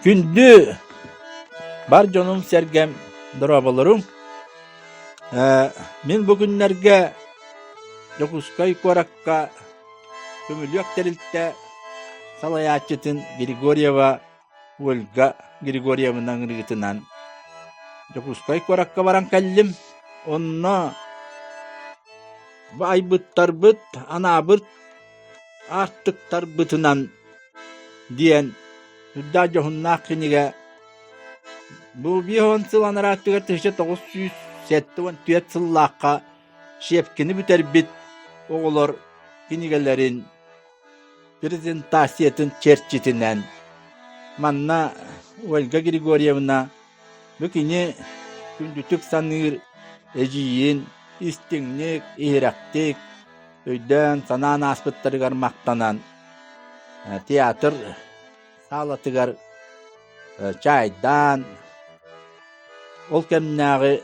Gündü bar canım sergem durabalarım. Min bugünlerge Yokuskay korakka kömülük terilte Salayatçıtın Grigorieva Olga Grigorieva'nın rıgıtınan Yokuskay korakka varan kallim onna baybıt tarbıt anabıt artık tarbıtınan diyen Hüdda johunna kiniga bu bir hon sılan rahatlığa tışa 907 sıllıqqa şefkini büterbit oğulor kinigelerin prezentasiyetin çerçitinden manna Olga Grigorievna bükini kündütük sanır ejiyin istinlik, ihraktik öyden sanan aspıtları garmaktanan tiyatr salatıgar çaydan ol kemnäge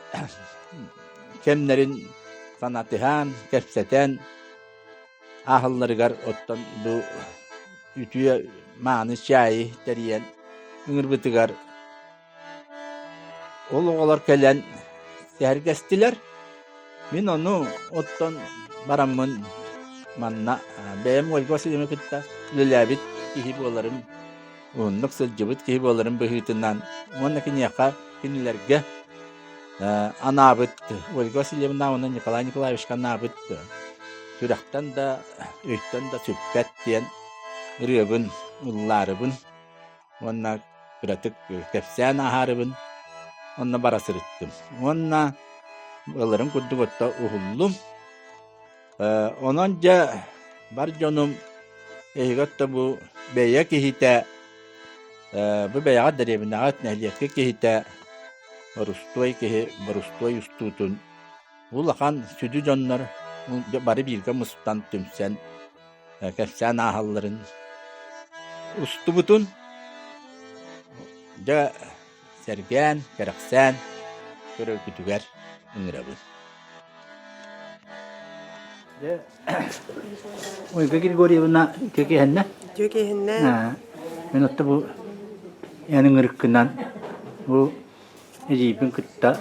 kemlerin sanatıhan kepseten ahıllarıgar ottan bu ütüye mani çayı teriyen ıngırbıtıgar olar kelen sergestiler min onu ottan baramın manna benim Olga Silemekutta lülabit kihip olarım onluk sılcıbıt kihip olarım bıhıtından onlakin yaka kinilerge anabıt Olga Silemekutta onun Nikolay Nikolaevich anabıt Türekten da öytten da süppet diyen ırıbın ullarıbın onna pratik kepsen aharıbın onna barasırıttım onna olarım kuddugotta uhullum ononca bar canım ehigatta bu beya kihite bu beya derebine at nehliyetke kihite Rustoy kihi Rustoy ustutun ulakan südü canlar bari bilge mustan tümsen kefsen ahalların ustubutun da sergen keraksen körökütüger ınırabın Olga Grigorievna kökehenне? Kökehenне. Men otta bu yanın ırkından bu ejibin kıtta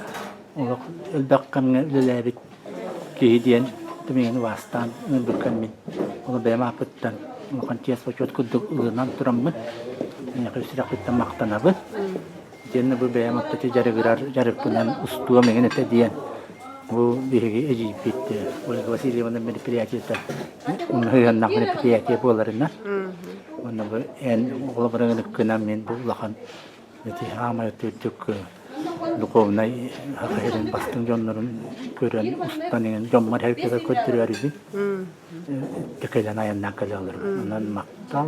olak elbakkanına ülelebit kehidiyen temengini vastan ımbırkan min ola bema apıttan olakan tiyas vaçot kudduk ılığından turamın yani kısirak kıttan maqtanabın jenne bu bema apıtı jarıkpınan ustuğa mengen ete diyen bu bihigi ejibit Olga Vasilyevna meripiyatiyata onun hıyannak meripiyatiya bolarına onu bu en ola barangın ıkkınan men bu ulakan eti hamaya tüttük Lukovnay hakikaten bastın jonların gören ustanın jonmar herkese kötürüyor idi. Tekelen ayağından kalıyorlar. Ondan maktal.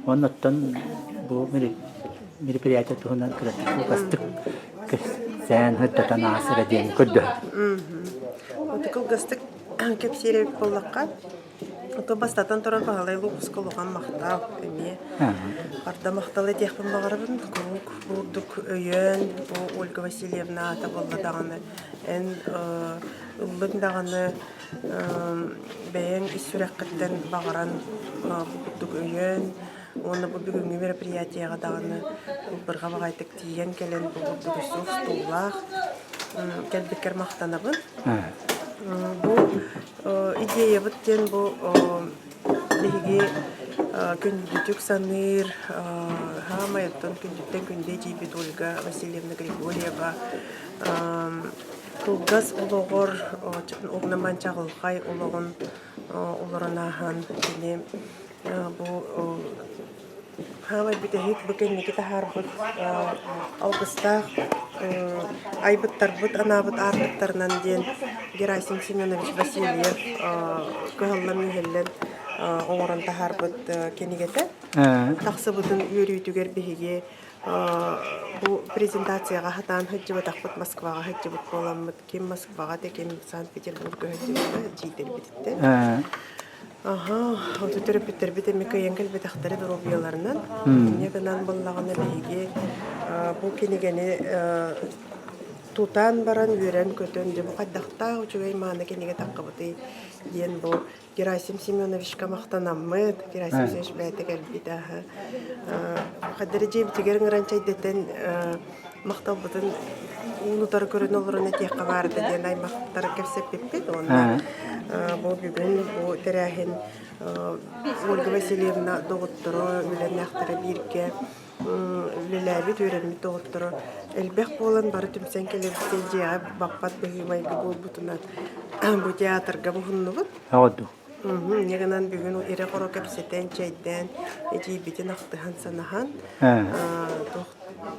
Ondan bu meripiyatı tuhunan kritik bu bastık. Sen hıttatan asıra diyen ködü. Otukul gastık kepsire bollakka. Oto bastatan toran pahalay lukus kolugan maktal. Arda maktal etiyakpın bağırabın. Kuruk, burduk, öyön. Bu Olga Vasilyevna tabolla dağını. En ıllın dağını beyen isürekkitten bağıran burduk öyön. Onu bu bugünkü meripiyatiyaga dağını bırga bağaytık diyen gelen bu burduk üsuf tuğlaq. Kelbekler maktanabın. Bu ideya bitten bu ligi kündütük sanır hamayattan kündütten günde cibit Olga Vasilyevna Grigorieva kulgas uluğur ognaman çağılğay uluğun oluranahan dine bu hamay bitehik bugün nikita harbut August'a aybıt tarbıt anabıt artıklarından diyen Gerasim Semyonovich Vasilyev kıhallamı hellen oğranda harbıt kenigete taqsı butun yürüytüger bihige bu prezentatsiyaga hatan hıccı bataqbıt Moskvaga hıccı but bolamıt kim Moskvaga da kim Sankt Peterburg'a hıccı but jidel bititti aha, o terapitler bitemeke yengel betaxtары dropyalarından. Ne kadar ballağına bihige bu kenigeni тутан баран үрен көтөн де бу кайдакта учугай маана кенеге таккыбыты диен бу Герасим Семенович камактанаммыт Герасим Семенович бәте кэлбита кадыры жебитигер ыңыранчай детен макталбытын улутар көрөн олорун этиякка барды диен аймактар кепсеп пеппет онда бу бүгүн бу терахин Ольга Васильевна доғыттыры үленяқтыры бирке үлеләбит өйренмит доғыттыры әлбәқ болан бары түмсен келебістен жеға бақпат бігімайғы бол бұтынан бұ театрға бұхынны бұд. Ауду. Негінан бүгін ере қоро кәпсетен чайден әжей бітін ақтыған санахан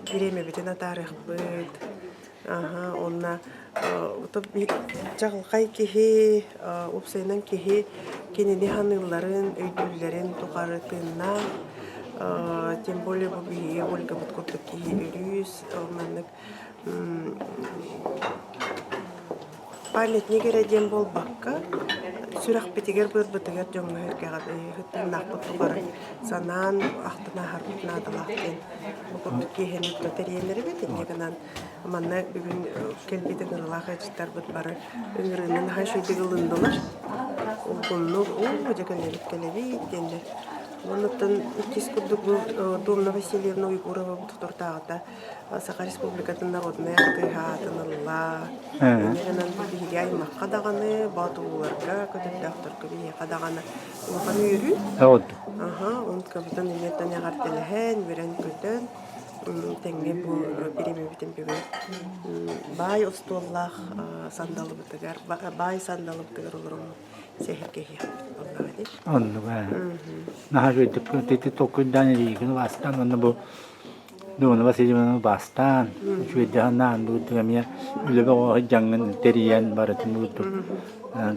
биреме бітін атарық бұд. Онна жағылқай кеге, ұпсайынан кеге кенеде ханыларын, өйділерін тұқары тыңна, тем более бұл біге Ольга бұткоптық кеге үріз, памятник ереден бол баққа, сүрақ бетігер бұр-бұтығер жоңғы өркеға хүттін ақпы тұқары санан ақтына харбытына адалақтен бұқыптық кеген үтті тәренері бетін егінан манна бүгін келбедің ұрылақ әжіттар бұд бары өңірінің хашойдегі ұлындылар ұлғынны өдекелеріп келеби еттенді. Онықтан үккес күрдік Домна Васильевна Уйгурова бұтықтыртағыда Саха Республикатын народная ақтыға атынырла. Өнерінен бігі аймақ қадағаны, батуларға көтіпті ақтыр көбейе қадағаны. Оған үйрі? Ауду. Он көбітін үметтен яғар тіліген, өрен көтін. Тәңге бұл береме бітін бүгін. Бай ұстоллақ сандалы бұтығар, бай сандалы бұтығар олырым. Сехеркеге. Онды ба. Наха жойдып көтеті тоқыдан ерейгіні бастан, онды бұл Домна Васильевна бастан, жойды ғаннан бұғыдыға мен үлібі оғы жаңын териян баратын бұғыдып,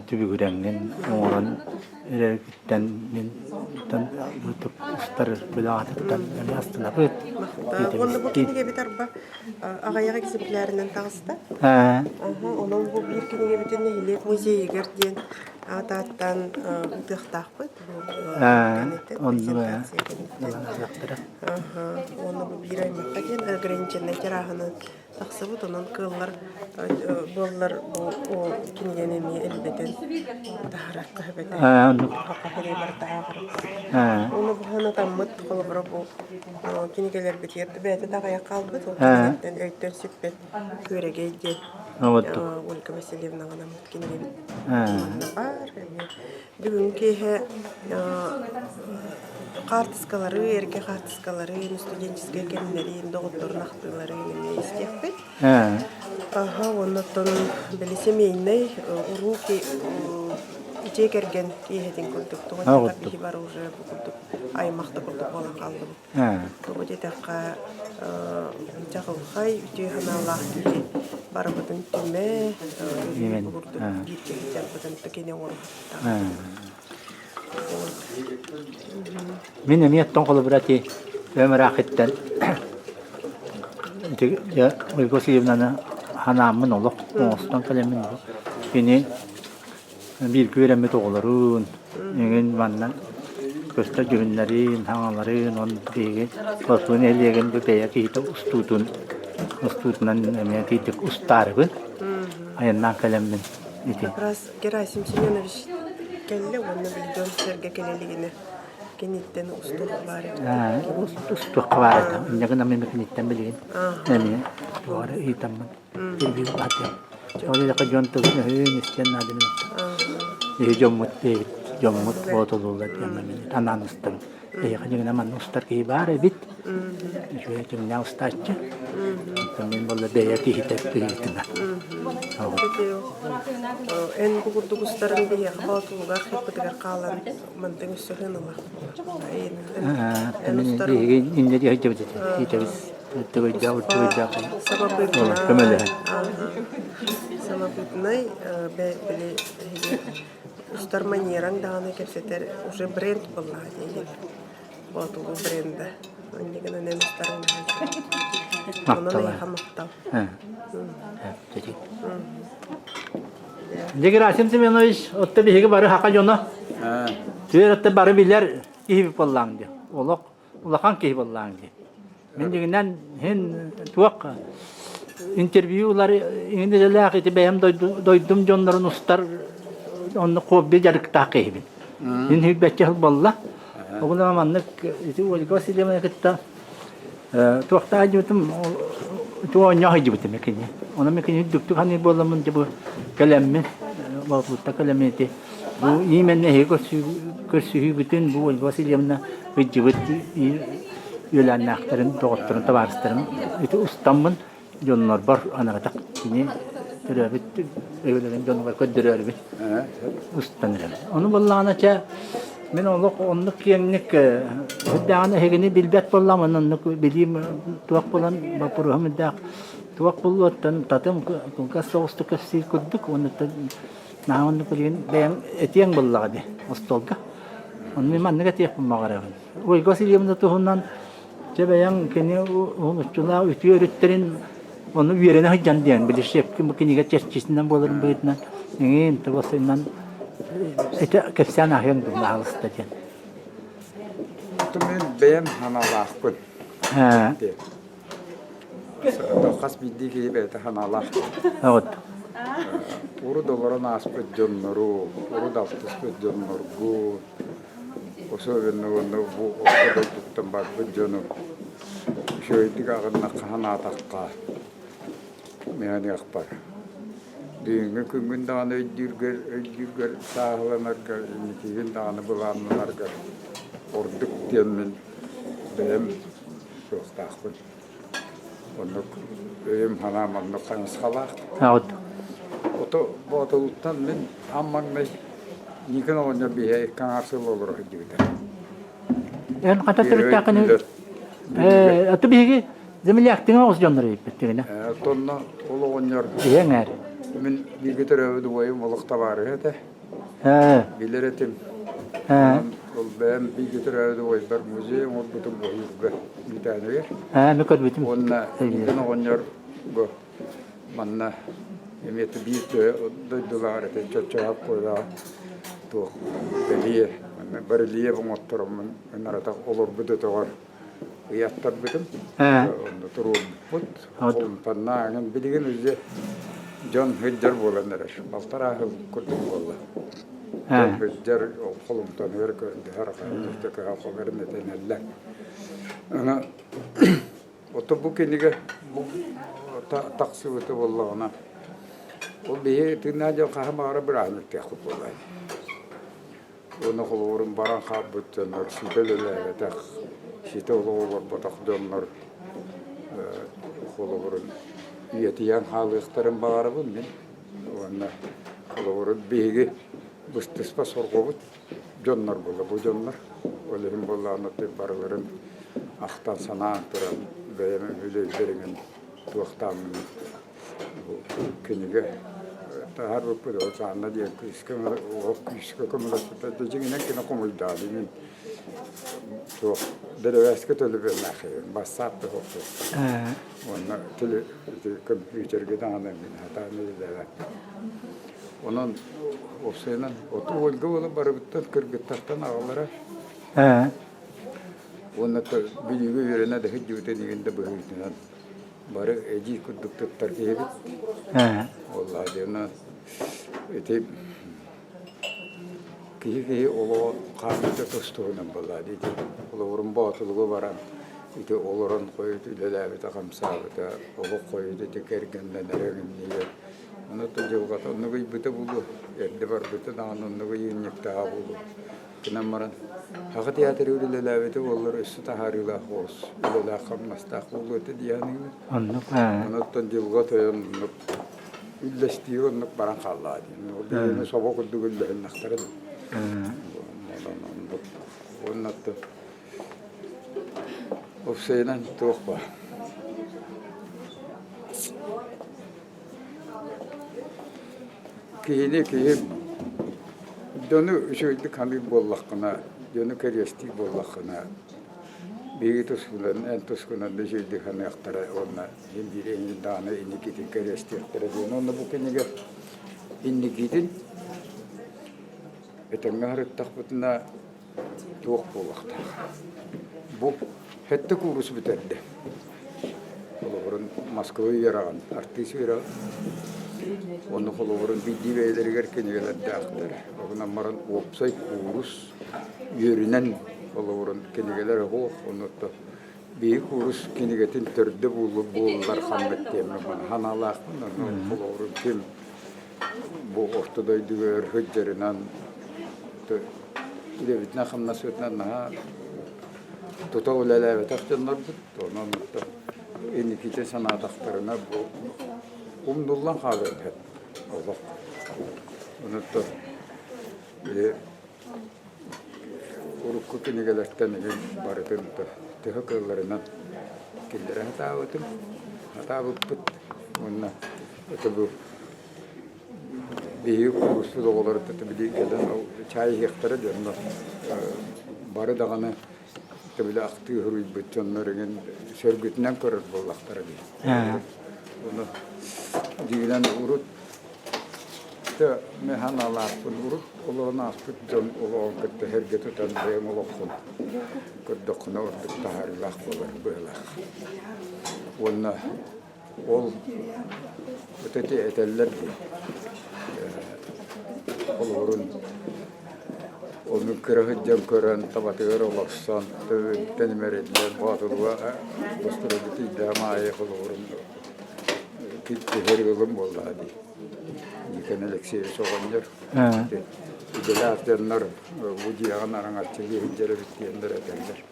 түбі көрәңген оңырын әрекеттен мен бұғыдып ұстар бөлі ағатыптан әме астына бұғыд. Онды бұл кенеге бет арба ағаяға кесіплерінен тағыста. Оның бұл бір кенеге бетіне елек музей егерден ататтан ұтықтақ бұд. Онды ба. Оны бұл бір аймаққа кен ограниченный терағыны тақсы бұд. Оның қыллар боллар бұл кенеген еме әлбетен тағыраққа бәтен. Қаққа хере бар тағыры. Оны бұл ғана таммыд қолыбыры бұл кенегелер бітер. Бәті тағаяқ қалбыд. Ол кенеттен өйттен сүппет көреге ден. Ольга Васильевна ғана мұткенге бит. Бар. Бүгін кейі қартыскалары, ерге қартыскалары, студенческая кемнерін, доғыттырын ақтылары неме істек бет. Оннаттан білі семейный уруки жекерген кейхетін күлдік. Туғатқа бейі бар уже күлдік. Аймақты күлдік болан қалды бұл. Туғы детаққа жағылғай үте ғаналақ кейі бар бұдың түме күлдік. Гиркеліктер бұдың түкене орғатта. Мен әметтен қолы бірәте өмір ақыттан Ольга Васильевнаны ханамын олық, оңыстан қалемін олық. Бені bir görəmə doğulurun, egen mandan göstər günlərin, havaların, on deyir, başını eləyən bir bəyə ki, ustudundan əmədidik ustarı, ayından qələmin. Как раз Герасим Семенович келле, оны білден серге келелігіне кенеттен устуқ бар. Устуқ бар, ондағын амын кенеттен білген. Әміне, бұғары ұйтамын, бір батым. Oleh dekat jontor ni, mestian ada ni. Jomut foto dulu dia namanya tanah nustar. Kan juga nama nustar ke ibarat bit. Jadi cuma nustar je. Kami boleh bayar kita itu na. En buku staran dia kalau tu gak kepetegar kalan manting suhena lah. Ini dia kita itu jauh. Sama betul. Sama betul. Beli Устар манеран даны кепсетер уже бренд была, вот у бренда. Они гына не старый на. Он на их мактал. Герасим Семенович, отты биге бары хака жона. Түер отты бары билер киһи боллаңды. Улахан киһи боллаңды. Мен дегеннән хен туак interviewlar İngilizce iti benim doydum jonların ustar onu kobi jarık taqibin. İn hübbetçe bolla. Oğlum amanlık iti olga sileme kitta. Tuaqta jutum tu onya hijutum mekini. Ona mekini duktuk hani bollamın bu kalemmi. Bu takalemeti. Bu yemenne he körsü bütün bu olga silemna hijubut yölen aktarın doktorun tabarstarın iti ustamın jonlar bar anagatak ini terabit evlerin jonlar ködürörbi ustanırım. Onu bollanaça men onluk yemlik hüddana hegini bilbet bollamın onluk bilim tuak bolan bapuruhum dak tuak bollotan tatam kunkas soğustu kafsi kudduk onu nahan kulin ben etiyang bolladi ostolga onu man negatif magarabın. O gosiliyamda tuhundan Cebeyan kini uçula ütüyor ütlerin onu yerine hıcan diyen bilişip ki bu kiniga çeşçisinden bolurum böyütünden ingin tabasından ete kefsan ahyan dumla ağlısta diyen. Tumen beyan hanalaq kun. Ha, Kas bildiği gibi bete hanalaq. evet. Uru dolara naspet jonnoru, uru daftuspet jonnorgu. Osovenno bu okada tuttum bak bu jonu. Şöyle ağına kahana takka. Meyani akbar. Düğünü kümün dağını ödürger sağlanargar, nikigin dağını bulanlargar. Orduk diyemin benim çok takbın. Onu benim hanamanlı kanıskalar. Evet. Oto botuluttan men amman me nikin onya bihe kanarsıl olur gibi. En kata tırtakını atı bihigi zemil yaktığına os jonları ipettiğine. Tonna olu onyar Diyen er. men bilgi tarafı duayım olukta var hete. Ha, Bileretim. ha, Ol ben bilgi tarafı duayım bar müze ol butum boyurga bir tane yer. ha, mekad bitim. Onna nikin onyar go manna emiyeti bir dolar ete çöçap koyda to beliye bareliye bu motorum narata olur budu to var. Yattar bitim. Ha, Onda turun put. Evet. Olun pannagen bilgin üzde John Hidder bolanlar. Baltara kurdum bolla. ha. John Hidder kolum tanır köndü her kayın işte ka haberin etenelle. Ana oto bu kenige bu taksivete bollana. O bihe tinaja kahmara bırakmak tekut bollay. Onu kolorun baran kabutlar sibelele tak Şite olur batak dönler kolorun yetiyen halıkların bağırı bunun. Ona kolorun bihi bustispa sorgobut dönler bolla bu dönler. Olehim bolla anlatı barların aktan sana antıran beğenme hüleylerin tuğtamın künüge tahar bu da sana diye kıskımı o kıskımı da tecingen kina komuldalı çok derevesket öyle bir nakiyim basattı hoptu. Onlar tele kompüter giden adamın hata ne derler. Onun o senin o tuvalga ola barabıttan kırgıttan ağlara. Ha, Onlar da biliyor yerine de hiç yüte diginde böyütünen. Barı eci kuduk tuttar gibi. ha. Vallahi diyorlar. Ete ki olo kamete tostuğundan vallahi dedi. Olurun batılığı varan. Ete olurun koydu ileride takamsabıda. Olo koydu tekergenden nereden diye. Onu da cevgat onu bir bite buldu. Yerde var bite daha onu bir yenilik daha buldu. Kinamaran. Hakat yatırı ileride olur üstü taharıyla hos. İleride kamnasta buldu diye yani. Anlık. Ha. Onu da cevgat onu İllestiyor onu baran kalladı. O bir sabah kudu gülle naktardı. Onu da o şeyden tuhba. Ki dönü şöyle kanı bollakına, dönü keresti bollakına. Bir toskulan, en toskulan da şöyle kanı aktara ona. Hindi dağına indi gitti keresti aktara. Onu bu keniga indi gittin. Etengahar takbutna tuğ bollakta. Bu hette kurus biterdi. Olurum Moskva'yı yarağın, artist yarağın. Onu olurum bildiği beyleri gerken gelir dağıtır. Ona maran opsay kurus yürünen olurum kenigeler o onu da bir kurus kenigetin türde bulurlar hamlet diyemem bana. Hanalar onu olurum kim bu ortadaydı ver hıccarınan ile bitne hamla sötnen naha tuta ulele ve takcanlar bu onu da en ikide sanat aktarına bu umdullah haber hep Allah onu da urukku kinigelerten baratın da tehaklarından killere hata bıt onunla tabi bir kursu da olur tabi gelen o çay hektarı diyorlar barı dağını tabi aktı hırıy bütçenlerin sörgütünden körür bollakları diye onu diğilen urut da mehanalar urut olana aspet can olan kıtta her getutan deyim olakun kıddakına ortak taharilak olur böyle onunla ol öteti eteller ki olurun onun kırahıcam kören tabatıyor olaksan tenim eredler batılva dostura gitti damaya olurun gitti her yılım vallahi yıkan eleksiye soğanlar İdele atyanlar bu cihan arangatçığı hıncere bittiyenler edenler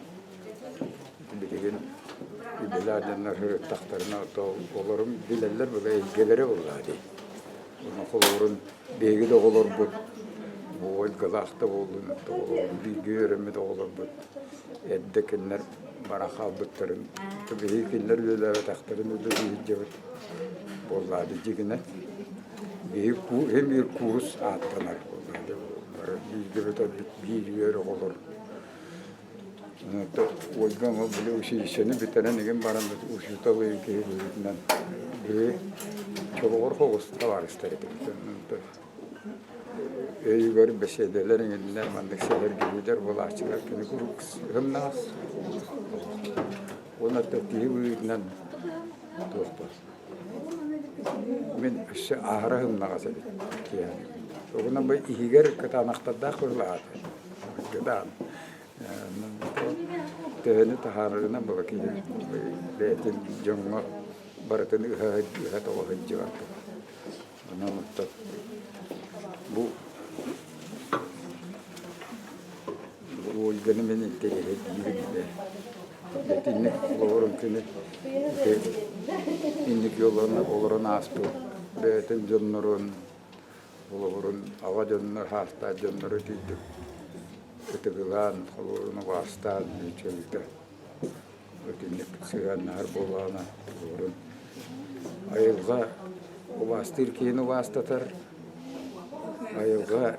bilgin İdele atyanlar taktarına olurum bileller böyle ilgeleri vallahi onu olurun beği de olur bu bu galakta olur bilgi öğrenme de olur bu eddekinler bana kaldıkların tabii kinler böyle taktarın öyle bir cevap vallahi cigine hem bir kurs attılar bilgi de bir yer olur o yüzden o bile o şey seni bitenen igen baran o şu tabii ki ve çok orkos var istedim yukarı beşedelerin elinden mandık şeyler gibiler bulaşçılar kini kuruk hem nas ona da diyebilinden dostlar men şu ahrahım nağası yani ona bu ihiger katanakta da kurlar kadar tehni taharına bakıyor betin jomma baratını hadi o hacı var ona mutlak bu uyganı beni tehlikeli gibi betinlik olurun kini inlik yollarına olurun astı betin canların olurun ava canlar hasta canları değil ötebilen olurun vasıtan çölükte betinlik sıranlar bolana olurun ayılga o vasıtır kiyini vasıtatır ayılga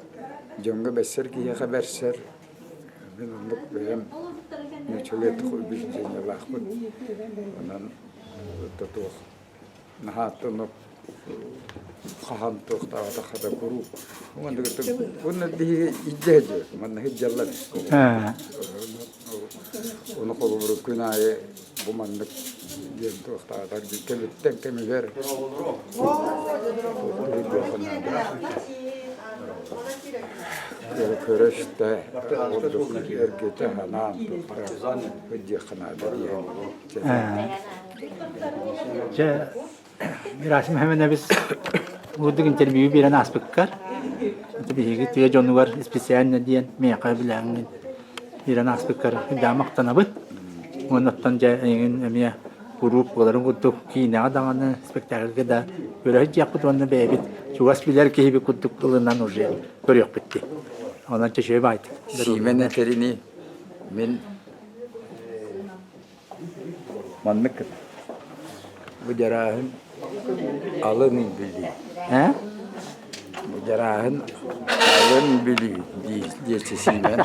jonga besser ki haber ser ben onu beğen müçölet bir şeyle bakın ondan tutuq nahatını kahan tuqta da kada kuru onu da bunu diye icacı man hicjallar onu koluburu kunaye bu mandık diye tuqta da kebetten kemeler körüşte orada erkete hanan para hıcı kınadı diye. Mirasim hemen biz bugün interview bir an aspekkar. Tabii ki diye John var spesiyel ne diyen meyaka bilen bir an aspekkar damak tanabı. Ondan cayın emiye grup olarak kutuk ki ne adamın spektakl da böyle hiç yapıp onu bebit. Şu asbiler ki bir kutuk kılından oraya görüyor bitti. Ondan çeşe bayt. Simen terini men manlık bu cerahın alın bildi. He? Bu cerahın alın bildi diye simen.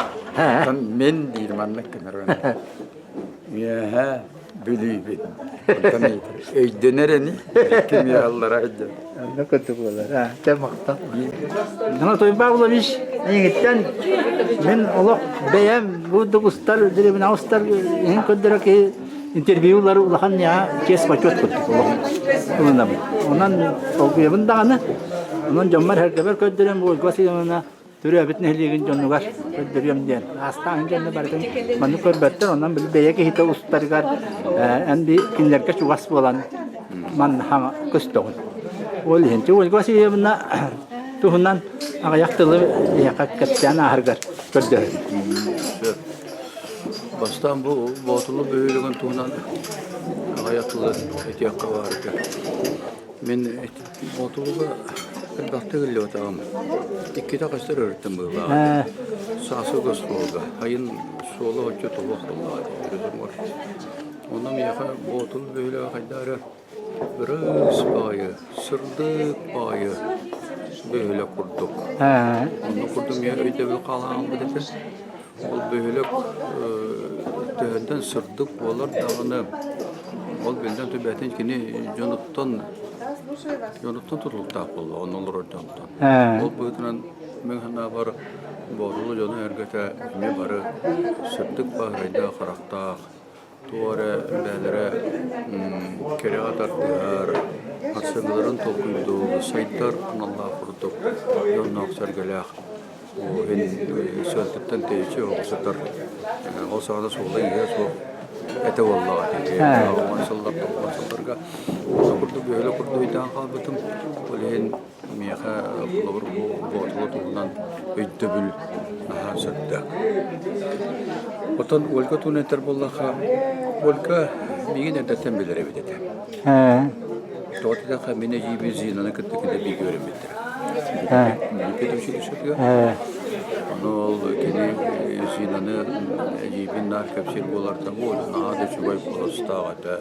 Men değil manlık kenarına. Ya ha bildi bit. Tanıydı. Ejdenereni kim ya Allah'a hacca. Ne kutuklar ha temakta. Bana toy bağlamış. Yeniden men Allah beyem bu dostlar diye ben dostlar en kadar ki интервьюлары улахан я кес почет кут. Ondan okuyabın dağını. Ondan jomar herkeber köydürem bu gosiyona türü abit nehliğin jonnugar köydürem diyen. Astan jonnu barkın manu körbetten ondan bir beyeke hita ustargar endi kinlerke çuvas bolan man hama kustoğun. Ol hence ol gosiyona tuhundan ayaktılı yakak katsana hargar köydürem. Bastan bu botulu böyleğin tuğunan ayaklı etiyakka vardı. Men botuluga elbette geliyor tamam. İki de kaçlar öğrettim bu var. Sası göstroga. Hayın solu hoca tuvak Allah diye var. Ondan yaka botul böyle kaydara biraz bayı, sırdık bayı böyle kurduk. Onu kurdum ya öyle bir kalan bu dedi. O böyle tühenden sırdık olur dağını. O belden tübetin kini Jonathan tutulup tapıldı, onu olur ortamdan. O buyutunan men hana var, borulu jonu ergete me barı sırdık bahrayda karakta, tuare belere kere atardılar, asırların topuydu, sayılar Allah kurduk, yonu aksergelek. O hen sözlükten teyçe olsadır. O sahada soğuda iyi so ete vallahi. Maşallah. Kurdu böyle kurdu idan kalbıtım. Olen miyaha kulur bu botulu tuğundan öydübül hasatta. Otan olka tuneter bollaha olka migin ederten bilir evdete. Doğrudan kamine gibi zinanı kıttıkında bir görünmedir. Mümkün şey düşünüyor. Onu kene zinanı jibin nar kapsir bolardan bol. Nade çubay polasta ata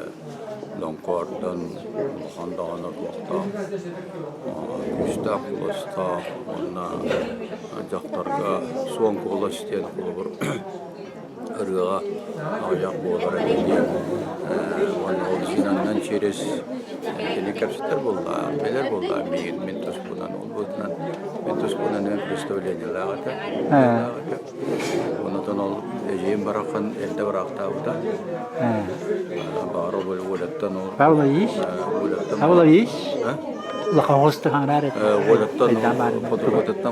longkordan handana polasta. Küsta polasta ona jaktarga soğan polastiyan olur. Irığa ayak bolara gidiyor. Onu zinandan çeres kene kapsitler bolla, beler bolla mintus bunan olbudan mintus bunan ne представление ата. Onu da ol yem bırakan elde bıraktı da. Baro böyle olattan ol. Pavlovich. Lakavostı hanaret. Olattan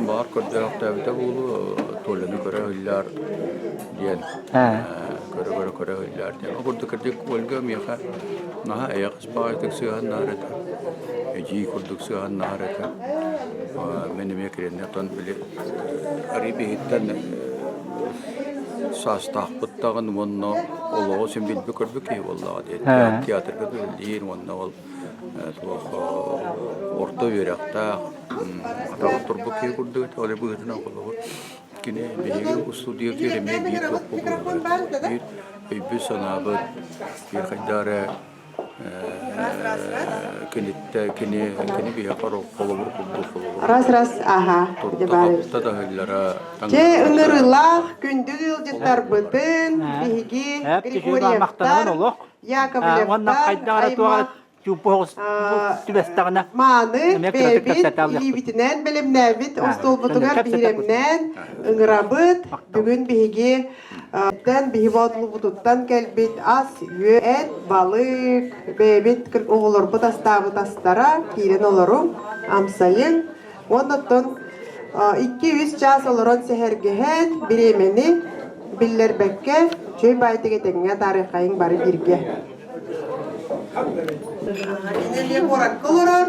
bar kodrakta da bulu tolunu göreler diyen. Göre hiller diyen. O burada kırdık olga miha. Naha ayak spaaytık sıhan naret. Eci kurduk sıhan naret. Benim ekranı tan bile aribi hitten sas tahpıttağın vanna Allah'ı sen bil bükürdük ki vallahi diye tiyatrda değil vanna ol orta verakta ata turbuk ki kurduk öyle bu hıtına olur kine bir stüdyo kereme bir topu bir sanabı bir kadar kini bir yapar olur. Ras aha. Ce ınırılah gündüz yılcıklar bıdın bihigi Grigoriyevtar Yakovlevtar Manı bebit ilibitinden belemnevit ostolbutugar bihiremnen ıngırabıt bugün bihigi bihi botlu bututtan kelbit as et balık bebit kırk oğulur bu tastara kiren olurum amsayın ondan 200 jas oluron sehergehen biremeni biller bekke çöy bayti getenge tarihayın bari birge İneliye korak kılırır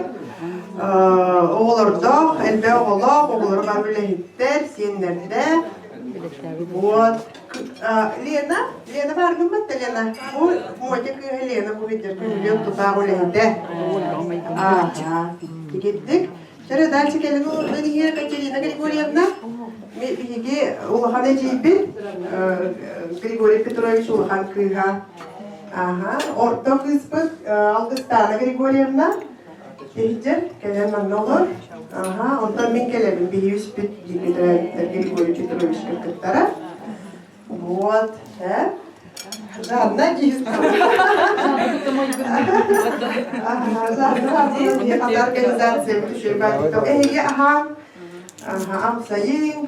oğulurda elbe oğulur var bile hitter siyenlerde вот Лена vargın mı Lena bu moca kıyı Lena bu hitter kıyı tutağı lehinde gittik şöyle daha çekelim beni hier kaçırına Grigoriyevna bihigi ulahan ecibin Grigoriy Petrovich ulahan kıyıha orta kısmı Algıstana Grigoriyevna Tehcer kelen olur ondan min kelelim bir yüz bit Grigoriy Petrovich kırkıttara вот Zaten giyiz zaten organizasyon düşüyor amsayın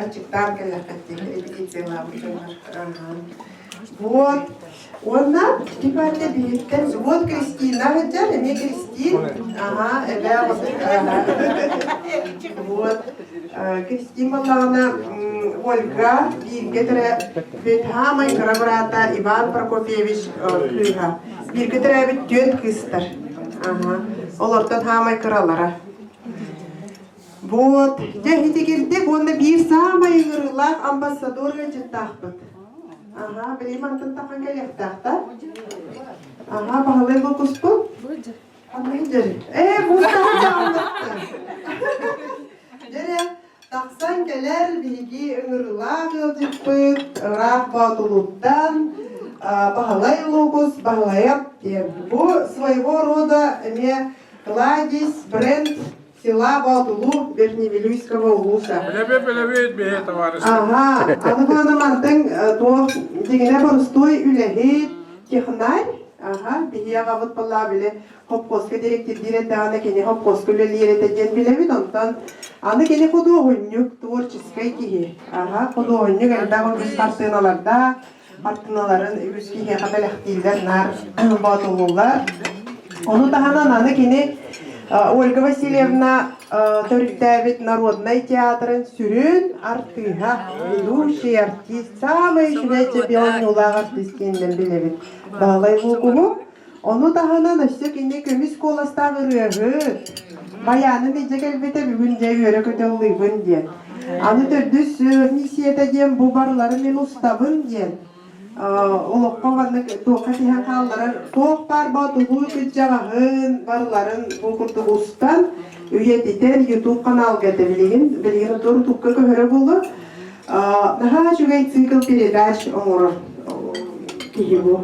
açıktan kelakattik edikler Вот. Она теперь бегает. Вот Кристина, хотя не Кристина. Ага, это вот. Вот. Кристина Малана, Ольга, Биргетре, Бетхама и Карабрата, Иван Прокопьевич Клюга. Биргетре ведь тёт кыстар. Ага. Олортон Хама и Каралара. Вот. Я хитикерде, он бир самый гырлах амбассадорга жеттахпыт. Ага, білеймін тұнтаққан кәлектақта. Ага, бағалай бұл құспын? Қандай жүр? Бұстағы жағындықты. Жүре, тақсан кәлер бігі үңірлақ елдіппіт, ұрақ батылуттан, бағалай логос, бағалайап дер. Бұл своего рода әме кладезь, бренд села Батулу Верневилюйского улуса. Білебет бе, товарищ. Ага, аны мантың дегене борыстой үләхет технарь. Ага, бігеға бұт бұла біле хопқосқа директив диреті аны кене хопқосқа үлелері тәден білебет, онтан аны кене художник творческой кеге. Ага, художник әлбәғын біз картиналарын үз кеге қабеләқтейлер нар Батулулар. Оны тағанан аны кене Ольга Васильевна Торитавит Народный театрын сүрін артыға, ведущий артист, самый шүнәйте белон юлақ артист кенден білебет. Бағалай лугугу, оны тағанан өсі кенде көміс коластағы рөгі, баянын ежек әлбеті бүгінде өрі көтелі бұн ден. Аны түрді сөз несиеті ден бұл барлары мен ұстабын ден. Олыққа ғанны тоққа тихан қалларын тоқ бар батылу күтжағағын барларын бұл күрді ұстан үйететен YouTube канал кәді білеген тұры тұққа көхірі болды. Наға жүгей цикл передач оңыры кейі бұл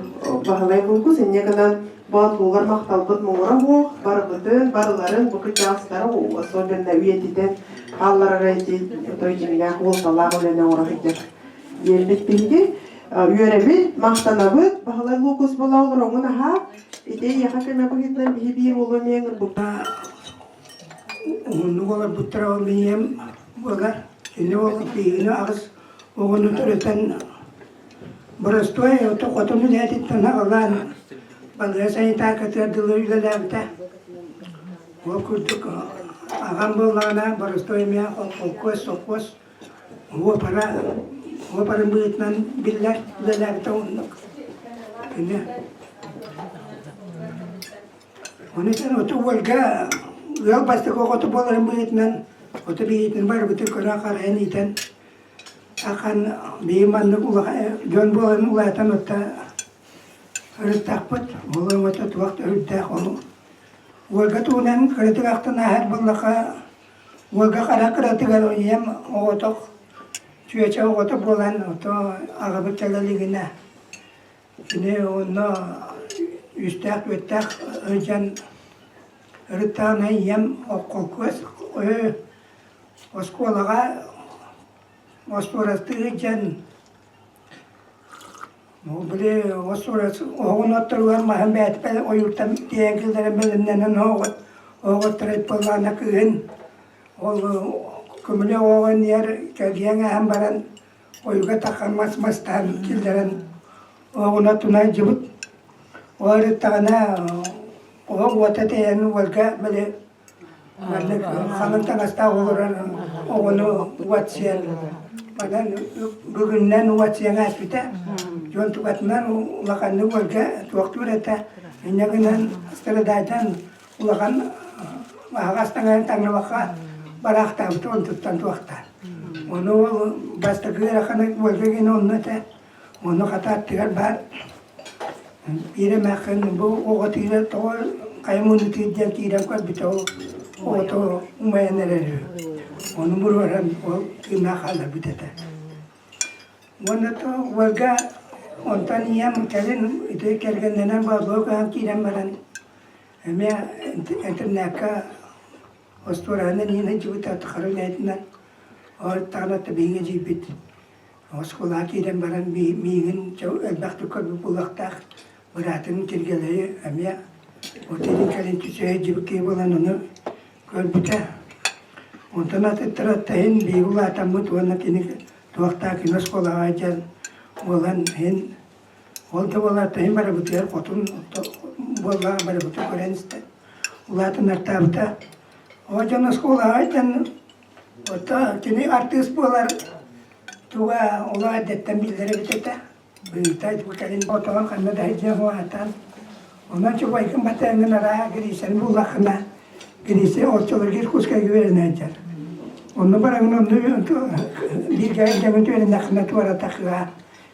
бағалай бұлғы сенне қынан батылуғар мақталбыт мұңыры бұл барбытын барларын бұл күтжағыстары особенно үйететен қалларға Үйеребет, мақтанабыт, бағалай лукус бола олыр оңын аға, идей яқа кәме бұхетнан бігі бір олы меңір бұл. Оңыны олар бұттыра олмейем болар, және олы бейгіні ағыз оғыны түретін бұрыстой, оты қотымын әтеттен ағылан балға санитар дылы үйлеләбіті. Ол күрдік ағам болағына бұрыстой мен қолқос, соққос, Опарын бұйытынан білдер, білдерді оңдық. Оны сен оты олға, ұял бастық оғыты боларын бұйытынан, оты бейітін бар бұты көрі қарайын етен, ақан бейманның жон боларын ұлайтан отта ұрыттақ бұд, олың оты туақты ұрыттақ олың. Олға туынан күрітік ақтын әр болыға, олға қара күрітігер ойым оғытық, Чуяча оғыты болан ағабыр тәлелігіне. Және оны үстәк өттәк өйжан ұрыттағына ем оққол көз. Осколаға осурасты өйжан. Біле осурасы оғын оттыруған мағын бәті бәлі ойыртам дейін кілдері білімненін оғыттырайт болғана күйін. Көмілі оған ер кәдияң әм баран ойға таққан мастан келдерін оғына тұнай жібіт. Оғыры тағына оғы ота тәйені олға біле қанын таңаста олырар оғыны уатсиян. Бүгіннен уатсиян әспіті. Жон тұғатынан ұлақанны олға туақты өрәті. Енегінен стырыдайдан ұлаған ағастаңын таңырваққа барақтабыты он тұттан туақтан. Оны ол бастығы рақаны өлгеген онны та, оны қататтығар бар. Бірі мәқін бұл оғытығыр тоғыр қаймуны түйден кейден көр біті оғыты ұмайын әрі. Оны бұрғаран ол күймә қалар бітеті. Оны то өлге онтан ием кәлін үті кәргенненен бағылығы көған кейден баран. Әме әнтірнәкка Остуранын ені жібіт атықарын әйтінен орыттағын бейге жібіт. Осқола кейден баран мейгін әлбақты көрбі бұлақтақ бұратының тергелейі әме отелін кәлін түсөйі жібікке болан оны көрбіті. Онтан атыттыр аттайын бейгі атамыт оны кені туақтақ кені осқолаға жан болан ән Oldu vallahi bara butuyar kotun bolla bara butu koren iste. Ulatın artabıta. O canı skola aytan ota kini artist bolar tuğa ola adetten bildire bitete. Büyütay bu kalin otolan kanna da hicne ho atan. Ondan çok baykın batağının araya girişen bu lakına girişe orçalar gir kuskaya güveren açar. Onu bırakın onu bir gayet demet öyle nakına tuvara takığa.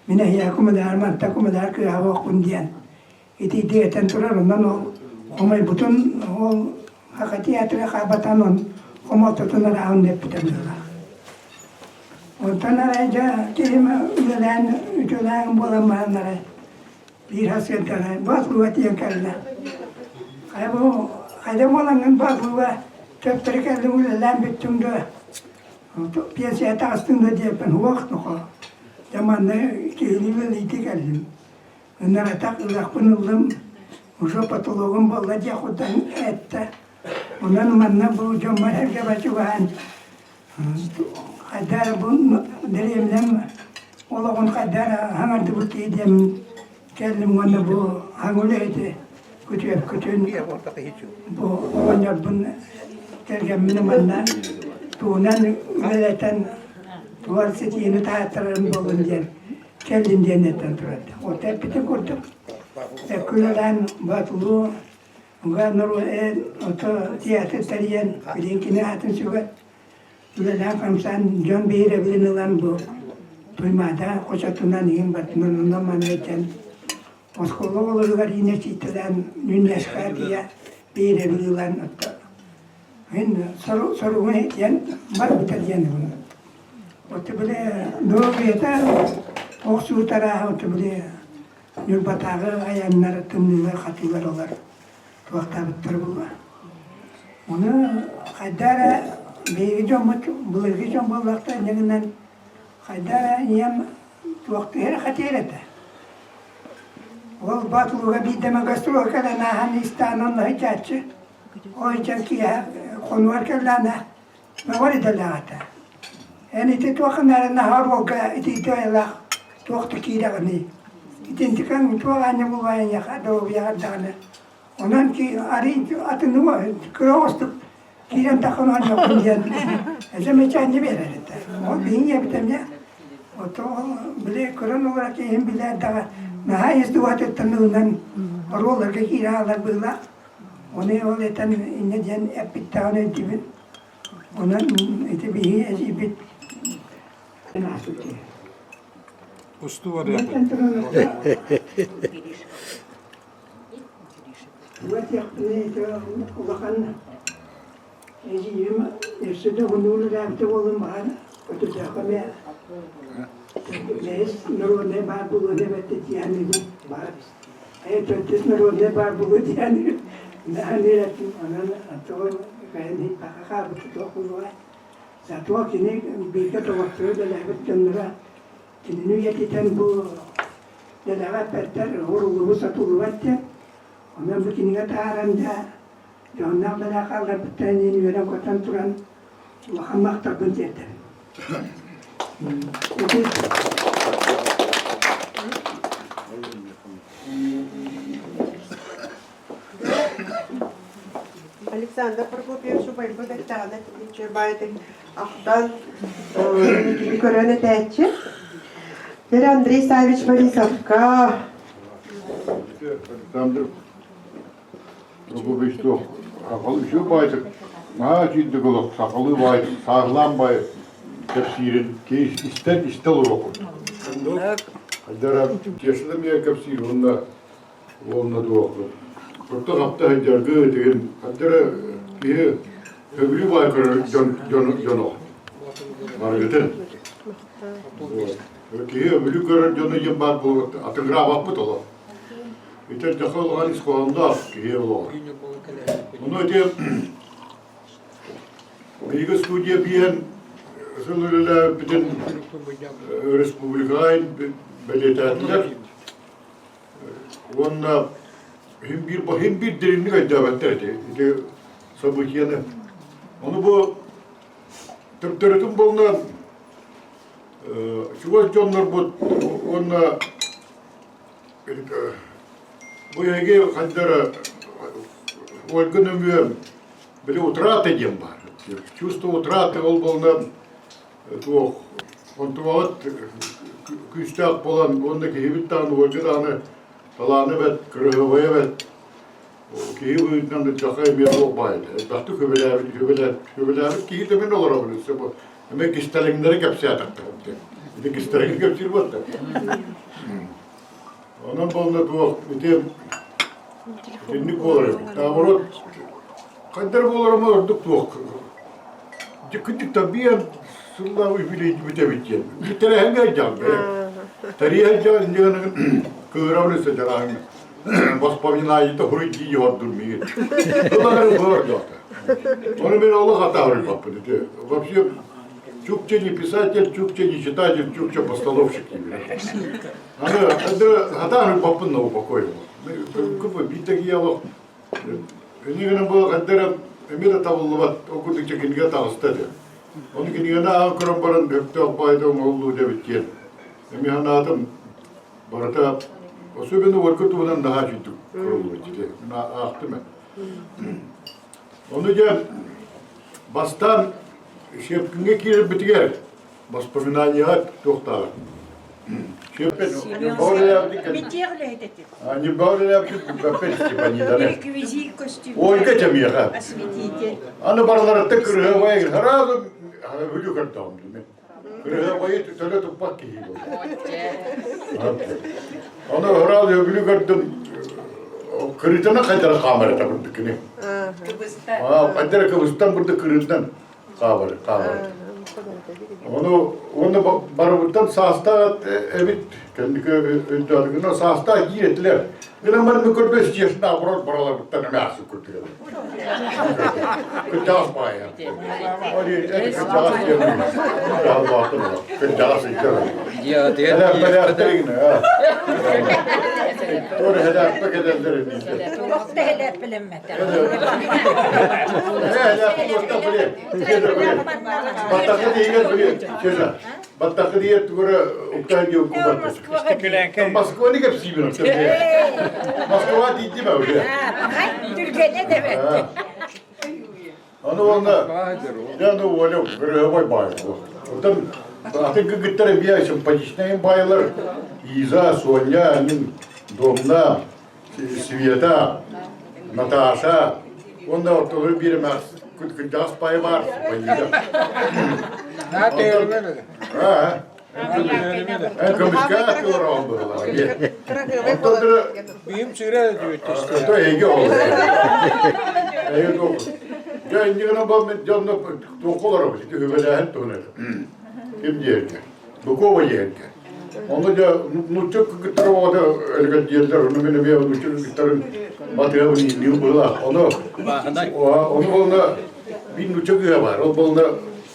Mine hiya kumadar manta kumadar kığa vakun diyen. İti diyeten turar ondan o omay bütün o hakati yatırı kabatan on oma tutunar ağın depitemdiler. Ondan arayınca kelime ütülen bulamayanlara bir hasretler bazı yakarlar. Bu kadem olanın bazı töptürü kelime lan bütümdü. Piyasaya aslında diyepen vakit o. Zamanında kelime liti geldim. Onlara takılak pınıldım. Ucu patologum bolla diye kudan ette. Ondan manna bu cumar her gebaşı var. Kadar bu deremlem oğlum kadar hangi bu diyem kellim bana bu hanguleydi kütün bu oynar bun tergemini manna tuğunan meleten tuvar setiyini tahtırın bolun diyen kellim diyen etten turadı. O tepiti kurduk. Külülen batılı Nganuru oto tiyatı tariyen bilinkine atın sügat. Ulan kamsan John Bey'e bilinilen bu duymada koşatunan in batman ondan manayken Moskova olurlar yine çitilen Nünyaşka diye Bey'e bilinilen oto. Soru ne diyen var biter diyen bunu. Oto bile doğruyata oksu tarağı oto bile Nürbatağı ayanlar tümlüler katılar olar. Vakta bitir bu. Onu kadar bir cumhur, bulur cumhurlukta nengen kadar yam vakti her katirete. Ol batlığa bir deme gastro kadar nahan istanın hicatçı. O için ki konu var kellana. Ne var idalata. Yani tetwaknar nahar oka ititoyla twakti kirani. İtintikan tuğanı bu vayan yakada bir yardana. Onan ki arayınca atını var, kırağıstık. Kiren takınan yapın diyen. Ezemeçen ne verir? O bin yaptım ya. O to bile kıran olarak hem bile daha naha izdivat ettiğinden roller ki kiralar böyle. Onu öyle tan inne diyen epitane gibi. Onan ite bir ezibit. Nasıl ki? Ustu var ya. Buat yaptığını ulakan eziyim üstüde hunulu yaptı oğlum var. Oturacak ama ne var bulu ne vetti yani var. Ötesi ne var bulu yani ne anlattım ona atıyor kendi pakaka bu çok var. Zaten kini bir kere vakti de lafet kendine kini niyetinden bu de lafet perter horulu satulu vatte. Ondan bu kini taharanda Jonnak belakal bertanya ni orang kotan turan Muhammad terbentuk. Александр Прокопьевич Шубайбудактана, Чебайтик, Ахтан, Никорёна Тэтчи, Андрей Савич Борисовка. Alexander Prokopyevич to sakalı şu baytık. Ha ciddi kılık sakalı baytık, sağlam baytık. Tefsirin ki istel okur. Haydara yaşadım ya tefsir onunla da okur. Kurtta kapta jargı degen haydara ki öbürü baykır jono. Margıtın. Ki öbürü görür jono yembat bu atıgra vakit olur. İşte dakıl halis koğanda ki olur. Onu diye bir stüdyo bilen Sılırla bütün Respublika'yı belirttiler. Onunla hem bir derinlik davetlerdi. İşte sabıkiyene. Onu bu tırtırtın buluna çuvaş canlar bu onunla bu yenge kadar Ольга ömür böyle utrata diyeyim var. Чувство утраты ол болна то он туат күстак болан онда кебиттан Ольганы таланы бет кырыгывая бет кебиттан да чакай бер ол байды. Бактı köbeler кийде мен олар болса бу. Эме кистелиңдер кепсятак. Бир кистелиң кепсир болду. Onun bolna tuak biten teknik olarak tavrot kadar bolar mı ördük tuak. Ciddi tabiyen sulla bile bitebilen. Bir tane hangi can be? Tarihe can indiğin kıvramlı seçeneğin. Воспоминания то хурики йод durmuyor. Bunlar var zaten. Onu ben Allah hata var yaptı. Вообще Чукче не писатель, Чукче не читатель, Чукче постановщик. Она хатаны папын упокоил. Купы битек яло. Нигена был хатера эмида тавыллыбат окудыкча кинге тагыстады. Оны кингена акырын барын көптөк байдым олду деп иткен. Эми ханатым барата особенно воркутудан daha жүйдүк курулу жиде. Мына актым. Onu же бастан Şepkinge kirip bitiger. Воспоминания tohtar. Şepkin, böyle yaptık. Hani böyle yaptık. Kapet Степанидане. Ольга Темирha. Anı baralara tıkırığı vayır. Herhalde hülü kartam. Kırığı vayır töle tupak ki. Onu herhalde hülü kartam. Kırıtına kadar kamera tapırdık ne. Kadar kıvıstan burada kırıttan. Kabar. Onu barbutan sahasta evet kendi öldürdüğünde sahasta giyettiler. Gene ben bir 45 yaşında abroad paralar buttan ne asıl kurtuyor. Kıcağız bayağı. Hadi et kıcağız gelmiyor. Kıcağız baktım da. Kıcağız içer. Ya diye. Hele yaptı yine ha. Doğru hele yaptı gidenlerin. Çok da hele bilinmedi. Hele yaptı bile. Batakı diye bile. Şöyle. Batakı diye tugura uktay diye okumak. Moskva ne kapısı gibi. Moskva değil mi öyle? Türkiye'de de verdi. Onu я ну волю, гребой бай. Там а ты гитары бьящим почитаем байлар. Иза, Соня, они Домна, Света, Наташа. Он да тоже бирмас. Кыдас пай бар. Ne teorimi? Ha. Komiska turan была. Benim süre diyor işte. То еге ол. Я не бал мен жанна тоқолар бит хөбеләһен тонер. Ким диерге? Букова диерге. Онда да нутчук гитарвада элгәт диерләр, уны менә бия нутчук гитарын материалы ни була. Оны болна бин нутчук бар. Ол болна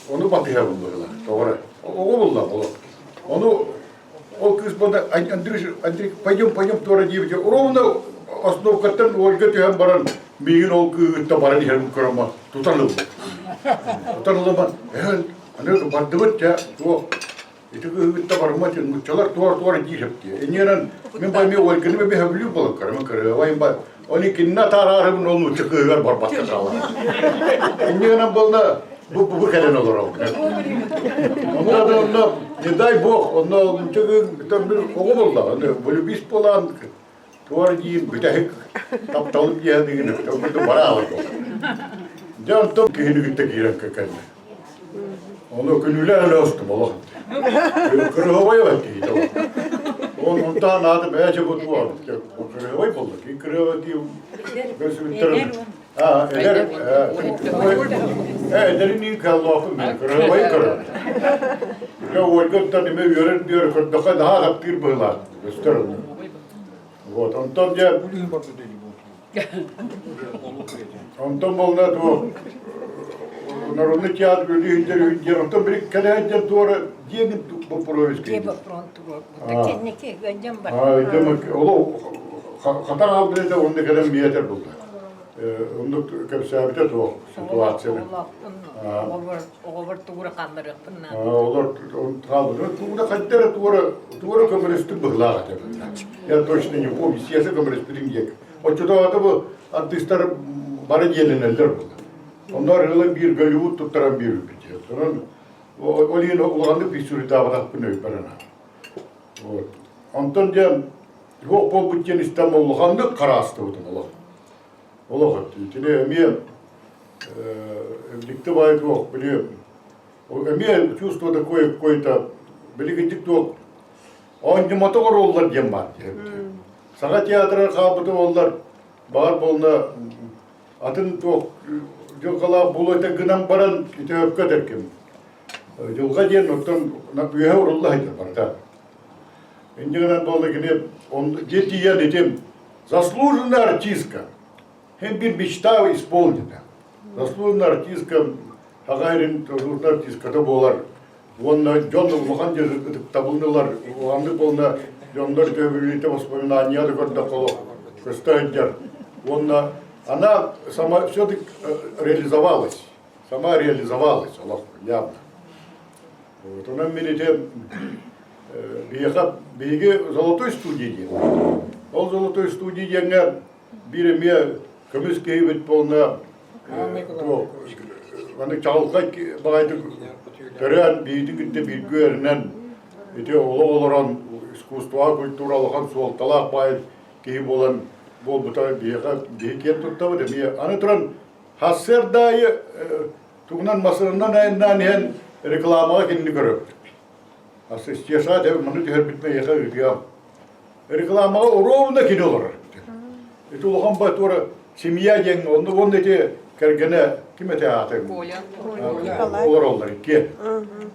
оны батыга була. Тогра. Ого булла болот. Оны ол кыз болда Андрей пойдем тора девочка. Ровно основкаттан Ольга тем баран. Мигин ол кыгытта баран херм көрөмө. Тутанып. Тутанылман. Анер бардыбыт я. То ити кыгытта барма тен мучалар тор дишепти. Энерен мен байме Ольганы мен хәблү болуп карама көрө. Вайм ба. Они кинна тарарым нолну чыкыгар барбатка кала. Энерен болна bu kadar olur o. Ondan ne day bok, ondan çünkü tam bir oğul oldu. Böyle biz polan tuvar diyeyim, bir de kaptalım diye diyeyim. Tam bir para alır. Can tam ki henüz gitti giren kakın. Onu günüler öyle olsun baba. Kırı havaya baktı. Ondan adı beyce bu tuvar. Kırı havayı bulduk. Kırı havayı diyeyim. Gözümün ha, eder. Ederin ilk Allah'ım ben kırılmayı kırılır. Ya Olga'dan ne öğren diyor ki daha aktif böyle gösterin. Вот, ondan ya ondan bolna to Народный театр люди ondan bir kalender doğru diye bu projeyi. Gebe frontu bu. Teknik göndem var. Ha, demek o kadar aldı da onda kadar bir yeter buldu. Onu köpsabite tuğ situasyonu. Oğur tuğra kaldırıyor bunlar. Olar kaldırıyor. Tuğra kaçtara tuğra kömürüstü bıhlağa tabii. Ya точно не помню, siyasi kömürüstü diyecek. O çoğu bu artistler bana gelinler bu. Onlar öyle bir Hollywood tuttaran bir ülke. Sonra o liğin olanı bir sürü davadat bunu öperene. Ondan diye yok bol bütçen İstanbul'u kandı karastı bu da Allah hattı. Tine emiye evlilikte bayık yok biliyorum. O emiye чувство такое какое-то bilgicik yok. Onca motor oldular diyem var. Sana tiyatro kabıdı oldular. Bağır boluna atın yok. Yokala buluyta gınan baran ite öpke derkem. Yolga diyen noktan üye uğrullah eder barda. Önceden bolda yine детия dedim. Заслуженная артистка. Hem bir мечта исполнена. Заслуженная артистка, Хагайрин, заслуженная артистка da bolar. Onunla John'la Luhan yazıp tabulunlar. O anlık onunla John'lar tevhülüyte воспоминания da kadar kolu. Кстати, onunla она сама все-таки реализовалась. Сама реализовалась, Allah явно. Вот она мне беги золотой студии. Ол золотой студияңа биреме көмүс кейбит болна аны чалка багайды төрөн бийдин китте билгүеринен эте олорон искусство культуралыгын суолталак бай кей болан бол бута бияга бейкен туттабы деме аны туран хассердайы тугунан масырынан айынан hen reklamага кинди көрөп ассистиша деп муну тер битме яка үгүям reklamага ровно кинолор это улган батура семья ден он эти кергене ким эте аты олар ке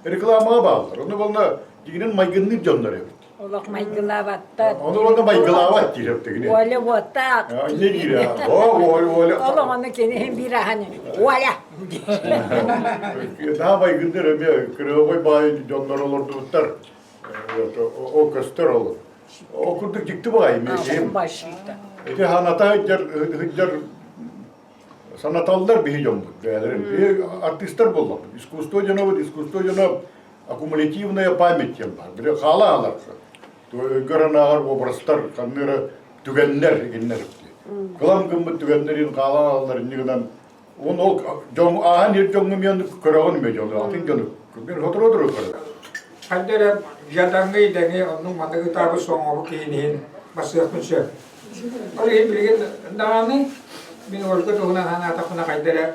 reklamага баалар onu болна дигинен майгынны жоннор эбит Олақ майгылаватта. onu болна майгылават диреп дегине Оля вота. не дире Олақ оны кенен bir hani. Оля. daha baygındır emeğe kırığı bay jonlar olurdu tutar o köster olur okurduk çıktı bayım Ağzın başıydı. İşte hanata hıccar sanatçılar bir hicam bu değerlerin bir artistler bulduk искусство cenab аккумулятивная память var bir hala alır gören ağır obrazlar kanları tügenler inler kılam gımbı tügenlerin hala alır indiğinden onu jon ahan yer jonum yan körağın mı jon atın jonu bir otur Haddere jadangı denge onun mantığı tabi soğuk kinin basıkmışı. Oraya bilgin dağını bin orada tuğunan hana takuna kaydere.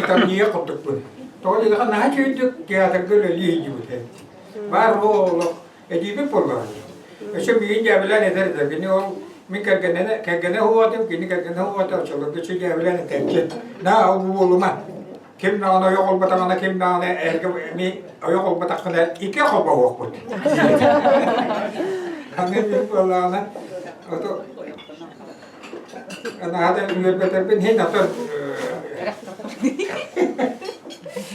Tam niye koptuk bu? Doğru da ne çözdük tiyatro böyle liyici bu te. Var o edibi porlar. İşte bir cevablar eder de beni o mi kergene huwa tem kini kergene huwa ta çoluk geçi cevablar eder. Na bu olma. Kim nana yok ol batağına kim nana erke mi yok ol batağına iki kolba okut. Hani bir balana oto ana hada bir beter bin hin atar.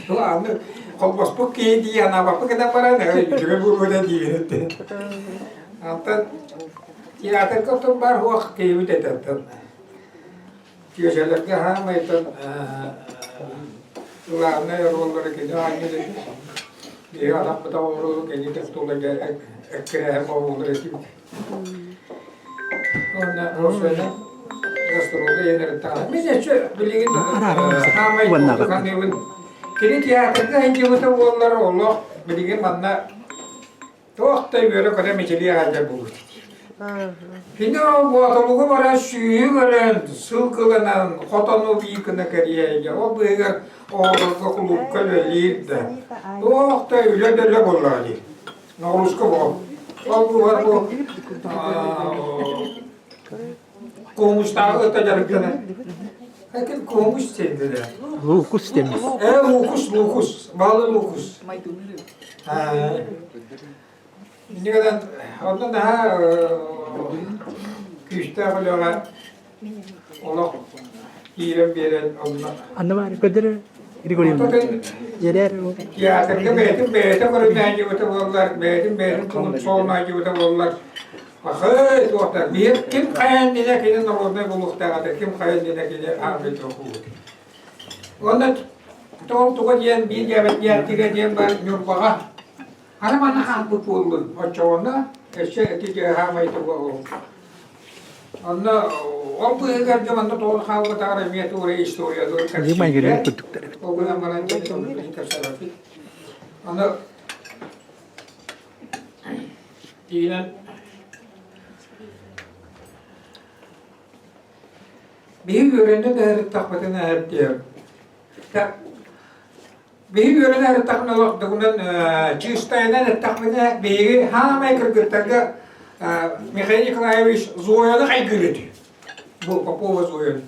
Tu anı kolbas bu ki diye ana bak kadar para ne juga bu da diye. Anta tiyatro kaptan bar huwa ki bir de tat. Tiyatrolar ha maitan Tularne rolları ki aynı de diye adam da olur ki de tularga ekre olur ki ona rosena gastrolde yener ta bize şu bilgin hamay kanı kini tiyatroda ince bu rollar olur bilgin manna tohta böyle kadar meçeli hacer bulur. Şimdi bu atalığı bara suyu gören, sılkılanan, kotonu büyüküne kariye, o böyle orada kulüp kaleliydi. Tohta öyle de bollardı. Naruska bu. Bu var bu. Komuşta ötecerlikten. Herkes komuş sevdiler. Lukus demiş. Lukus. Bağlı lukus. Ini kan ondan daha küçükte böyle olah yiyen bir yer ondan. Anlamadım kadar Grigoryan. Yerer o. Ya terke betim böyle bence bu tavuğlar betim konuşulma gibi tavuğlar. Bakay tuğatar. Bir kim kayan dine kinin orada bulukta kim kayan dine kinin ahmet okudu. Onda tol tuğa diyen bir yemek yertire diyen ben yurbağa. Hani bana kalbı buldu. O çoğunda eşe eti hamayı tuğa oldu. Onda o bu eğer zamanda tol kalbı tarihiyeti oraya istoriya doğru kaçıyor. Yemay geliyor tuttukları. O günden bana bir tasarrufu. Onda diyen bir görende de takmatına hep diyor. Bir görende her takma vaktinden çistayına da takmatına bir hamay kırgıtlarga Mikhail Nikolaevich Zoya'da kaygırdı. Bu Popova Zoya'da.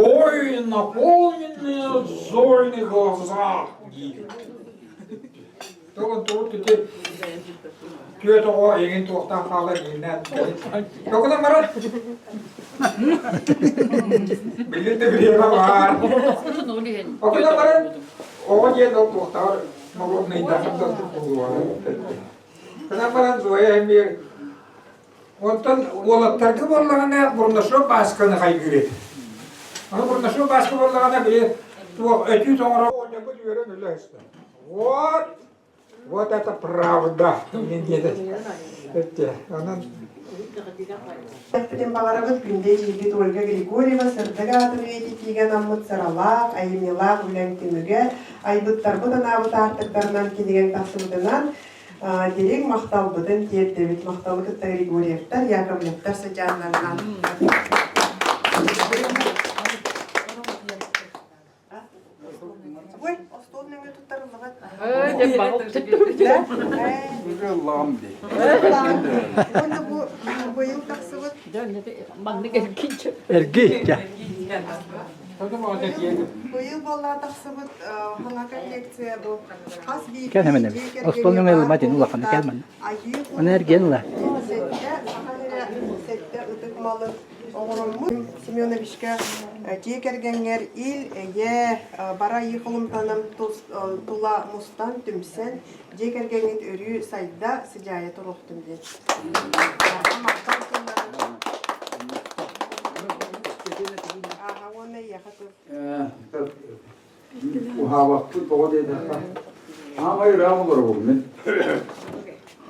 Oy, Napoleon Zoya'nı глаза. Doğru dedi. Kötü o egin tuğtan falan yerinden. Yok lan Marat. Birlikte bir yere var. O kadar Marat. O diye tuğtan. Mağlup neydi? Kadar Marat Zoya hem bir. Ondan olatlarki bollağına burnaşo baskını kaygırdı. Onu burnaşo baskı bollağına bir ötü sonra oynayıp yürüyen öyle işte. Вот это правда. Bütün bağlarımız günde Yiğit Olga Grigorьева sırtıga adını etitigen ammıt saralaq, ayımilaq, ülenkimüge, aybıttar budan abıt artıklarından kedigen tasıbıdından direk maqtal budın tiyerdebit maqtalı kıtta Grigorьев'tar, Yakovlev'tar sıcanlarından. Oy, o stol nöngü tuttarılığıt. Öyle bağıp Allah'ım de. Onda bu yıl taksıbıt. Ergi ya. Bu yıl vallahi taksıbıt hana kolleksiya bu. Has bir Gel hemen. Osmanlı'nın elmadin ulakanı gelmen. Onu ergen la. Sette ıtıkmalı oğrulmuş. Semyonovich'ka tekergenger il bara yıkılım tanım tula mustan tümsen tekergenget örü sayda sıcaya turuqtum diye. Aha, onu yakatır. Bu vakti doğru dedi. Ama yürüyen olur bu.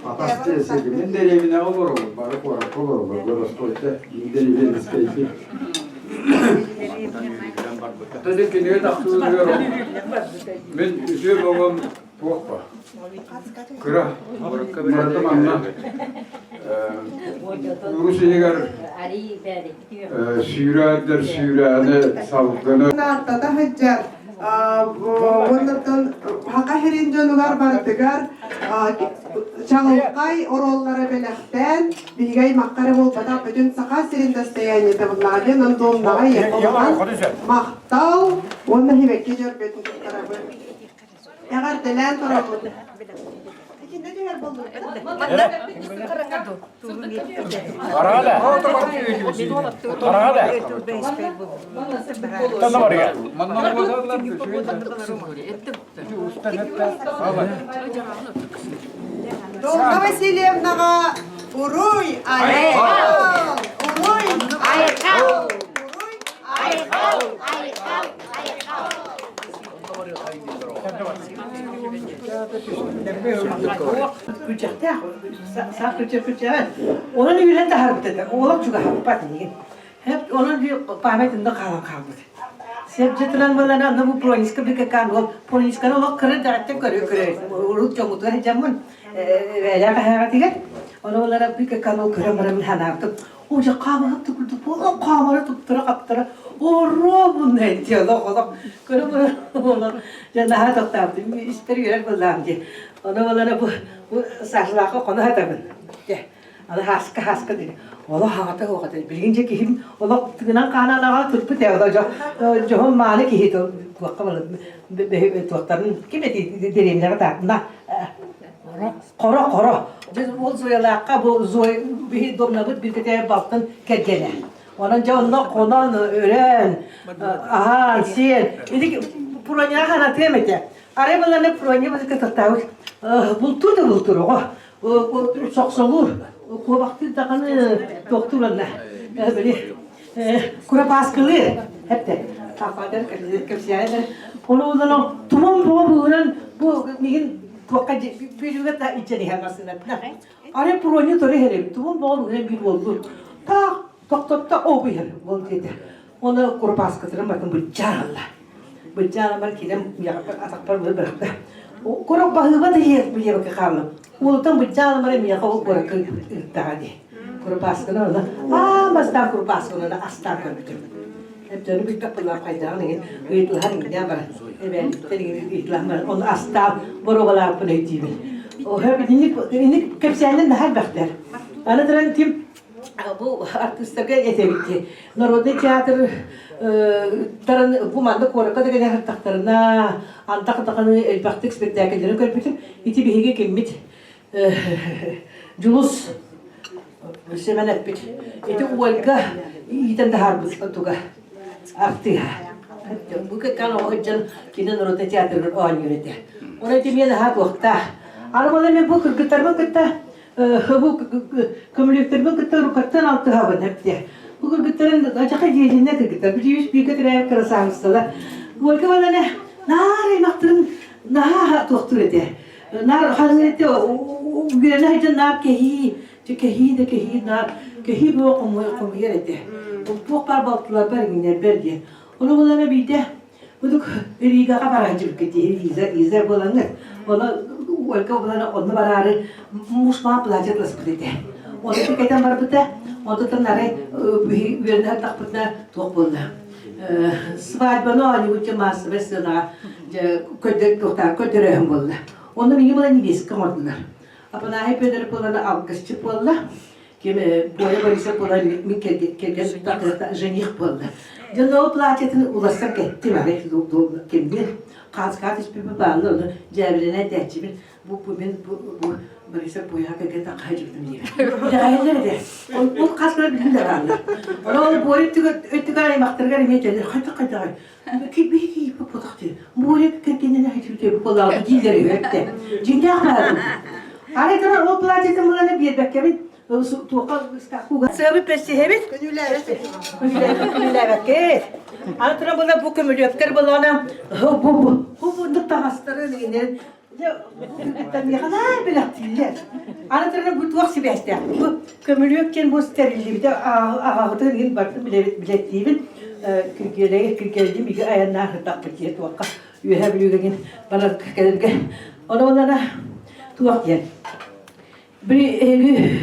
Atas teyze gibi. Ben de evine olur bu. Barı korak olur bu. Böyle stoyte. Gideri veririz keyfi. Tabii ki ne taktırıyorum. Ben üzüyor babam tuhaffa. Kıra. Murat'ım anla. Rusya'ya sürüler sürüğünü salgını. Narta da hıccar. Ondan haka herin jonugar bardıgar çağılqay orollara belekten bilgay makkara bolpada bütün saqa sirin dastayanı tabladı nan dondağa yapılan maqtal onu hibekke jörbetin tarafı. Yagar delen tarafı. Peki ne diyor buldu? Долга Васильевнаға уруй айқал! Уруй айқал! Уруй айқал! Küçükte, sağ küçük. Onun yüreğinde harp dedi. Oğlak juga harp patlayın. Hep onun bir pahmetinde kalan kaldı. Sebzetilen bana ne bu poliniska bir kan o poliniska o kırı dağıttı kırı. Urut çamutları camın veya kahvetiyle. Onlara bir kan o kırı mırın hanaptı. Oca kahve tuttu. O kahve tuttu kaptı. O robun ne diyor da o kırı mırın onlar. Cennet taktı. İster yürek kullandı. Onlara bu sarlağı konu hatabın. Adı haska dedi. Allah hata o kadar. Birinci kim? Allah tıkınan kanallara turpu tevda. John Malik ki to vakkalı be tutarın kim eti derimlere takında. Koro. Ol zoyalaka bu zoy bir domnabut bir kete baktın kergene. Onun canında konan öğren. Aha sen. Dedi pronya hana temete. Arabalarına pronya bazı katağı. Bultur o. Soqsolur. Kovaqtı dağını doktorlarla. Böyle kura baskılı hep de. Kafalar kapsaylar. Onu olanı tamam bu migin toka bir da içeri hemasına. Are proni tore hele. Tamam bir oldu. Ta o bir oldu dedi. Onu kura baskıtırım bakın bu canla. Bu canla ben kilem atak par bıraktı. Kura bahıva da yer bir yere kaldım. Ultan bu canla ben ya kau kura tadi. Kura baskına da. Mastan kura baskına da astar kan. Hep canım bir kapılar kaydan ne? İtlah ne var? Evet, itlah var. Onu astar borobalar püneydi. O hep ini kapsayla da her bakter. Ana tren tim bu artistlerge yetebitti. Narodni tiyatr taran bu manda koraka da gene taktarına antakını elbaktık spektaküllerini körpütüm. İti bihige kimmit julus semenet bit. İti uvalga iten dahar bu tuga. Aktiha. Bu kan o hıcan kinin narodni tiyatrın o aniyete. Ona timiye daha vakta. Arabalar ne bu kırgıtarma kıtta. Bu komünistlerin kıtta rukattan altı havan hep de. Bu kırgıtların acaka yiyeceğine kırgıtar. Bir yüz bir kıtıraya kırasağımızda. Bu ülke bana ne? Nare maktırın naha doktor ede. Nar hazreti o güne hıcan nar kehi. Kehi nar. Kehi bu okumu yer ede. Bu par baltılar berginler berge. Onu bana bir de bu Riga kabaracık gitti. İzer bulanır. Ona ülke bana onu bararı musma plajatla sıkıntı. Onu bir kaydan var bıta. Onu tanare bir takpırda topuldu. Svadbano ani uçu mas vesna köydek doktor köydürem buldu. Onu bir yılan niyesk kamardılar. Apana hep eder polana avgıççı poldu. Kimi boya barisa polana mi kelgen takırta jenih poldu. Canlı plajatını ulaşsak etti var. Kimdir? Kaz hiçbir bağlı onu cebrine tehcibir. Bu barisa boya kelgen takaycıktım diye. Bir de hayırlar eder. O kaz kadar bilin de varlar. Onu boya ötügar maktırgar emeğidir. Hayta. Ki bu potaktı. Boya kelgenine hiçbir bu kadar giyleri hep de. Cinde aklarım. Haritalar o plajatın bunlarla bir beklemin. Sebep pestihebit? Günüler Antara bana bu kömürü öpker bana bu da hastları ne tabii kadar bilaktiler. Antara bu tuğ sibeste. Bu kömürü öpken bu sterilli bir de ağırda bir baktım bilettiğimin Türkiye'de bir ayağına takıcı tuğka yühebiliyor bana kadar ona tuğ gel. Bir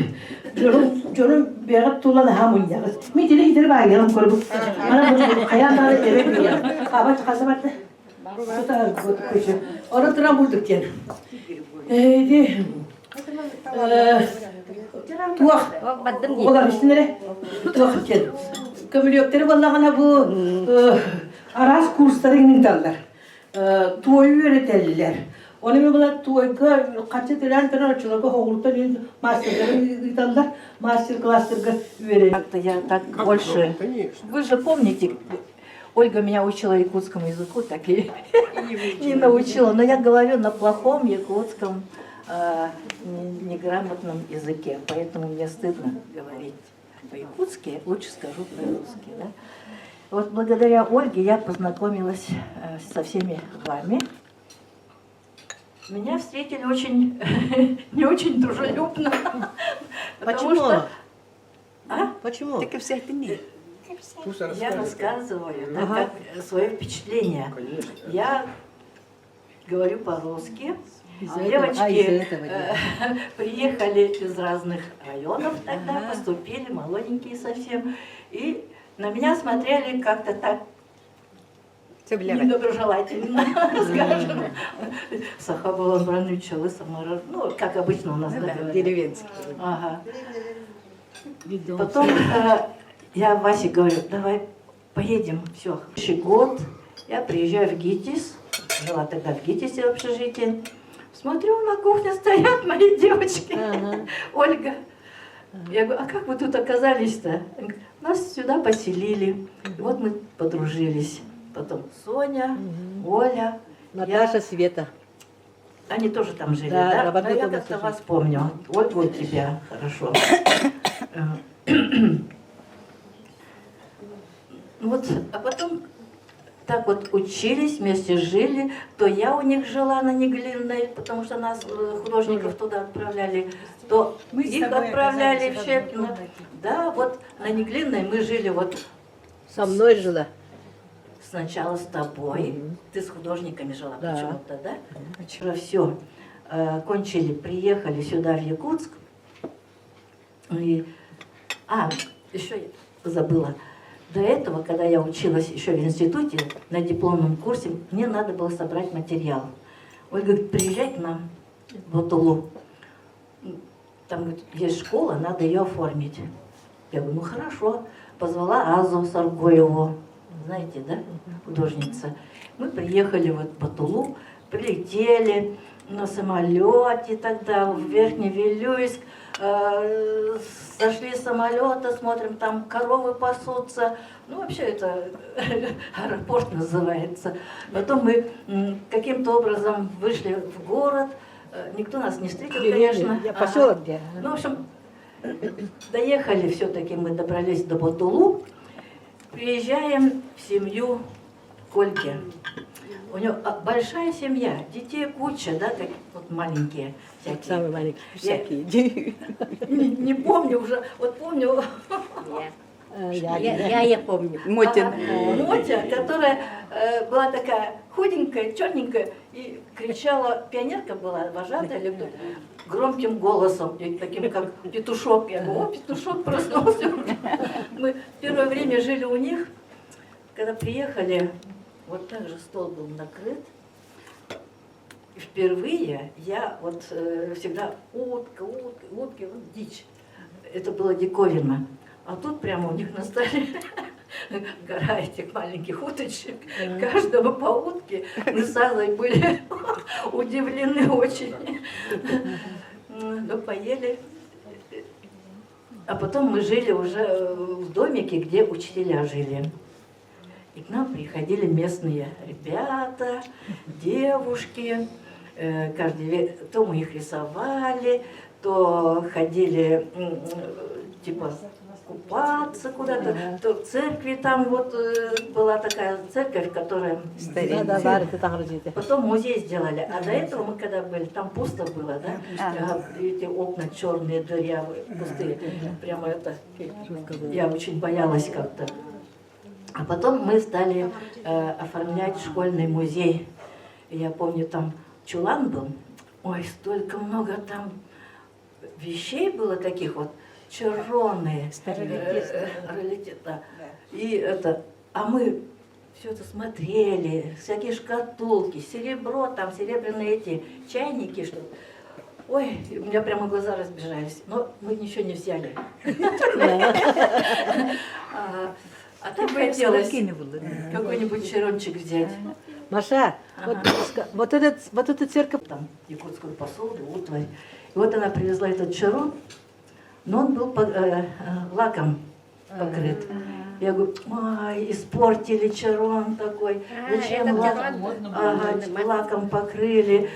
Canım bir ara tuğla hamun ya. Midine gider bari yalan korup. Bana bu hayatları eve bir ya. Kabaç kasabattı. Tutar bu kuşu. Orada duran bulduk yani. Tuğ. Olar işte nere? Tuğ gel. Kömür yokları vallahi bu aras kursları gidiyorlar. Tuğ'u öğretirler. Onu mu kadar tuğga kaçı tren açılıyor ko hoğulta bir мастер классы Как-то я так больше... Вы же помните, Ольга меня учила якутскому языку, так и не научила. Но я говорю на плохом якутском неграмотном языке, поэтому мне стыдно говорить по-якутски, лучше скажу по-русски. Да? Вот благодаря Ольге я познакомилась со всеми вами. Меня встретили очень, не очень дружелюбно. Почему? Почему? Так и всех нет. Я рассказываю как свое впечатление. Я говорю по-русски. Девочки приехали из разных районов тогда, поступили, молоденькие совсем. И на меня смотрели как-то так недоброжелательно, скажем. Сахабала Бранучалы, Самара, ну, как обычно у нас, деревенский. Ага. Потом я Васе говорю, давай поедем, все. Следующий год я приезжаю в ГИТИС, жила тогда в ГИТИСе в общежитии. Смотрю, на кухне стоят мои девочки. Ольга. Я говорю, а как вы тут оказались-то? Нас сюда поселили. И вот мы подружились. Потом Соня, Оля. Наташа, Света. Они тоже там жили, Да, да? да, в одной Но я комнате как-то жили. вас помню. Ольгу у тебя хорошо. Вот, а потом так вот учились, вместе жили. То я у них жила на Неглинной, потому что нас, художников, туда отправляли, то их отправляли в Щепкино. Да, вот на Неглинной мы жили вот Со мной жила. сначала с тобой. Ты с художниками жила Да. почему-то, да? Вчера все. Кончили, приехали сюда, в Якутск. И... еще я забыла. До этого, когда я училась еще в институте, на дипломном курсе, мне надо было собрать материал. Ольга говорит, приезжай к нам в Батулу. Там говорит, есть школа, надо ее оформить. Я говорю, ну хорошо. Позвала Азу Саргоеву, знаете, да, художница. Мы приехали вот в Батулу, прилетели на самолете тогда в Верхний Вилюйск, сошли с самолета, смотрим, там коровы пасутся. Ну, вообще это аэропорт называется. Потом мы каким-то образом вышли в город. Никто нас не встретил, конечно. Поселок где? Ну, в общем, доехали все-таки, мы добрались до Батулу. Приезжаем в семью Кольки. У него большая семья, детей куча, да, как вот маленькие всякие. Самые маленькие, Я всякие. не помню уже, вот помню Я помню. Мотя. Мотя, которая была такая худенькая, черненькая, и кричала, пионерка была, вожатая или кто, громким голосом, и таким как петушок. Я говорю, о, петушок проснулся. Мы первое время жили у них, когда приехали, вот так же стол был накрыт. И впервые я вот всегда утки, вот дичь. Это было диковинно. А тут прямо у них на столе гора этих маленьких уточек. Каждому по утке. Мы с Азой были удивлены очень. Ну, поели. А потом мы жили уже в домике, где учителя жили. И к нам приходили местные ребята, девушки. То мы их рисовали, то ходили типа купаться куда-то, то в церкви там вот была такая церковь, которая... Потом музей сделали. А до этого мы когда были, там пусто было, да? Эти окна черные, дырявые, пустые. Прямо это... Я очень боялась как-то. А потом мы стали оформлять школьный музей. И я помню, там чулан был. Ой, столько много там вещей было таких вот. Черроны, раритета. И это, а мы все это смотрели, всякие шкатулки, серебро, там серебряные эти чайники, что. Ой, у меня прямо глаза разбежались, но мы ничего не взяли. А так хотелось какой-нибудь черончик взять. Маша, вот эта церковь. Там якутскую посуду, утварь. И вот она привезла этот черон. Но он был лаком покрыт. Я говорю, ой, испортили черон такой. Зачем лаком покрыли?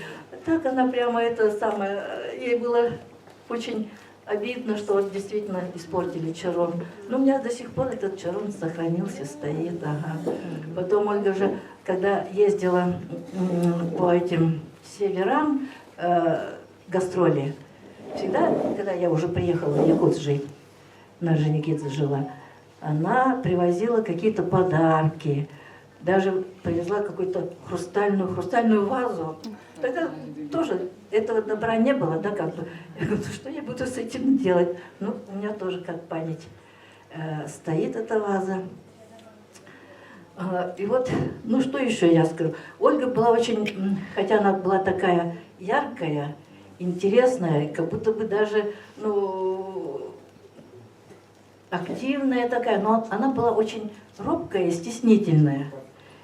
Так она прямо это самое... Ей было очень обидно, что вот действительно испортили черон. Но у меня до сих пор этот черон сохранился, стоит. Ага. Потом Ольга же, когда ездила по этим северам, гастроли, всегда, когда я уже приехала в Якутск жить, на Орджоникидзе жила, она привозила какие-то подарки, даже привезла какую-то хрустальную вазу. Тогда тоже этого добра не было, да, как бы. Я говорю, что я буду с этим делать? Ну, у меня тоже как память стоит эта ваза. И вот, ну что еще я скажу? Ольга была очень, хотя она была такая яркая, интересная, как будто бы даже, ну, активная такая, но она была очень робкая и стеснительная.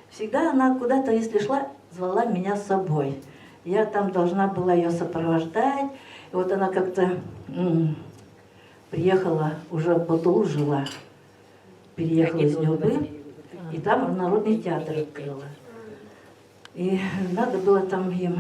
Всегда она куда-то, если шла, звала меня с собой. Я там должна была ее сопровождать. И вот она как-то приехала, уже в Батулу жила, переехала из Нюрбы, и там Народный театр открыла. И надо было там им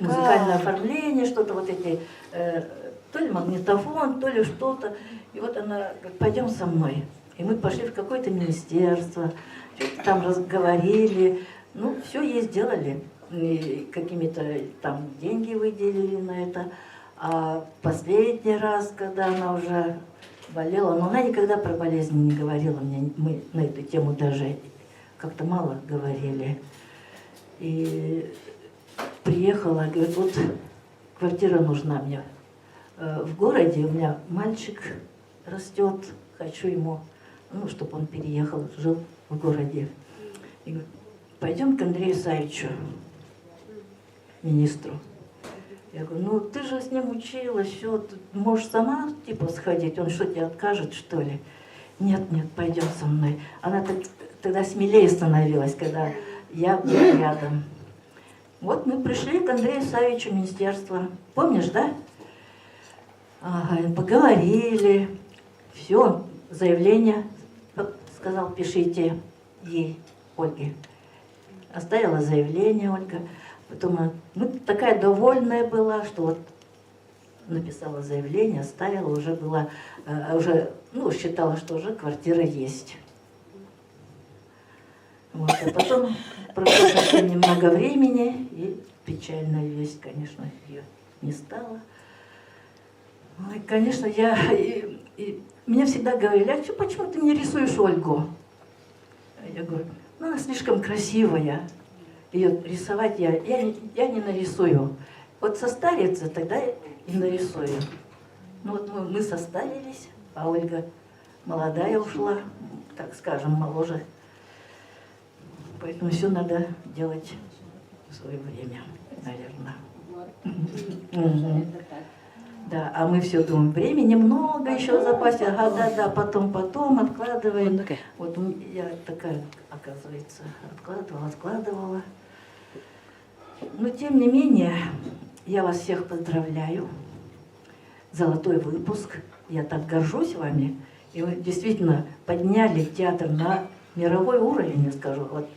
музыкальное оформление, что-то вот эти, то ли магнитофон, то ли что-то. И вот она говорит, пойдем со мной. И мы пошли в какое-то министерство, что-то там разговорили, ну, все ей сделали. И какими-то там деньги выделили на это. А последний раз, когда она уже болела, но она никогда про болезнь не говорила мне, мы на эту тему даже как-то мало говорили. И приехала, говорит, вот квартира нужна мне в городе, у меня мальчик растет, хочу ему, ну, чтобы он переехал, жил в городе. И говорит, пойдем к Андрею Савичу, министру. Я говорю, ну ты же с ним училась, все, ты можешь сама типа сходить, он что, тебе откажет, что ли? Нет, пойдем со мной. Она тогда смелее становилась, когда я была рядом. Вот мы пришли к Андрею Савичу в министерство. Помнишь, да? Ага, поговорили. Все, заявление, сказал, пишите ей, Ольге. Оставила заявление Ольга. Потом ну, такая довольная была, что вот написала заявление, оставила, уже была, уже, ну, считала, что уже квартира есть. Вот, а потом прошло совсем немного времени, и печальная весть, конечно, ее не стало. Ну, и, конечно, мне всегда говорили, а почему ты не рисуешь Ольгу? Я говорю, ну, она слишком красивая. Ее рисовать я не нарисую. Вот состарится, тогда и нарисую. Ну вот мы состарились, а Ольга молодая ушла, так скажем, моложе. Поэтому все надо делать в свое время, наверное. Да, а мы все думаем, времени много еще в запасе, ага, да, потом откладываем. Вот я такая, оказывается, откладывала. Но тем не менее, я вас всех поздравляю. Золотой выпуск. Я так горжусь вами. И вы действительно подняли театр на мировой уровень, я скажу. Вот,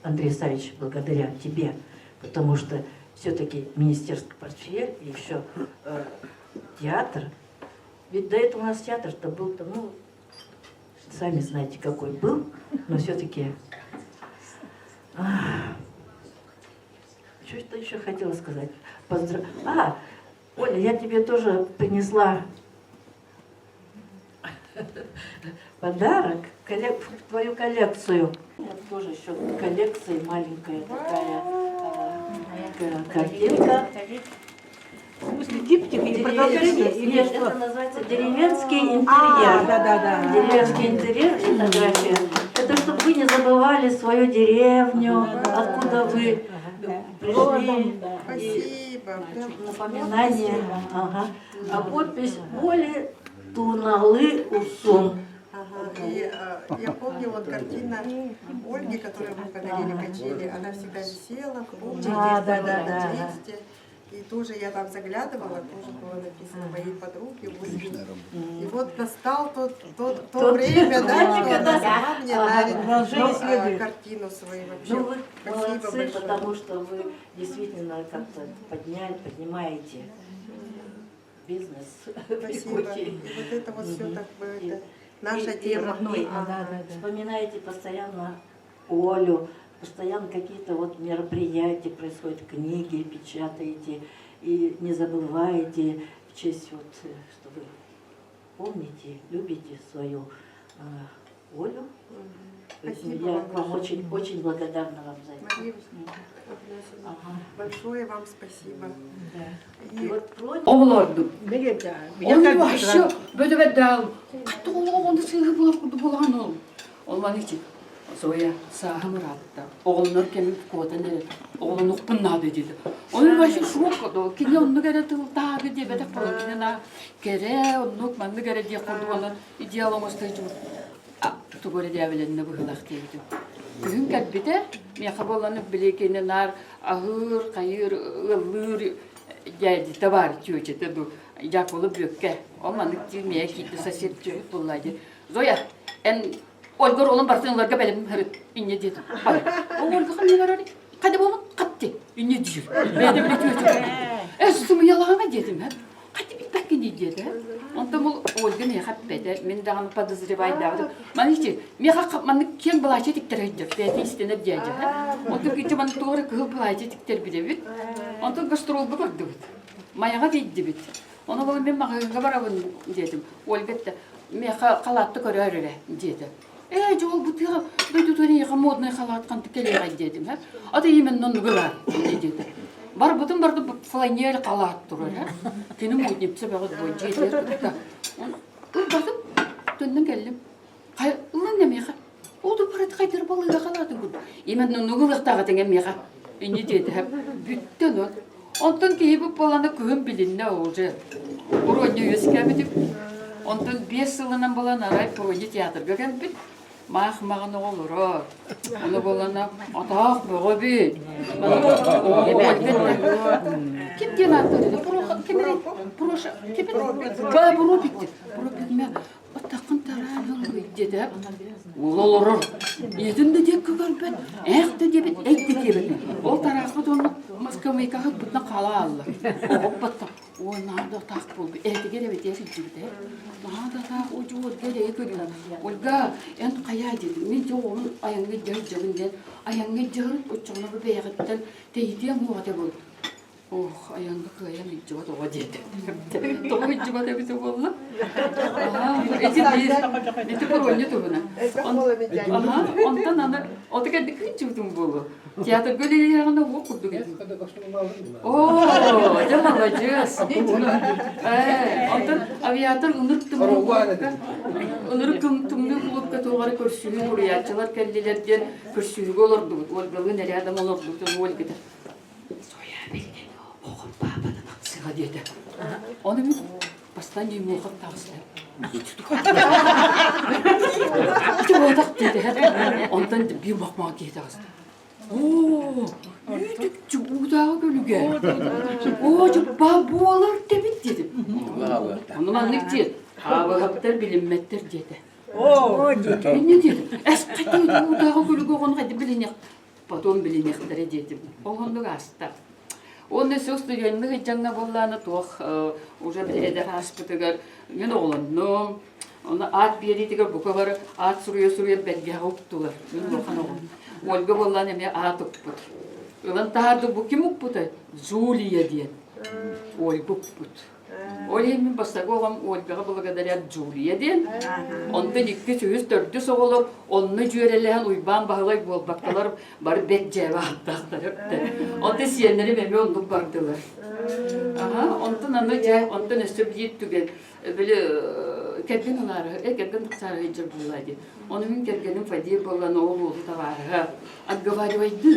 Андрей Савич, благодаря тебе. Потому что все-таки министерский портфель и еще театр. Ведь до этого у нас театр-то был-то, ну, сами знаете, какой был. Но все-таки... Что еще хотела сказать? Оля, я тебе тоже принесла подарок, твою коллекцию. Это тоже еще коллекция маленькая такая картинка. Нет, это называется деревенский интерьер. Да. Деревенский интерьер, фотография. Это чтобы вы не забывали свою деревню, откуда вы пришли. Спасибо. Напоминание. Ага. А подпись Оли Туналы Усун. Ага. И я помню, вот картина Ольги, которую мы подарили качели, она всегда висела, клубчик, на тексте. И тоже я там заглядывала, тоже было написано моей подруге. И вот настал то время, да, когда сама мне дарит картину свою вообще. Ну, вы Спасибо молодцы, большое. потому что вы действительно как-то поднимаете бизнес. Спасибо. И вот это вот все так бы, это наша тема. Вспоминаете постоянно Олю, постоянно какие-то вот мероприятия происходят, книги печатаете, и не забываете в честь вот, что вы помните, любите свою Олю. Спасибо Я вам вам очень благодарна вам за это. Мария большое вам спасибо. И вот против... Оғыларды. Оны вашы бөдебеддал. Қатты оғылғанды сыйғы болған ол. Ол маңыз Зоя Сахамуратта. Оғылыныр кеміп көтін деді. Оғылын ұқпыннады деді. Оны вашы шуық қоды. Кене онны кәрі тылдағы дебеді қолы. Кенена кәрі онны ұқманды кәрі де құрды оны. Идеалыңызды жүр. Тұғыры дәвіленіне бұғылақ дейді. Күн кәтбеті, мен қабыланып білекені нар, ағыр, қайыр, ылыр, дәді табар түйечеті ду. Жақ олы бөкке. Олманық түймея кейді сосед жүріп болайды. Зоя, Ольгар олым барсыңларға бәлім хүріп, ине деді. Ольга қам не бар ори? Қады болын? Қатты. İnne diyor. Ben de biliyorum. Esimi yalağına dedim hep. Hadi bir bakın dedi. Ondan ol Olga ne happede. Men daha подозреваю. Man işte man kim bulaşık diktirecek. Ben istenip diyeceğim. Ondan gitti man doğru kıl bulaşık diktir bile. Ondan gastrol bakdı. Mayaga gitti bit. Ona böyle ben mağazaga barabın dedim. Olga da meha kalattı körüre dedi. Жол бутыга бөтө төрөйгө модный халаткан тикелеге дедим. Ата именнен гыла деди. Бар бутун барды фланель калат турар. Кинем өтүпсө багы бойчу дедим. Бардым төндөн келдим. Кайын немега. Олду барат кайтыр балыга калатын күн. Именнен гылыктагы теңе мега. Эне деди. Бүттөн ол. Онтон кейип баланы көм билинне уже. Уродню юскабитип. Онтон 5 жылынан баланы арай поэди театрга келбит. Махмагын олуру. Оны болана атак бөгө бит. Ким генатор? Проша. Ким? Ба буробит. Буробитме. Атакын таран олуй деди. Олуру. Эдимде дек көрбөт. Экте дебит, экте дебит. Ол таракы дону Москвага бутна кала алла. Оппатта. Ой, надо так болды. Этиге де бетер жибде. Надо так учуд гере көрүн. Ольга, эн кая деди. Мен жоғын аяңга жырден, аяңга жырып учуна бегеттен дейдем мода бол. Ох, аяңга кая мен жоо доо деди. Доо жоо деп биз болду. Эти поронья тугуна. Онтан аны отыга дикин чудум болду. Театр гөлелеринде окуду кетти. О, жана молодец. Онтан авиатор унуктум тумду клубка тоогары көрсүнү уриячылар келдилерден көрсүнүгө олорду. Олгалы рядом олорду. Ольгада. Соя билген. Огун бабадан аксыга деди. Оны мен бастан ем оқып тағысты. Отақ деді. Ондан бір мақмаға кей тағысты. Ооо, үйдік жудағы көліге. Ооо, бабу олар дебет деді. Оны маңнық деді. Абығаптар білінметтер деді. Ооо, деді. Мен не деді? Әс қайтай жудағы көліге оған қайды білінек. Потом білінектері деді. Оғындық асты. Оны сөстігенді жаңна болланы тоқ уже біледі хаспытығар мен оғылынным. Оны ат беретігер бұқа бары ат сұруя бәлге ғауптылар. Мен оған оғын. Ольга болланы еме ат ұқпыт. Олан тағарды бұ кем ұқпыты? Джулия ден. Ольга ұқпыт. Олай мен бастағы оған Ольгаға благодаря Джулия ден. Ондан 2-3-4 соғылыр. Онны жүйерелеген ұйбан бағылай болбақталар бар бәк жәбі аттақтар өпті. Онды сиенлері мәме ондық бардылар. Ондан аны жай, ондан өсіп ет түген. Білі кәрген ұнары, кәрген тұқсары жыр болады. Оны мен кәргенім фадия болған оғыл олы таварыға. Отговаривайды.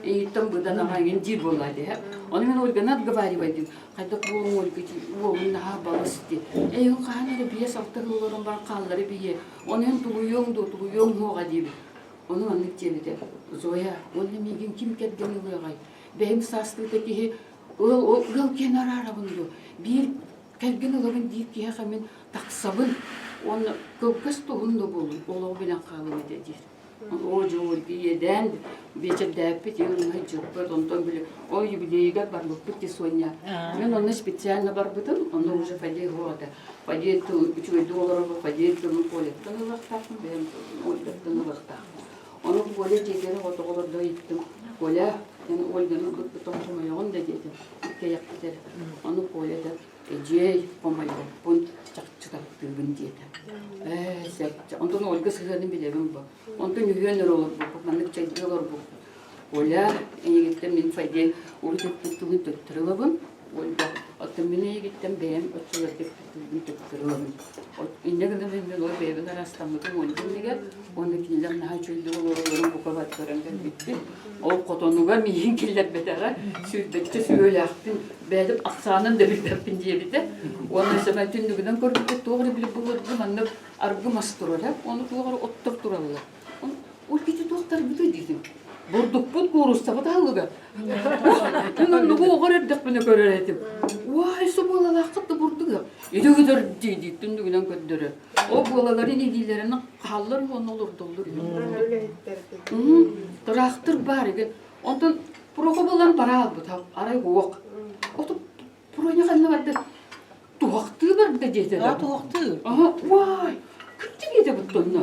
Иттен бұдан ағайын дир болады. Оны мен Ольганы отговаривайды. Қайда қолың Ольга олың наға балысты. Эйін қағанары бие сақтығы оларын бар қаллары бие. Оның тұлуйоң оға дейбі. Оның анық жемеді. Зоя, оны меген кім кәрген ұлығай. Бәйім састықты кейі ол кенар арабынды. Bir кәрген ұлығын дейіп кейі қамен тақсабын. Оны көккіс тұғынды болын. Олығы білен қалым едедер. О жол еден вечер дәппет еліңе жүрпет онтон біле ой юбилейге барлық бітті соня. Мен оны специально бар бітім, оны уже фадей года. Фадей $3 фадей тыны полеттің ұлықтақын, бәйім өлгеттің ұлықтақын. Оны поле жегені отығылырда еттім. Поле, өлгені бұттың құмайығын да деді. Кәйек бітер. Оны поледе жей құмайды. Бұн чақтап бүгін деді. Онтон Ольга сығырын білемін бұл. Онтон үйенер олар бұл, манық чайды олар бұл. Оля, әйгеттен мен файден Ольга күттігін төттірілігін. Ольга, оттын мен әйгеттен бәйім өтшілерді күттігін төттірілігін. Иннегінді мен ол бәйбін арастамығын Ольгын деген, оны келер наға чөлді оларыларын бұқа баттырынған бітті. Ол қотонуға мейін келер бәтіға сүйдікті сөйлі ақпен бәдіп ақсанын да білбәппін дие біті. Оны сәмә түндігінен көрбітті тоғыры біліп бұлырды маннып арғы мастырыр. Оны тоғыры оттыр тұралылар. Ол кеті тоқтар бүті дейдім. Бурдук бут курустабыт алыга. Мен онугу оғар ердек біне көрер етім. Уай, со болалақытты бурдуга. Едігідер дейді, түндігінен көддірі. О болаларын едейлерінің қалыр оны олыр долыр. Тұрақтыр бар екен. Онтан проғы Ondan para al bu tav. Aray hoğuk. Otu pronya kanına vardı. Tuğaktı var da dedi. Туохту. Aha, vay. Küçük yedi bu tonla.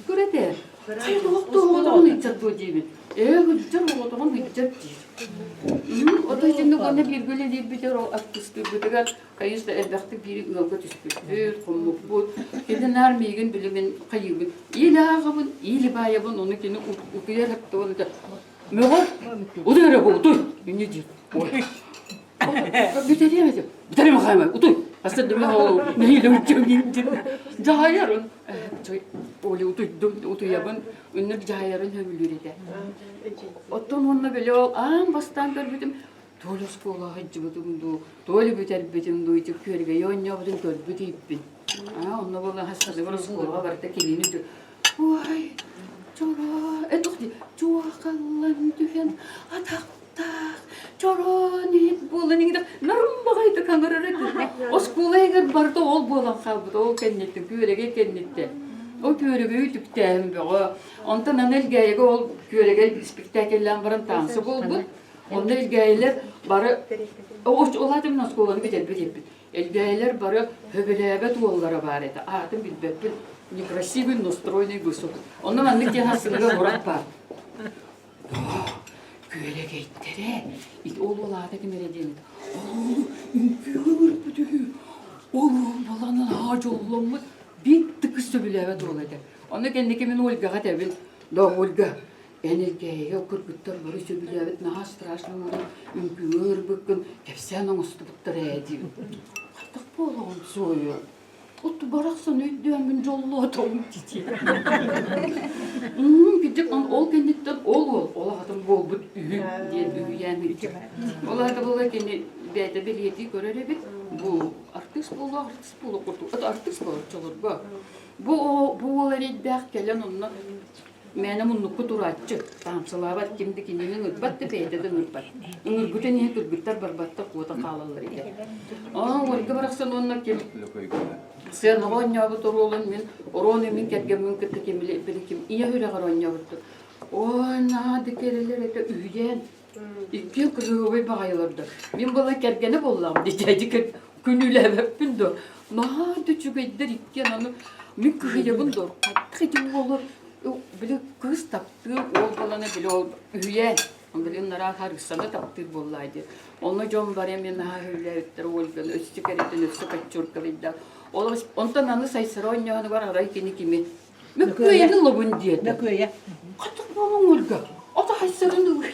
Göre de. Hayır, tuğaktı oğlan içecek bu gibi. Gıcır oğlan içecek değil. O da şimdi bana bir böyle değil bir de o aktıstı. Bu da kayısta elbette bir ılgı düştü. Kumluk bu. Şimdi nermeygen bilimin kayıbı. İyi lağabın, iyi bayabın onu kendi ukuyar hep de oldu. Mehmet, o da yere bu, utuy. Ne diyor? Bitiremedim. Bitireme kayma, utuy. Aslında demek o neyle uçuyorum. Cahayarın. Öyle utuyabın. Ünlü cahayarın hövülürü de. Oton onunla böyle ol. Bastan görmedim. Doğru skola hacıbıdım. Doğru biter do içip körge. Yon yaptım görmedim. Onunla böyle hastalığı var skola var da kelini de. Vay. Çora. Dokti. Çoğakallan düfen. Atakta. Çora niyet bolanı da. Narım bakaydı kangarara. O skolaya gel barda ol bolan kaldı. O kennetti. Körge kennetti. O körge ütüptem böyle. Ondan anel ol körge spektaküller varın tansı oldu. Onda ilgililer barı oladım nasıl kolanı bitir. Ilgililer barı höbelebet oğullara var edi. Adım bilbep некрасивый, но стройный, высокий. Ondan anlık yanasılığı Murat var. Köyle geytlere, oğlu oğladı ki merediyemedi. Oğlu, ümküyor bu diyor. Oğlum balanın hacı oğlum mu? Bir tıkı söbülebet oğladı. Onda kendi kimin Olga'ya tebin. Da Olga. Энергия, кургуттар бары сөбүлөбүт наа страшный урун үңкүөр бүккүн кепсен оңустубуттар эди. Каттак болгон сою. Оту бараксан өйдөмүн жоллу атом тити. Кидик ол кенеттен ол адам болбут үйүн диен үйяны. Оларда бола кени бейде билети көрөр эбит. Бу артист болу курту. Артист болу чолорго. Бу олар идбак келен онна Mənim onu kuturatçı, tamsılavat kimdi ki neyin ırbat da beydeden ırbat. Irgüte niye ırgütler barbatta kuota kalalır ile. Olga bıraksan onlar kim? Sen onya bu torolun men, oron emin kergemin kıtı kemile birikim. İyi öyle onya vurdu. Na dikereler ete üyen. İki kızı ve bağırdı. Ben bana kergene bollam diyecek. Günüyle hepin de. Na düşügeydir iki yanı. Min kıyı bundur. Kaçtı olur. Bile kız taptı, ol balana bile ol üye. Bile nara harısana taptı bollaydı. Onu John Barem'in ha hüyletler olgun, ösçükeritten ösçü kaçırka bilda. Ondan anı saysıra oynağını var arayı kini kimi. Meköyeni lobun diyeti. Meköyeni. Katık babam olga. O da haysırını uy.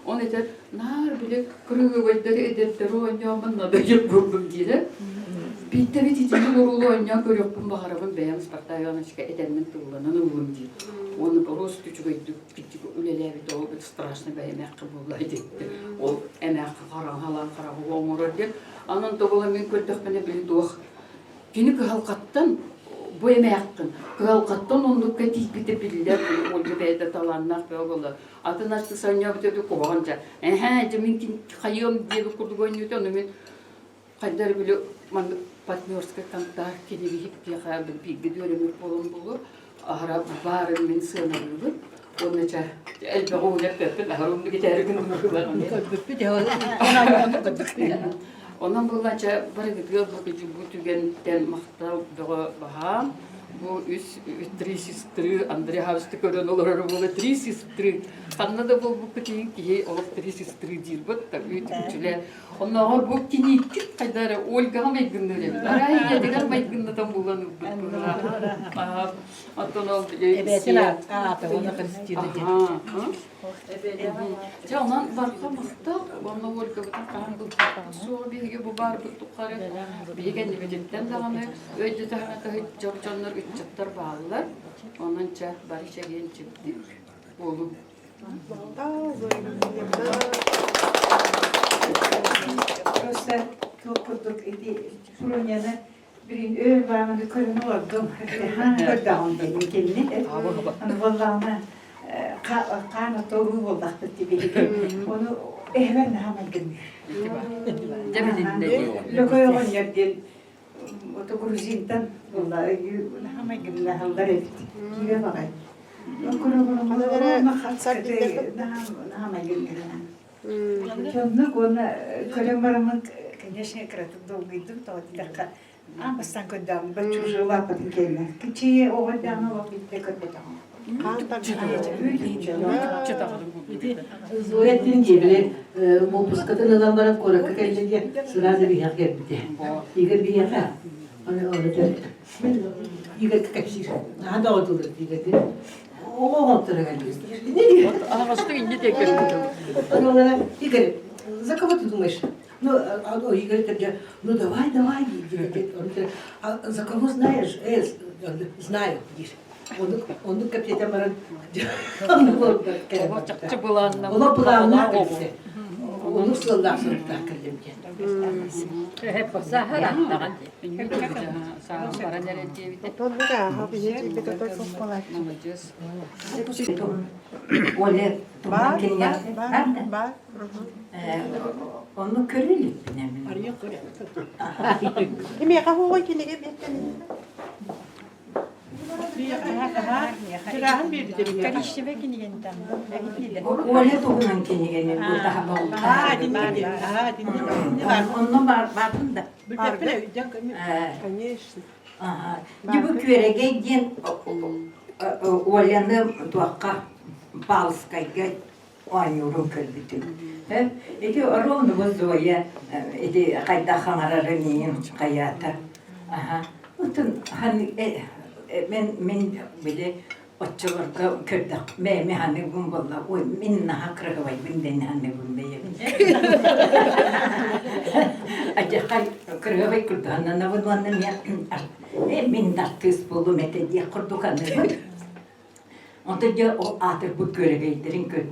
Onu eder, nar bile kırığı velderi edetleri oynağımın nada yapıyorum diye. Bitti biticiğin orulu oynayan görüyorum baharabın beyaz partayana çıka edenmin tuğlanan oğlum diye. Onu Rus küçük küçük üleler bir doğu bir straşlı bir emek bulaydı. O emek karan olmur diye. Anın toğla min kötü bana bile doğ. Kini halkattan bu emektin. Halkattan onu katik bitip biller o gibi de talannak böyle. Atın açtı sanya bir kovanca. Deminkin kayım diye bir kurdu oynuyordu onu min. Kadar bile man partnerska kantar kini hip diye bir gidiyorum polon bulu. Ahra barın min sınırlı. Onun için elbe oğlak pepel harun bir tane gün kullanıyor. Bir de ondan bulanca böyle gidiyor bu tügenden mahtar baham. Bu три сестры, Андрей Хавстик, он олар было три сестры. Канада был bu küçük ki олар три сестры değil bak tabii ütüçüler. Onlar bu kinik kadar Olga Meygın'dır. Araya diğer Meygın'dan bulanıp durdular. Atın Ebetine ona Kristina. Canan barka mahta, bana Olga bu kandı. Sonra bir bu bar bu tukarı. Bir kendi bedenden daha mı? Öyle daha canlar ücretler bağlılar. Onun için barışa gençti. Oğlum. Просто kurduk idi. Suronya'da bir öğün bağımlı körünü oldum. Kördağım dedim kendini. Vallahi kana toru oldak dedi. Onu ehven hemen gitmiyor. Cemil'in Lokoyon yerden o Gruzin'den vallahi hemen gittiler hallar etti. Gibi bakay. Lokoyon hemen gittiler. Чоннук оны көрем барамын, конечно, кратып долгойдым, то тидаққа. Бастан көддам, бір чужы лапын келме. Кичие оғадаңы вақытте көрбетам. Зоятын жебелер, мопускатын адам барам коракка келдеге, сразу бияқ келбіде. Егер бияқа, егер кәпсір, ада отылыр дегенде, оған тұра келбіз. Ағасты инде текер. Она Игорь, за кого ты думаешь? Ну, Игорь говорит, ну давай, а за кого знаешь? Знаю. Он капитан Маран. Он был Он солдат, так Hep Сахара. Сахара дәрәҗәбите. Оля, Бар. onu körülük ne Эме кахугой кинеге беттен. Ola tokunan kenigeni bu daha bol. Onun vardım da. Конечно. Gibi körege gen Olanı tuakka balskayga oynuyorum körbütü. Edi orondu bu zoya edi kayda xamararının kayata. Bütün hani men bile açılırka kördük. Me hani bun valla oy minna hakrı vay binden hani bun beye. Acı kay kırı vay kurdu anana bun vannem ya. Min dartız bulu mete diye kurduk anne. Onda diye o atır bu göreveydirin kördü.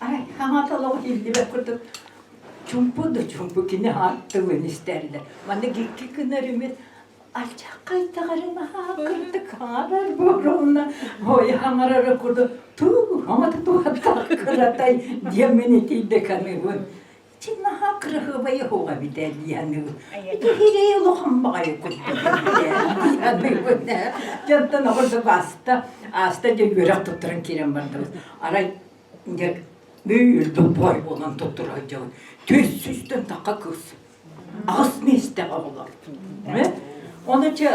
Ay hamatalı hildi ve kurduk. Çumpu kine hattığın isterler. Bana gikki kınarımı alçak kaytağarına kırdık haber boruna. Oy hamarara kurdu. Hamata hatta kıratay diye menetiydi kanıvın. Çinna hakrıhı bayı hoğa bir de diyanıvın. Hireye uluğum bayı kuttu. Diyanıvın. Cantan orada bastı. Asta diye yürek tutturun kirem vardı. Aray büyüldü boy olan tutturacağım. Tüz süsten taka kız. Ağız ne isteğe olar. Onun için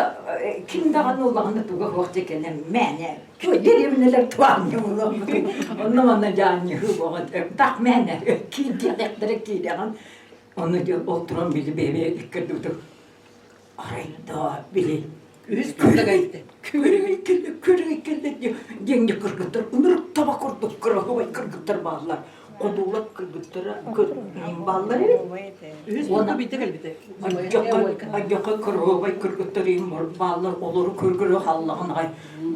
kim dağın olağını tuğuk vakti kendine mene. Köylerim neler tuğanıyor oğlum. Onun bana canı hıvı. Tak mene. Ki diyekleri ki diyekleri. Onu diyor oturan bili bebeğe dikkat durdu. Arayda bili. Körüge geldi diyor. Yenge kırgıtır. Onları tabak kurduk. Kırgıvay kırgıtır bağlar. Kodulak kırgıtıra. Bağlar evet. Ona bitti elbette. Acaka kırgıvay kırgıtırayım var. Bağlar olur kırgırı Allah'ın ay.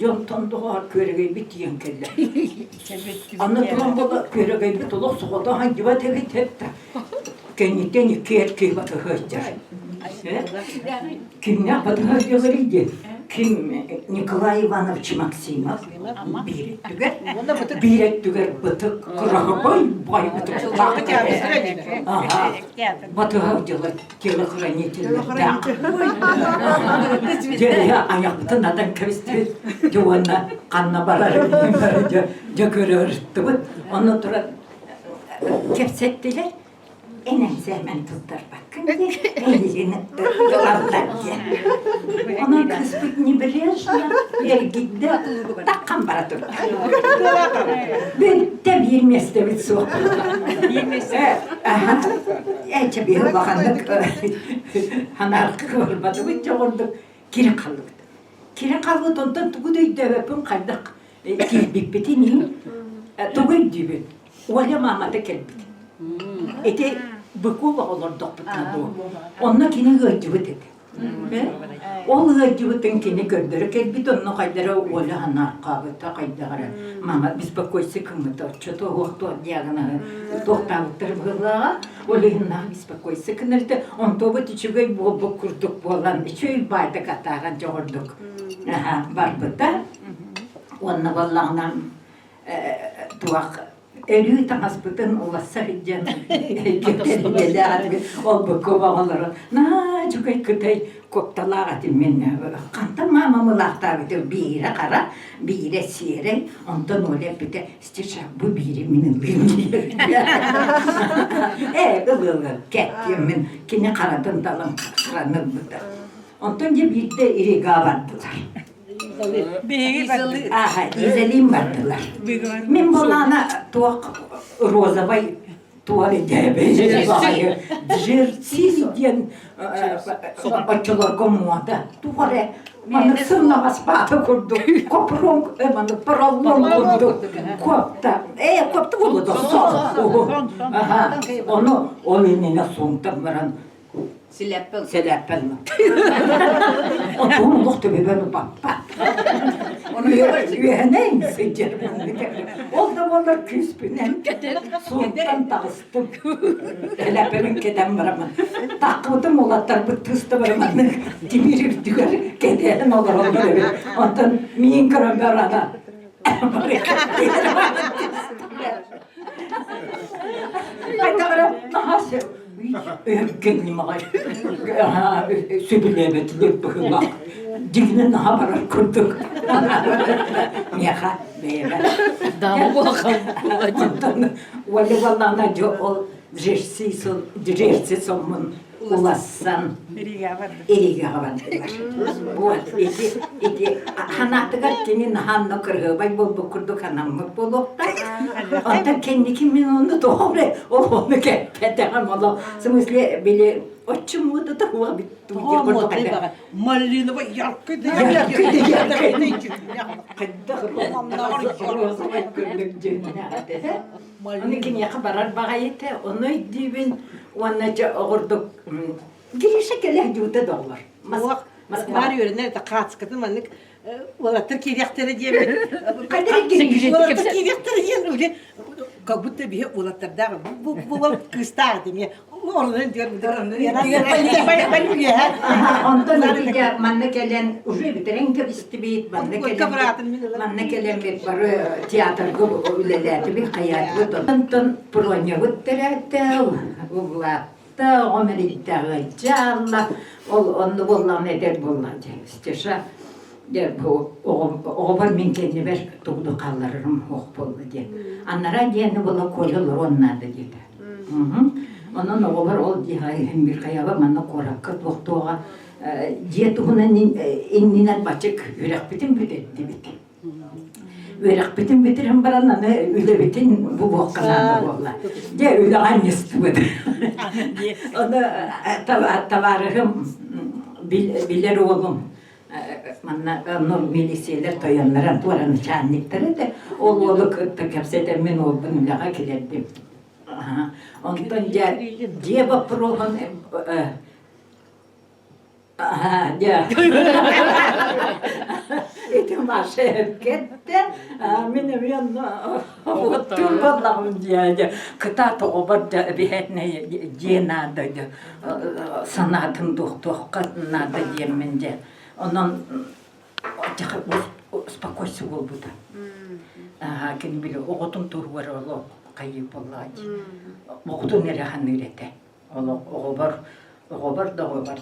Cantan doğar körüge bitiyen kelle. Anlatılan bana körüge bit olur. Soğuda hangi va tevhid etti. Kendiden iki erkeği batı hıçlar. Kim ne yapmadı hıçlarıydı? Kim Nikolay Ivanovич Maksimov bir ettiler batı kırağabay bay batı batı hıçlar telохранитель ya ayakta nadan kavistri duvarına kanına barar diye görürdü. Ondan sonra kepsettiler. Enem hemen tuttar bakın diye, elini dolarlar diye. Onun kısmı nibiriyajına gitti, takkan bara tuttu. Ben de bir mesleği soğuk. Ece bir bakanlık, hanarlık olmadı, bir çoğurduk, kiri kaldık. Kiri kaldık, ondan tuğudu dövepin kaldık. Kilbipitinin, tuğudu gibi. Oğla mamada kelbiti. Ete bıkıva olur doktorda bu. Onunla kini gıcıvıdık. O gıcıvıdın kini gördürük. Bir de onu kaydara oğlu hanar kağıta kaydara. Mama biz bakıysa kımıda. Çoğu oğlu diyagına. Doktorlar bılağa. Oğlu hınna biz bakıysa kınırdı. Ondan bu içiği bu kurduk boğulan. İçiği bayda kataran çoğurduk. Var burada. Onunla vallağından tuğak Ölüyü tanıspıtın olasa hicen. Geliyor, ol bu kovaları. Naçuk kıtay koptalar atil men. Kanta mamamı lahtar bitir bire kara, bire sire. Ondan öyle bir de istişa bu biri minin bilmiyor. Kızıl kettim men. Kine karadın dalın karanır bıdır. Ondan bir de iriga vardılar. Aha, izleyim vardılar. Min bolana tuak rozavay tuvalet debe bayı jersiz diyen açılar komuada tuvalet manı sınava spatı kurdu kopron manı parallon kurdu kopta kopta buldu aha onu inine sontam varan Seläppel. Onu loktu be ben pat. Onu yöneyin seçerim. Oldu onlar küspünen. Soğuktan tağıstım. Seläppelin keden varamın. Takmadım olatlar bu tüstü varamın. Dimirir düğer kedeyen olur olur. Ondan miyin kırım bir arada. Aytalara nahası. Kendim ağır. Sübülemetli bıhılak. Dibine naha barar kurduk. Miyaha beyler. Damı bakalım. Vallahi o jersiz olmun ulassan. Eriga vardılar. Bu iti hanatıgar kenin hanno kırgı bay bu kurduk hanamı bulukta. Ondan kendi kimin onu doğru onu kepeten ola. Smysli bile Почему-то такого биту. Малиновый яркий. Onu kim yakabarar bagayete onu dibin vanaca ordu girişe kele juta dolar. Var yörünler de kaçkıdı manık. Valla Türkiye yaktırı diye. Valla Türkiye yaktırı diye öyle. Kabutta bir ulatırda bu kıstar diye. Oradan diyorum. Ondan önce manne gelen ucu bitiren ki istibit manne gelen bir barı tiyatr gibi öylelerdi bir hayat bu. Ondan pronya bittirdi. Uğlattı, omeritte gıcalla. Onu bullan eder bullan. İşte bu oğul min kendi ver tuğdu kallarım hoş buldu diye. Anlara diyeni bula koyulur onlar da dedi. Onun oğul ol diye bir kayaba manna korak kıt vaktuğa diye tuğunan inninen başık yürek bitim bitti. Yürek bitim bitirim baranana öyle bitin bu vakkalarına boğla. Diye öyle annesi bitti. Onu tavarım bilir oğlum. Manna nur milisiyeler toyanlara duvarını çanlıkları da oğlu kırtta kapsede men oğlum laga kilerdim. Ondan diye baprohan ya. İti maşa gitti. Benim yanına otur vallahi diye. Kıta toğbar da bihetne cenada sanatın doktoruna da diyemence. Ondan spokojsi oldu da. Kim bilir, oğutun tur var oğlu kayıp olaydı. Oğutun nere hanırete. Oğubar da oğubardı.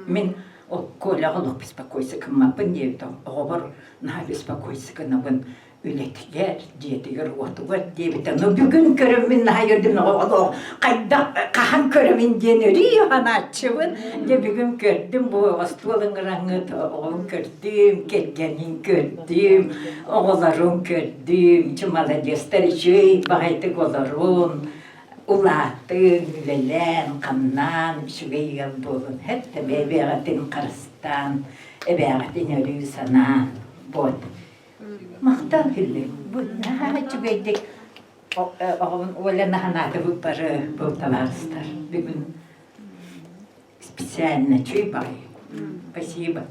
Min o kolağılık spokojsi kımapın diyevdim. Oğubar naha spokojsi kınabın ületiler diye otuvar diyevdim. Bugün körümün naha yördüm oğlu. Kayda kahan körümün deneri hanatçıvın. Bugün gördüm bu astolun rangı oğlum gördüm, kelgenin gördüm, oğullarım gördüm. Çımala gösterici, bahaydık oğullarım. Ulatın, lelen, kannan, şüveyyel bulun. Hep de bebeğatin karıstan, bebeğatin ölü sana. Bol. Mahtan hülü. Bu ne çüveydik. Oğlan nahanatı bu parı bu tavarıstar. Bugün специально чуй-бай. Спасибо.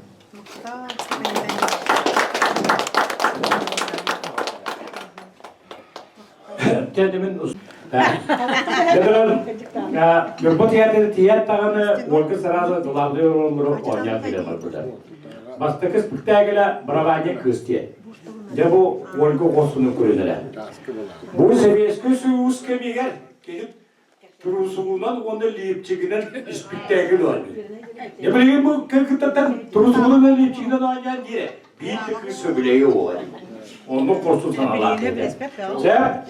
Гөрбот тиятаганы оркы сразу доларды орындырып ойнап келе бар burada. бастакы спектакля бравадия кыстия. Да бу Ольга Госуну көрүнеле. Бу Советский Союз кемигер келип турусугунан оны лепчигинен спектакль алды. Я билген бу кыргыттан турусугунан лепчигинен алган дире. Бийти сөбүлеге болду. Onu korsu sanalar. Sen,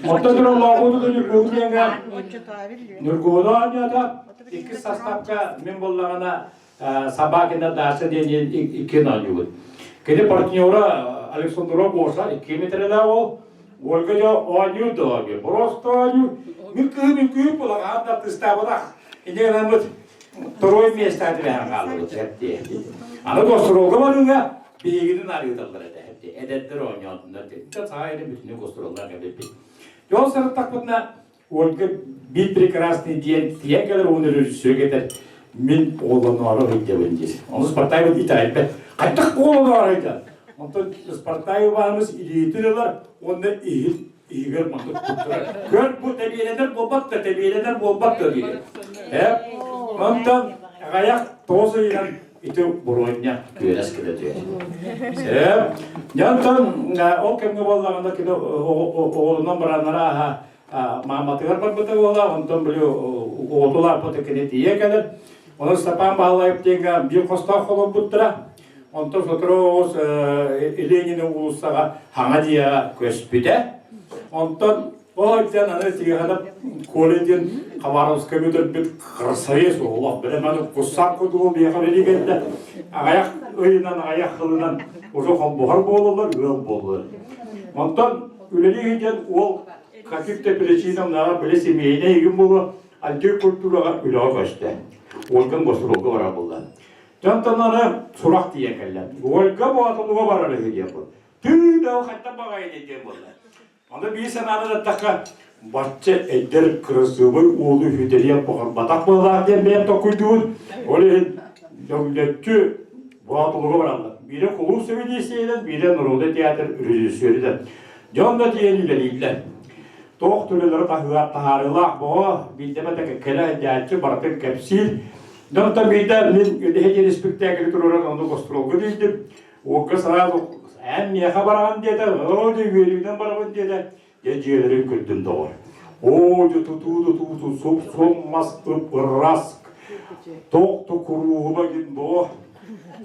ortada lağodu da nürgüdenge, nürgüdü anıyada, iki sastavka membollarına sabahında derse diye iki nanıydı. Kedi partniyora Aleksandrov olsa 2 metrede o, Volgaca anıydı abi. Prosto anıydı. Mülkü bulak, hatta tıstavada. İnce namıt, troy mestadi veren kaldı. Ana dostruğu varınca, bilginin arıyordurlar ede. Edetler oynayordunlar. Sahile bütün kosturullar gibi. Yol sarı takımda Olga bir прекрасный день, те, когда он режиссер, говорит, мен оğlanı arayacağım önce. Onu Spartay'ı itaat. Kaçtık oğlanı arayacağım. Ondan Spartay'ı varmış, iliyetiyorlar. Onlar iyi görmüyor. Gör bu tebiyeler bolbat da tebiyeler bolbat da diyor. Ondan ayak tozuyla itu burunya beres kita diyor. Yantan o kemge bollarında ki oğlundan baranlara Mamatlar betul ola, ondan beliau oğlular potekini diye kadar. Onu sapan bağlayıp dengen bir kosta kolon butra. Ondan sonra Lenin'in ulusaga hanga diye köspide. Ondan o yüzden anne diye kadar kolejin Khabarovsk'a bir kırsayız oğlak. Böyle bana kussak koduğum bir yakar edigende. Ayak öğünden ayak kılından uzak buhar boğulurlar, öl boğulurlar. Ondan üleliğinden o каких-то причинам на были семейные ему антикультура үләгә качты. Ольга Гострога бара булды. Жантананы сурак дия келде. Ольга бу атылыга барар диде бу. Түйдә хәтта багай диде булды. Анда би сананы такка бачча эдер красывый улы хүдәлия багар батак булар дип мен токуйдун. Оле дәүләтче бу атылыга баралар. Бире кулу сөйдесәйдән, бире Нурулда театр режиссеридән. Жонда диелиләр. Тоқ төлелері тахарылақ бұғы, бейдеме тәкі кәлі әдәтші бартын кәпсил. Донта бейді мен өдегеден спектаклі тұрырын онды қостырылғы дейдім. Оғы сразу ән меха бараған деді, өді үйелігден бараған деді. Жиелерін күлдім доғыр. Оды тұтуды, соқсоммас ұпыраск. Тоқты құруғыма кетін бұғы.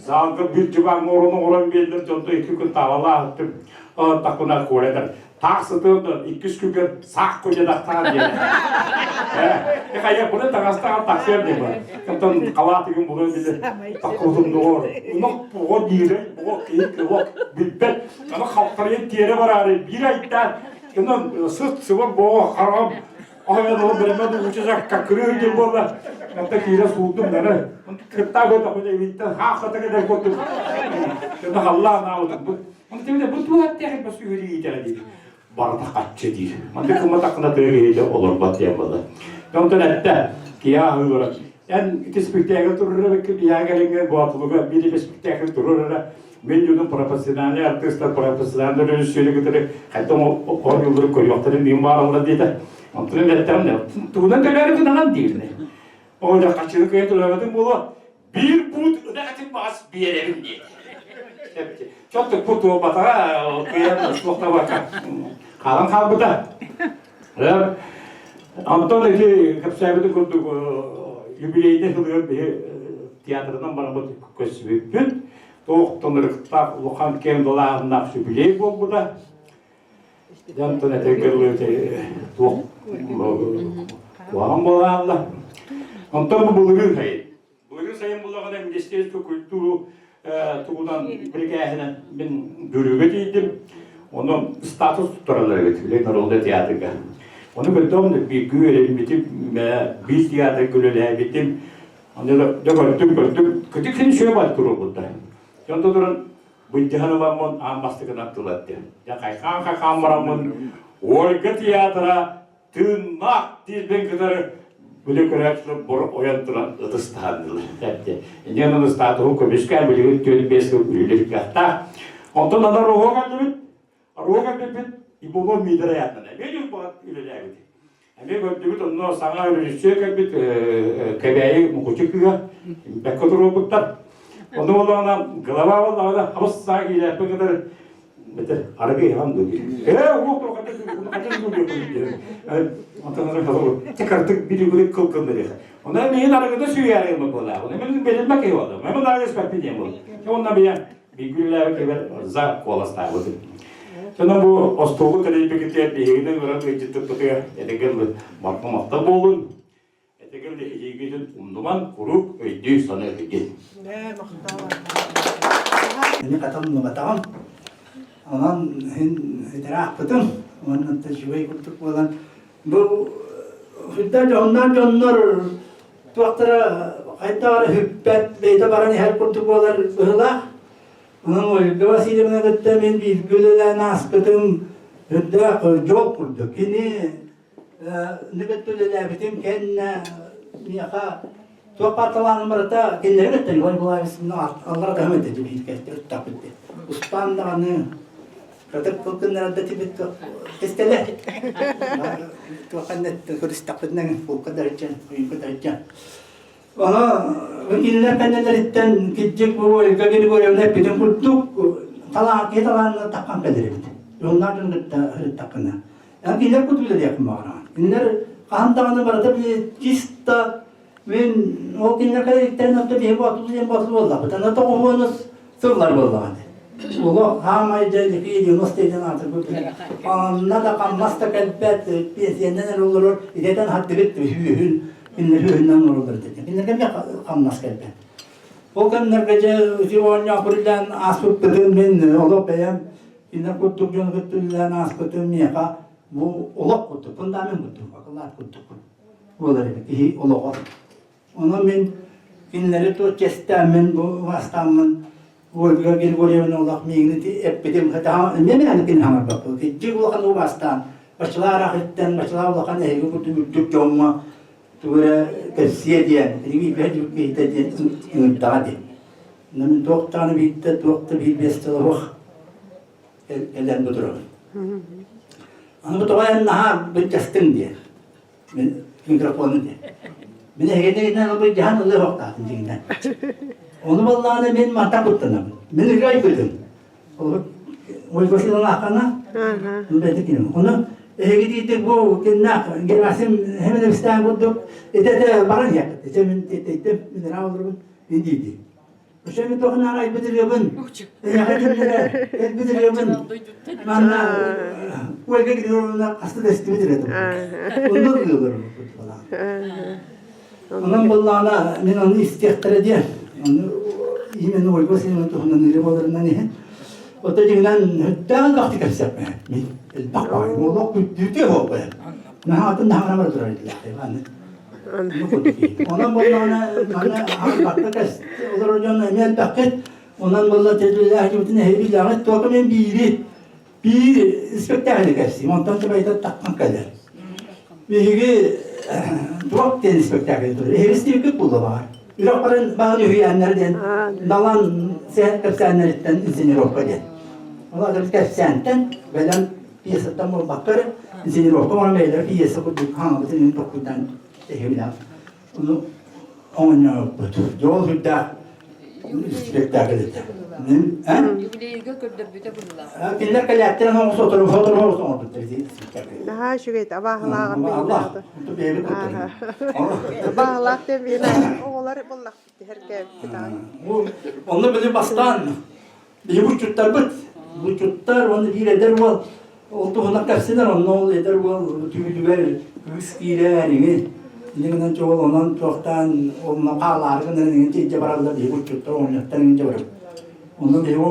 Заңғы бір жыбаң орының орын белдім, жонды 2 күн тавала аттым. Тақына көреді. Тақсытымды 2-3 күнге сақ көжедақтан деді. Қайя бұны тағастаған тақсер деді. Кімтін қала теген бұны деді. Тақылдымды ор. Ұнық бұғы дейірі, бұғы кейкі, бұғы бүлбет. Ұны қалқтарен тері бар әрі. Bir айттан, ұнын сұт сұвыр бұғы қарам. Ағайын олы білмеді ұшы жаққа күрер дем болды. Ұнта кейре суылдым дәрі. Кірттақ өті құдай бейттен қақыты кедер көттім. Ұны Аллахын алдым. Ұнта темде бұл туат тәқіп бұсы өрі етері дейді. Barda kaççı değil. Manda kımma takında tövgeydi olur batıya bada. Ondan ette kiyah olarak. Yani iki spektakl durur ki kiyah gelenge bu atılığa bir spektakl durur. Ben yudum profesyonel artistler profesyonel rejissörü giderek hatta o yıldır koyuyorlar diyeyim var orada dedi. Ondan ettem ne? Tuğdan tövgeydi tuğdan değil ne? Orada kaçını kıyatılamadım bu. Bir put ödekatın bas bir yere bindi. Çok da putu batara kıyatlar sokta bakar. Kalan kalbıda. Anton ki kapsayıbıda kurduk jubileyde hılıyor bir tiyatrodan bana bu kösbüpün. Toğuttanırıkta Lukan Kendolağı'nda jubiley bol bu da. Anton etekirliyor Tuğan bolağında. Anton bu bulgur sayın. Bulgur sayın bulağına Ministerstvo kulturu tuğudan birgahına ben görüge değildim. Onun status tutaralar götürüyor Nurulda tiyatroga. Onu gördüm bir güvelim bitip bir tiyatro güvelim bitip onu da gördüm. Küçük seni şöyle var turu burada. Contoh turun Bujahan Wamun ambastıkın attılattı. Ya kaykan kameramın Olga tiyatra tırnak dizben kadar böyle kırıklı boru oyantıran ıtıstandılar. Yani onun statusu komisken böyle tüyünü beski ürülük yatta. Ondan da ruhu geldi. Ruhga bebet ibumu midere yatına. Benim bu ilerledi. Ama gördüğümüz onun sana rejissör kabit kebeyi mukuçukluğa. Bekatır robotlar. Onu olana glava olana havas sahi ile kadar beter arabı yalan diyor. O kadar diyor. Ondan sonra çıkartık bir gün kılkındı diyor. Ona neyin arabada süyer mı bola? Ona benim belirtmek iyi oldu. Ben daha respekt edeyim bu. Ondan bir güller kemer za kolasta bu. Sonra bu ostoğu kadar bir kitle değilden göre ciddi tutuyor. Edegel makta bolun. Edegel de ilgili umduman kurup öydü sana öydü. Ini katam numatam. Anan hidrah putum. Onun tecrübe kutuk olan bu hüddet onlar tuaklara kayıtlara hübbet beyde barani her kutuk olan bıhla. Onun o vasile bana gitti men bir gülülen askıdım hüddet yol kurduk. Ini nübettüle bitim kenne miyaka tuakpartalan marata kendileri gitti. Yol bulay bismillah Allah'a rahmet edip hikayette tabitti. Ustan da anı Kadang kena ada tiba-tiba kestela. Tu akan net kurus takut nang kadar jan, kadar jan. Wala illa kana naritan kijik bo kagin bo yana pidang kutuk tala kita lan takkan kadar. Yonlar dan takkan. Yang illa kutu dia kemana. Inner kahantangan berada di cista men o kinna kaya internet de bir batu diye batu oldu. Bana da o bonus sorular oldu. Ulo hamay jadi Yunus dedi artık bu. Anla kanmasta kalbet piyasenden olur. İdeden hatta bitti hühün. İnnerhünden olur dedi. İnnerken bir kanmas kalbet. O kadar gece zivonya kurulan asıp dedim ben olup beğen. İnner kutuk yön kutulan asıp miyaka bu olak kutuk. Bundan ben kutuk. Akıllar kutuk. Olar ki olak. Ona ben inleri to kestemmen bu vastamın Warga gil boleh menolak minggu ti epidem kata memang ada kena hamar bapa. Jadi ulakan ubastan, masalah rakyatan, masalah ulakan ego betul cuma tu kesediaan. Jadi kita juga kita jadi tadi. Namun doktor kita doktor best roh elan betul. Anu betul yang nah berjasting dia, mikrofon dia. Bila kita nak berjalan oleh waktu tinggal. Onu vallahi ben mata kuttanam. Ben riay koydum. O koşulan akana. Ben dedim. Onu gidip bu kinna gelmesim hemen istan koydum. Ede baran ya. Dedim ben ravurum indiydi. Şimdi tohna ray bediriyorum. Ya kadar bediriyorum. Bana o gidiyorum hasta desti bediriyorum. Onu diyorum falan. Onun vallahi ben onu istihtar diye. Yemen oygu senin tuhundan nere bolarından ne? O da jingnan hütten vakti kapsap mı? Bak var, o da kütüte hopa. Ne hatun da hamara durar diye. Ondan bollana bana bakta kas olur hocam emel paket. Ondan bolla tedbirler hükümetin hebi lanet tokamen bir spektakl kapsi. Ondan da bayda takmak kadar. Bir çok den spektakl dur. Hevesli bir kulu var. Ülakların bağlı hüyenlerden, dalan seyahat kapsanlarından izini rohbadan. Onlar da biz kapsanten, beden piyasatan mı bakar, izini rohba ona beyler piyasa kuduk, hangisinin tokudan tehivler. Onu oynuyor bu. Yol hüdda spektakl etti. Юбилейге көрдөрбүтө булла. Kinler kalayattan onu fotoğraf oldu dedi. Daha şu git abahla Allah, bu bir kutu. abahla temine oğullar bullak bitti herkes bitti. Onu böyle bastan. Bir bu çutlar bit. Bu çutlar onu bir eder var. Oldu ona kapsınlar onu ol eder var. Tüyüler, viskiler yani. Dengan çoğul onun çoktan onun kalar dengan cince baralda bir bu çutlar onu tanınca var. Onun bir o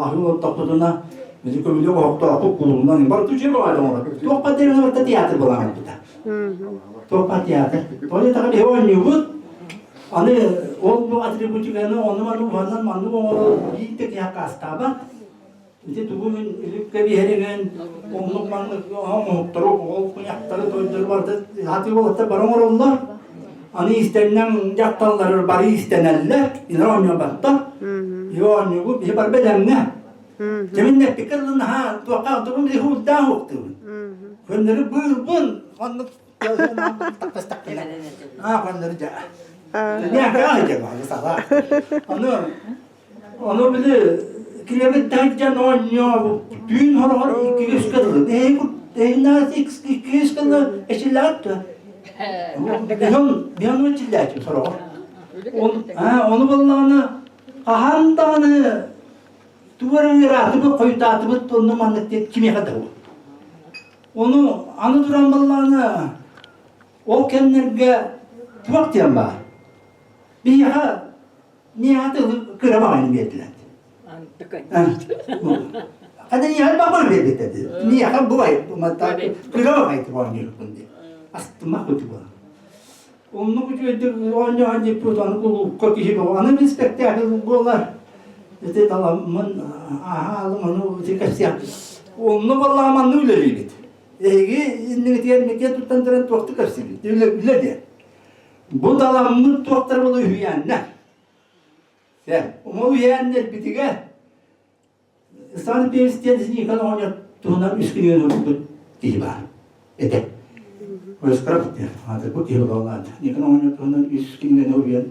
ahıl taktığına bizi kömürlüğü vakti akıp kulundan var tüccar var ama. Topa derine var tiyatro bulan kita. Topa tiyatro. Böyle tabii bir oynuyor bu. Hani o bu atributu gene onu mandu o bir tek kastaba. İşte bugün ilk bir heringen onu mandu o toro o kunyakları toydur vardı. Hati o hatta baron onlar. Hani istenen yaktallar bari istenenler inanmıyor batta. Yo bu bir barbeden ne? Kimin ne fikirlen ha tuaqatukum li hudan waktu. Kenleri bul anlık takas takla. Ha kenleri ja. Ne kadar acaba sana? Onu bile kilometre taycan oynuyor. Düğün hor 200 kadar. Nasıl 200 kadar eşilattı. Bir an eşilattı sonra. Onu vallahi ahandanı duvarın yaratı bu koyuta atıp onu manlık kimi kadar. Onu anı duran vallahi o kendine tuvak diyen var. Bir yaha nihatı kıramayın verdiler. Ada nihat bakar verdi dedi. Nihat bu ay bu mata kıramayın bu oynuyor kundi. Astıma kutu bu. Onu kutu oynuyor hangi putan kulu koki bu. Anı bir spektakl bunlar. Dedi tamamın ahalım onu dikasya. Onu vallahi manlı öyle dedi. Ne diyen mekan tutan duran tuaktı karşı. Öyle diye. Bu dalamın tuaktar bulu hüyanlar. Sen, o hüyanlar bitige. Sana bir isteyen yıkan oynar. Tuğundan üskün yönü oldu. Değil var. Ede. Orası karap diyor. Hatta bu değil olanlar. Yıkan oynar tuğundan üskün yönü oldu.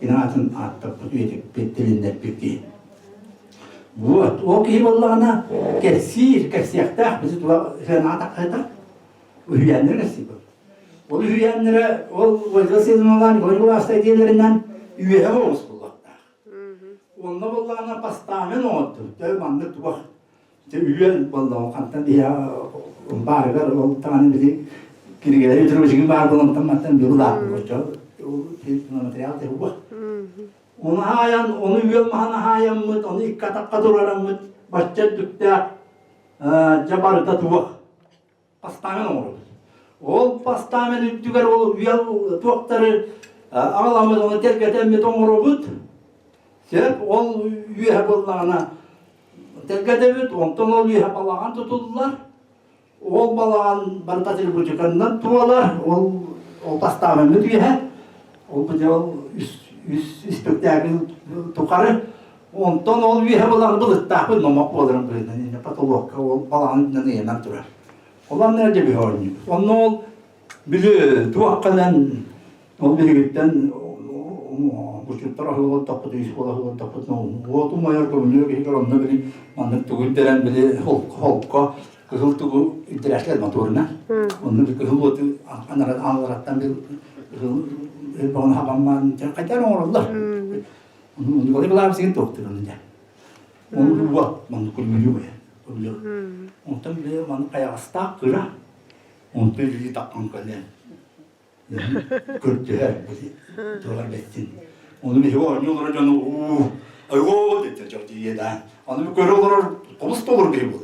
İnatın attı. Bu üyedik. Bettilinler bitti. Вот, окей, والله كثير كثير بس في نعطى هذا وهي عندنا كثير وهي عندنا والجسد مالان يقولوا أستاذيلرنن يهوا وصلوا والله أنا بستعمل نوت ده ما نتوه ده يهوا والله كنت dia بارجر والله تاني بدي kira-kira itu terus gimana kalau teman-teman berulang bocor itu material itu buah onu hayan, onu yol mahana hayan mı, onu ikkatak kaduraran mı, başça dükte jabarıta tuvak. Pastamen olur. Ol pastamen üttüger ol, yol tuvakları ağlamız onu terk emmet onu but. Sebep ol üye bollağına terk edebit, ondan ol üye balağın tutuldular. Ol balağın bardatil bucukandan tuvalar, ol pastamen mi üye. Ol bu spektakl tukarı ondan ol bir balan bulut takı nomak olurum böyle ne patolog ol balan ne yemen turar. Olan nerede bir oynuyor. Onun ol bile tuakkalan ol bir gitten bu çutara hılı tapıdı iskola hılı tapıdı no o tumayar konuyor ki karanlık bile manlık tuğderen bile holka kızıl tuğu interesler motoruna. Onun bir kızıl otu anlarattan bir bana haberman kaçar olurlar. Onu böyle bir şey doktor onunca. Onu buat, onu kullanıyor ya. Kullanıyor. Ondan bile bana kayak hasta kira. Ondan bile takkan kalian. Kerja beli, dolar betin. Onu bir hava oynuyor orang canı. Ayo dedi jadi ya. Onu bir görüyorlar, kabus olur gibi bu.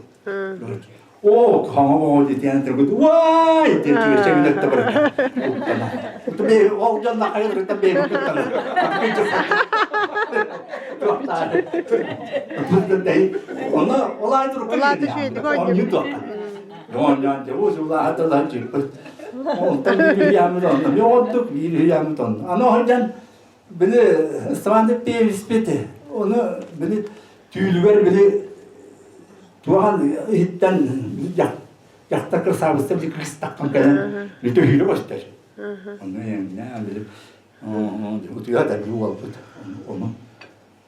Oh, kamu di tiang tergut, wah, itu cerita kita berada. Tapi, oh, jangan nak kaya tapi betul. Tapi, ona olay itu rupanya. Onu itu. Jangan jauh sudah ada lagi. Oh, tapi biar mudah. Yaudah, biar mudah. Ano hanya beli standar pevis pete. Onu beli tüyler beli Tuhan hitten yakta kırsabısta bir kırstakkan kalan itu hidup başlar. Onu ne böyle o tuya da bir yol tut.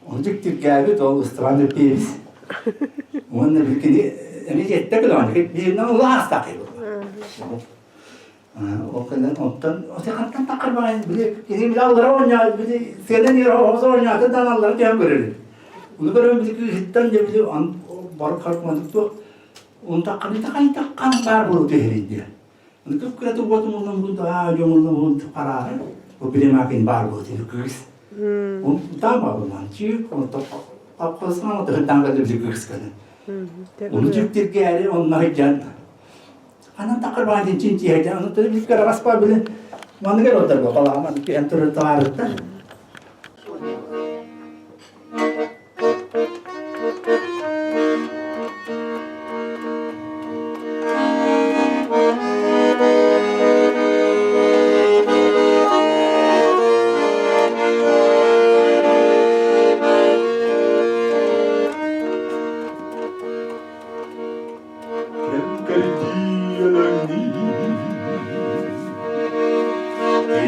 Onu diktir geldi o stranda pevis. Onu bir kere ne jette kalan bir ne lasta kaybo. O kadar ondan o sekantan takar bana bile bizim lallara oynuyor bile senden yere havza oynuyor da danalları diye görür. Bunu böyle bir hitten de bile baru kalkmadık da onu takkan var bulu tehirdi. Onu kira tu buat mulun bulu da jomulun bulu para. O bile makin var bulu tehir kız. Onu tamam bu mançı onu tak sana da tanggal bir kız kan. Onu ciptir geri onlar can. Anak takar bana cinci aja onu tabii bir kere raspa bile. Mana kira otar bu kalau aman ki antur tawarta.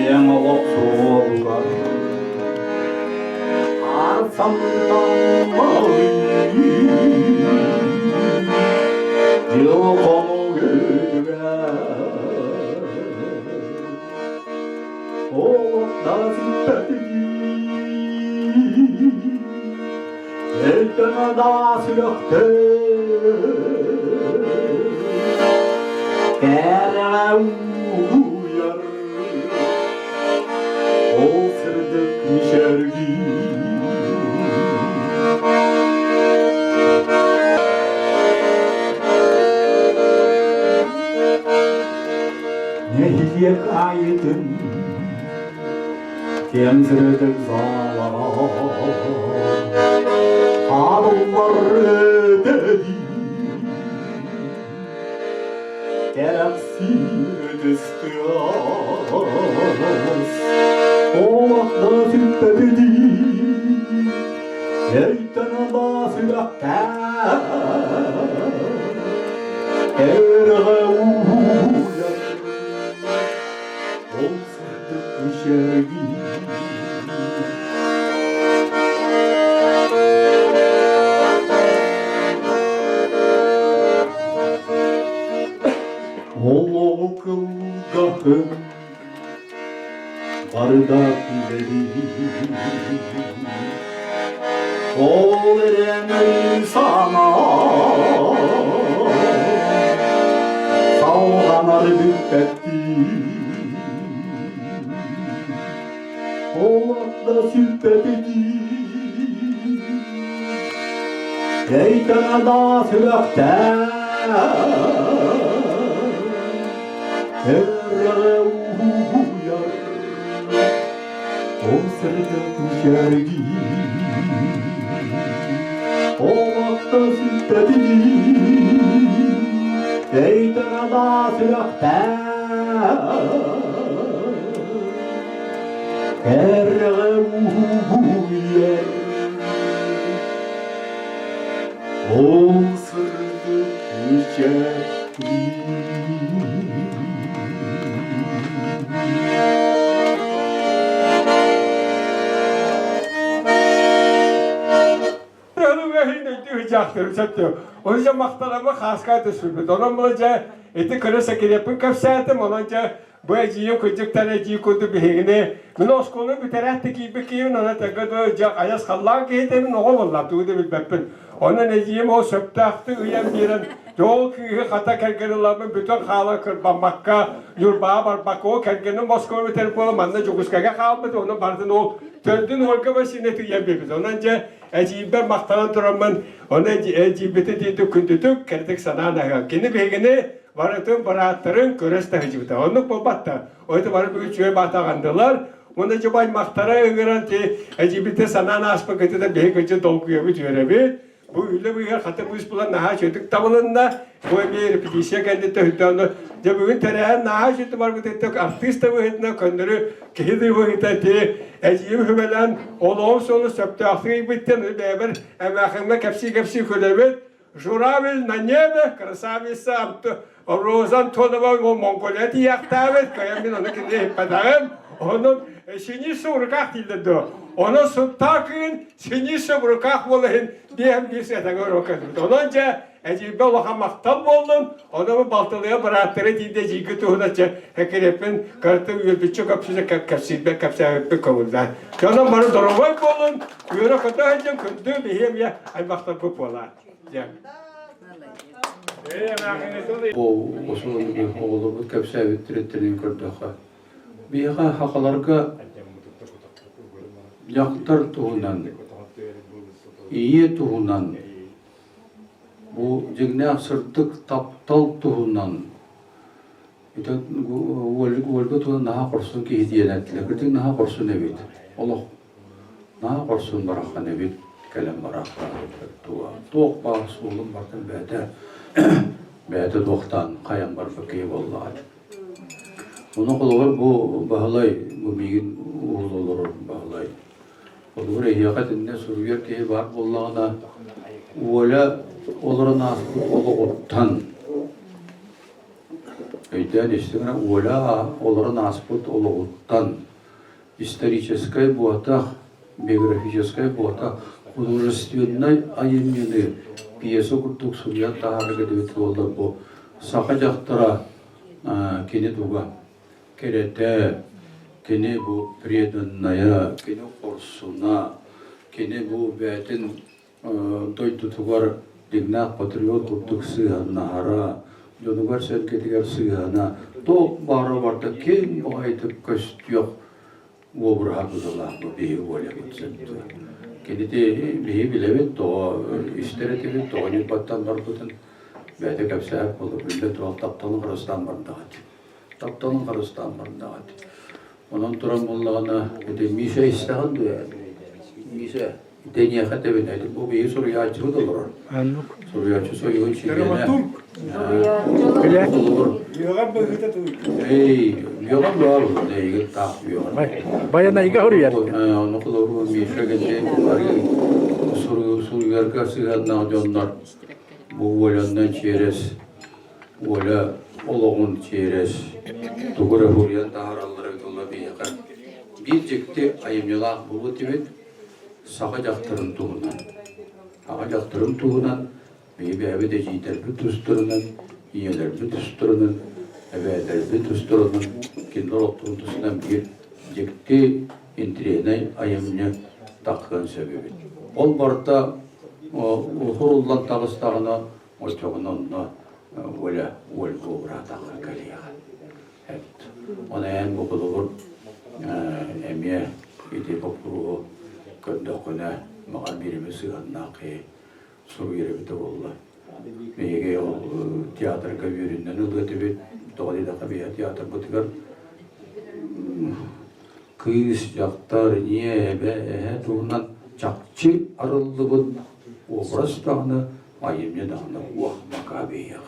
Yang Allah Nehyek ayetın temsirdir zala Ağlar dedi Geraksir düstüyaz Oğlakta süppebedi Eytana da sülakta Erğe Oğlu kılgahın bardakleri Ol eren sana Sağlanar bütbetti Oğlakta süppebedi Eytana da sülakta Erre uyar O sırda düşergi Oğlakta süppebedi Eytana da sülakta Erre uyar O sırdı düşergi Onun için maktalama haskaydı sürmedi. Onun bulunca eti kırırsa kirepin kapsaydım. Onunca bu eciyim kıcıktan eciyi kudu bihine. Ben o skolu bir tarafta gibi kiyim. Ona takıdı ayas kallan kiydemin oğul ollaptı. O da bilmepin. Onun eciyim o söptaktı. Uyan birin. Yol kıyı hata kergenilamın bütün halı kırbanmakka. Yurbağa barbakka o kergenin Moskova biterip olamanında Cuguskaga kalmadı. Onun bardın o tördün olga başına tüyen bir biz. Onunca eciyim ben maktalan duramın. Onun eciyibeti deydi kündüdük. Kerdik sana anağın. Kendi bilgini varatın barattırın köreste hıcıbıda. Onu bobatta. Oydu varıp üçüye batağandılar. Onu cebay maktara ıngıran ki ecibite sana anaspa kötü de bir gıcı dolguyor bir görevi. Bu öyle bir yer katı bu iş bulan naha çödük tabulunda. Bu bir pidişe kendi töhüdüğünü. Ya bugün tereyen naha çödü var bu dedik. Artist de bu hitine köndürü. Kehidi bu hitati. Eciyim hümelen. Oluğum sonu söptü. Aktığı bitten. Beraber emeğime kepsi kölebet. Журавель на небе, красавица, розан тонова Монголияти яқтавет, каямин оны кенде хиппадағым, onun sinisi urkak dildi. Onun sultakın sinisi urkak olayın diyen bir setağı rokadı. Onunca ecibe olahan maktal boldun, onu baltalıya bıraktırı dilde cigi tuğdaca hekerepin kartı ülbüçü kapsıza kapsayıp kovuldan. Ondan bana dorovay boldun, uyura kata hacım kündü bihim ya ay maktal köp olar. O Osmanlı bir oğlu kapsayıp ettirettiğini gördük. Bir hakalarga yaktar tuğunan, iyi tuğunan, bu cigna sırtık taptal tuğunan, itu walga tuğunan naha korsun ki hediyeletler, kritik naha korsun evit, Allah, naha korsun barakan evit, kalem barakan tuğa, tuğuk bağız oğlum bakın beyde doğuktan kayam var fakir vallahi. Onun kulağı bu bahalay, bu migin uğurlar bahalay. Olur ehiyakatinde soruyor ki var Allah'ına ola oluruna oluktan. Öyle işte ola oluruna asput oluktan. İstoriçeskay bu atak биографическая бота художественной аемины пьеса курдук судья тахарга дебет болдар бу сака жактара кене дуга керете кене бу преданная кене корсуна кене бу бәтин дойду тугар дигнах патриот курдук сыганнахара жонугар сәркетигер сыгана то бары барда кен айтып көстүк обыр хабызала бии оля гутсен кенете бии билебет то истеретебет то не паттан барбытын бәте кәпсәп болуп үлде турал таптанын кырыстан бардагат таптанын кырыстан бардагат онон туран боллагана эте миша истаган миша дения хатебен айтып бу бии сурьячы болор сурьячы союн чигене Эй, yo'q bor, nega taq yo'q. Bayana iga huriyar. Onu qilur mishagende surgarga sig'andan jonlar bu o'landan cheres o'la ologun cheres tugura huriyan taharallары yo'lla beyaqa bir jekte ayımyalaq bulu tibet sağa jaqtırın tuğunan sağa jaqtırın tuğunan beybe de jiter bütüstürünün iyeler bütüstürünün eveler bütüstürünün kendor oturtusundan bir jekte intrene ayımnya takkan sebebi. Ol barda o hurullan tağıstağına o çoğununla öyle obra takkan kaliya. Evet. Ona en bu kulur emiye iti popuru köndokuna mağal birimiz sığannaqı soru yeri bite bolla. Mege o tiyatr kaviyerinden ılgıtı bir doğru da kabiya tiyatr bıtıgar kıyız yaktar niye be tuğunan çakçı arıldığın obraz dağını ayımya dağını vah makabiya.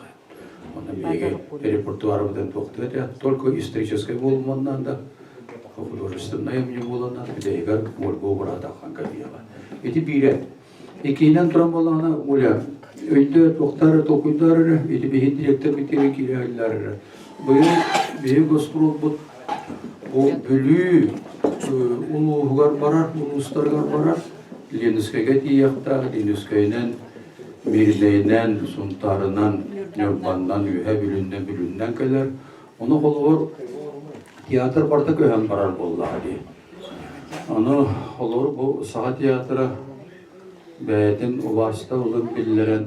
Ona mege repertuarımdan toxtu ya только исторической болманdan da художественная мне боланdan bir de eğer bu burada kankabıya. Eti bire. İkinden turan bolana ola. Önde doktor tokuydarı, eti bir direktör bitire kirayları. Böyle bir gospel bu bölü uluğlar barar, uluslargar barar. Lenskaya diyakta, Lenskaya'nın Mirley'den, Suntarı'ndan, Yorban'dan, Yühe bülünden keler. Onu olur, tiyatr barda köhen barar bolladı. Onu olur bu saha tiyatra beytin uvasta olup billeren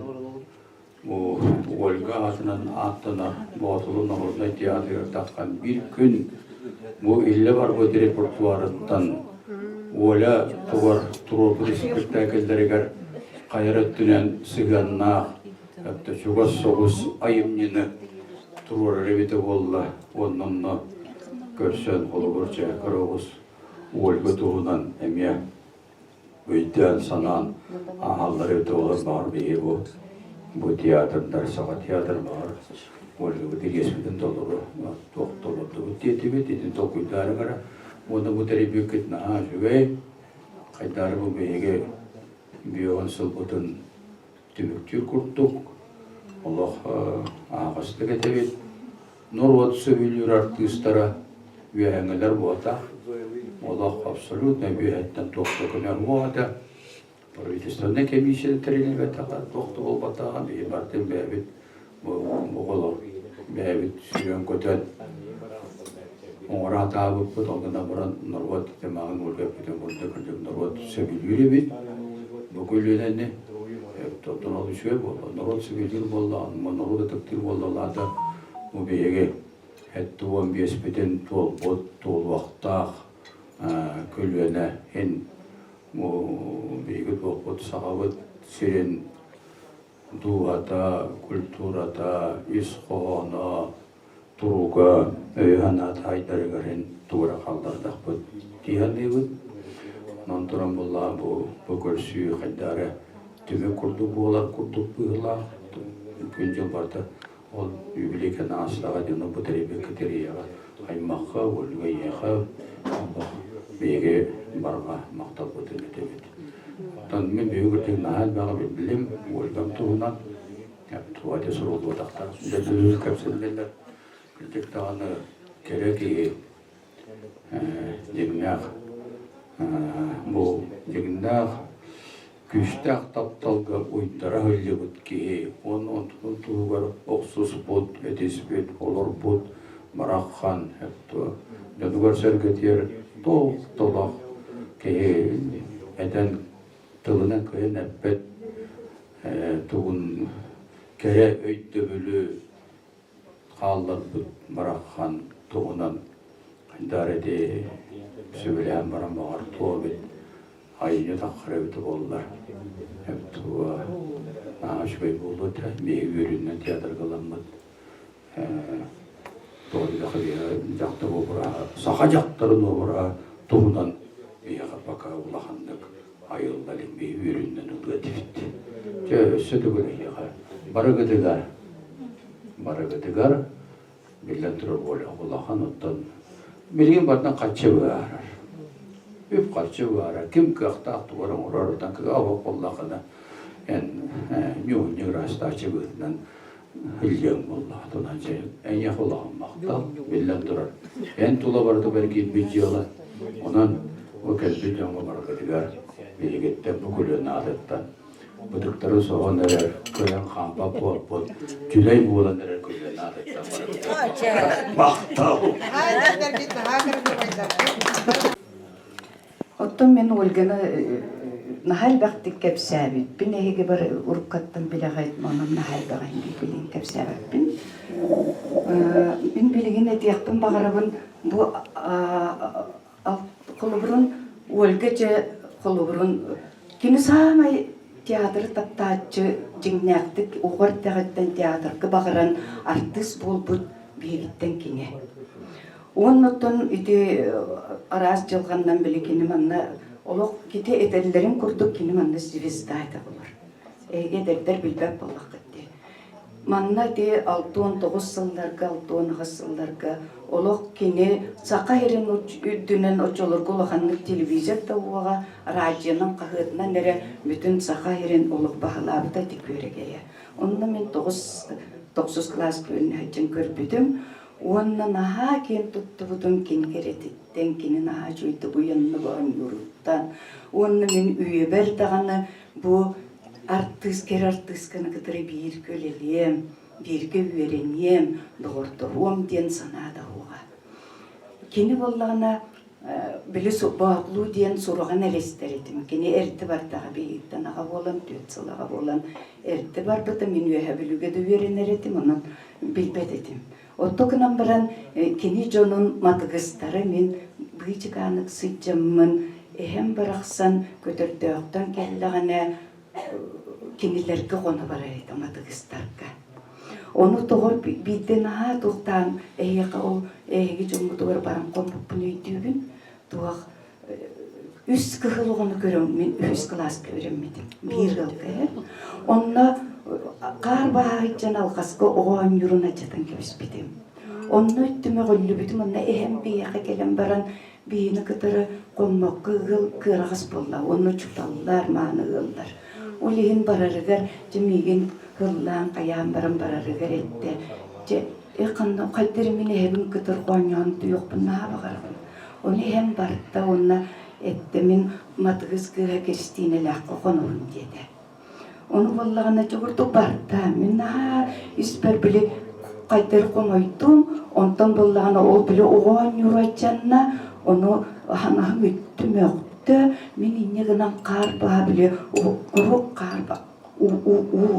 o Olga adının attına Boğazlı'nın orada tiyatr takkan bir gün bu ille var bu repertuarından ola tuvar tropu spektakülleriger Hayrettin'en siganna hatta çugas soğuz ayımnini turur revite bolla onunla görsen olurca karağız Olga tuğunan emiye Öğütten sanan ahalları da olur var bir bu tiyatrlar, sağa tiyatr var. Olga bu digesmeden doluru, doktorlu bu tiyatri dokuydarı var. Onu bu teri büyük etna şüve kaydarı bu beyge bir ansıl butun tümüktür kurttuk. Allah ağastı getevit. Norvat söylüyor artistlara ve hengeler bu ata. Allah absolutно büyüyetten doktokumer bu ata. Правительственная комиссия тренинга такая доктор был батаган и бартем бэбит боголо бэбит сүйөн көтөн оңра табып потолгана баран норват темагын өлгөп кетен болду кырдык норват сөбүлүрү бит бөгөлөнө топтон алып шөй болду норват сөбүлүр болду норват тактир болду алада бу беге хетти 15 битен тол бот тол вакта көлөнө эн Бейгіт оқыт сағавыт сирен дуғата, культурата, исқоғана, тұруға, өйханата айдарығарын туғыра қалдардақ бұд. Тиян дейбіт. Онан тұран болла бүкіл сүйі қайдары түмі күрдік болар, күрдік бұғыла. Күн жыл барды ол юбилейкен асылаға дені бұтыребе кітерияға. Аймаққа, өліға еға, бейге барға мақтап өтілді дебет. Мен бейгіртек нағал баға білім, өлгім туғынан, туғады сұрулы одақтар. Дәлі көпсілдерлер, күлтек тағаны керек егі демнәқ Бұл дегенде күштәк тапталға уйттара хылжыбыт ки, он тугар оқсус бұд, әдес бет, олар бұд, марақхан, жадугар сәргетер, толақ ки, әден тылынан көйен әппет, туғын кәрі өйтті бүлі қалар бұд, марақхан туғынан дареде сөйләм барам бағар туа бет, айыны таққыры өті болылар. Әптуа ашбай болу да, мей өрінен театр қыламыд. Тоғыда қыбия жақты болыра, сақа жақтарын олыра, туғынан мейға бақа ұлағандық айылдали мей өрінен ұлға тефетті. Өсі түгілі еға. Барығыдығар, білден тұрыр болы ұлаған ұттан. Білген бардынан қатшы бағарар. Өп қатшы бағарар. Кім көқті ақты барың ұрарыдан көгі ауық боллақына. Нюғын раста ачы бұғынан үлген болла. Тұнан жай әнеқ олағын мақтал. Білден тұрар. Тұла барды бір кетбет жиылы. Онан өкелбет жаңғы барғыдығар. Белегеттен бүкілін адеттан. Бұдықтары соған әрер көйен қампа бол. Жүлей болан әрер көйен адеттан. Мақтал. Оттон мен Ольганы нахал бақтық кәпсәбіт. Бін әйге бір ұрыққаттан білеғайт мұным нахал бағайын білген кәпсәбіт бін. Бін білген әдияқпын бағарабын бұл құлыбырын Ольга жа құлыбырын кені самай театр таптаатчы жиңнәқтік оғар тәғаттан театрғы бағаран артист бол бұд бейгіттен кене. Оннотон ити араз жылғаннан білі кені манна олық кете әдәлдерін күрдік кені манна звезда айта болар. Әдәлдер білбәп болақ кетті. Манна ити 6-19 сылларға, 6-19 сылларға олық кені сақа ерін үддінен очолырғы олағанлық телевизорда оға радионың қағытынан әрі бүтін сақа ерін олық бағалабыда тек көрегея. Онна мен 9 класс көліне әйтін көрбедім. Онна наха кен тұтты бұдым кен керететтен кені наха жойды бұйынны бұғын юруттан. Онна мен үйе бердіғаны бұ артысканы кітірі бір көлелем, бірге үйеренем, доғыртығым ден санада оға. Кені болағына білі бағлу ден сұрған әрестер етім. Кені әрті бартаға бейіттен аға болам, төт сылаға болам. Әрті бар бұты мен үйе білуге де үйеренер етім, онын білбет етім. Оттокынан баран кені жонун матығыстары мен бұйчықанық сыйчымын әхем барақсан көтірдіоқтан кәліғана кенілерге қоны бар әйді матығыстарға. Оны тоғыр бейден аға тұқтан әйеға ол әйеге жоңғы тоғыр баран қомпын өйдігін туақ үс кығылығыны көрім, мен үс класс көрім медім, бір ғылғы. Онына қар бағайчан алғасқы оған юрuna жатын кебіс бедім. Онны өттіме ғолі бітім, онна әхем бейеқі келем баран бейіні кітірі қоммақ қығыл қырағыз болла, оны чүкталылар, маны ғылдар. Олейін барарығар, жемеген ғыллан қаян баран барарығар етті. Қайдыры мен әхемін кітір қойнян тұйықпын наға бағарбын. Оны әхем барытта, онна етті мен матығыз қыға керістейін әләққы қонуын деді. Onu bollağına çoğurdu barda. Men naha isper bile qaytar qomaydım. Ondan bollağına ol bile oğan yuraycanna. Onu hana müttüm yoqtu. Men inne gınan qar baha bile quruk qar baha.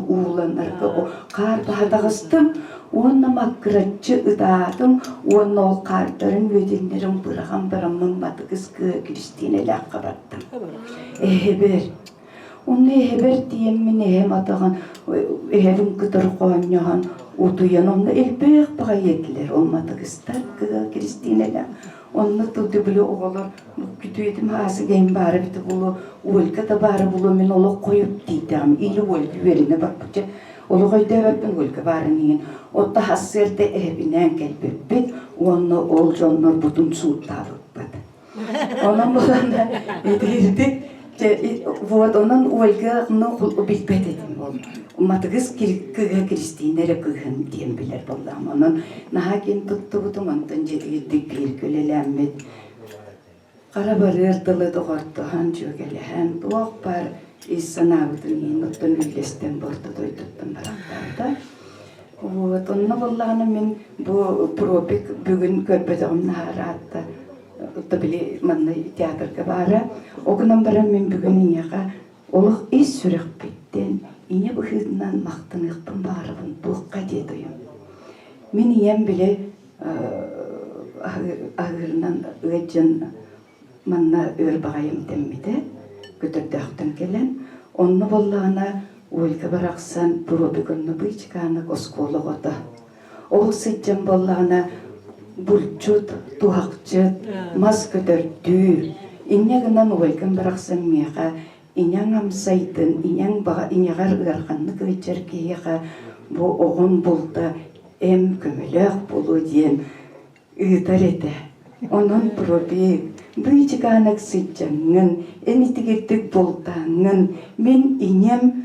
Uğulanlarga o qar baha dağыстым. Onu makıratçı ıdadım. Onu ol qardarın ödenlerin bırağın baramın matıgız Kristine laqqa battım. Eheber. Onu eheber diyemmin ehem atağın eherin kıtır qoğanyahan utuyan onu elbek bağa yediler. Olmadı kıstar Kristine'ler. Onu tutu bile oğalar kütü edim hası geyin bari biti bulu olka da bari bulu men olu koyup diydim. İli olka verine bak bıca. Olu koydu evapın olka bari niyin. O da hasırda ehebinen gelbebet. Onu ol jonlar butun suut tavuk bad. Onun bulandan edirdik. Вот onun Ольгa'nı bilbet edim ol. Matığız Kristine're kıgın diyen bilir bollam. Onun naha gen tuttu butum ondan jedigiddik bir kölelenmet. Қарабарыр дылы доғыртыған жөгеліген доқ бар иссанабытын еноттын үйлестен борды дойдыттын барақтарды. Вот, онны боллағаны мен бұл пропик бүгін көрбедіғым нағары атты. Ұтты біле манны театрға бары. Оғынан бара мен бүгін инеға олық ес сүрек беттен ине бұхыдынан мақтынықпын барыбын бұққа дедійім. Мен ием біле ағырынан өтжін манна өр бағайым деммеді, көтірдіқтін келен. Онны боллағына Ольга барақсан пропик онны бұйчықаны осколы ғоды. Ол сетжен боллағына Bulçut, tuhakçıt, mas kötörtü. İneginen Olgan baraqsan meqa, inen amsaydın, inegar ırqanны köçerkeyeqa, bu oğun bulda em kömülök bulu diyen ıtar ete. Onun probi, büyücükanak sıcağın, enitigirtik bultağın, men inem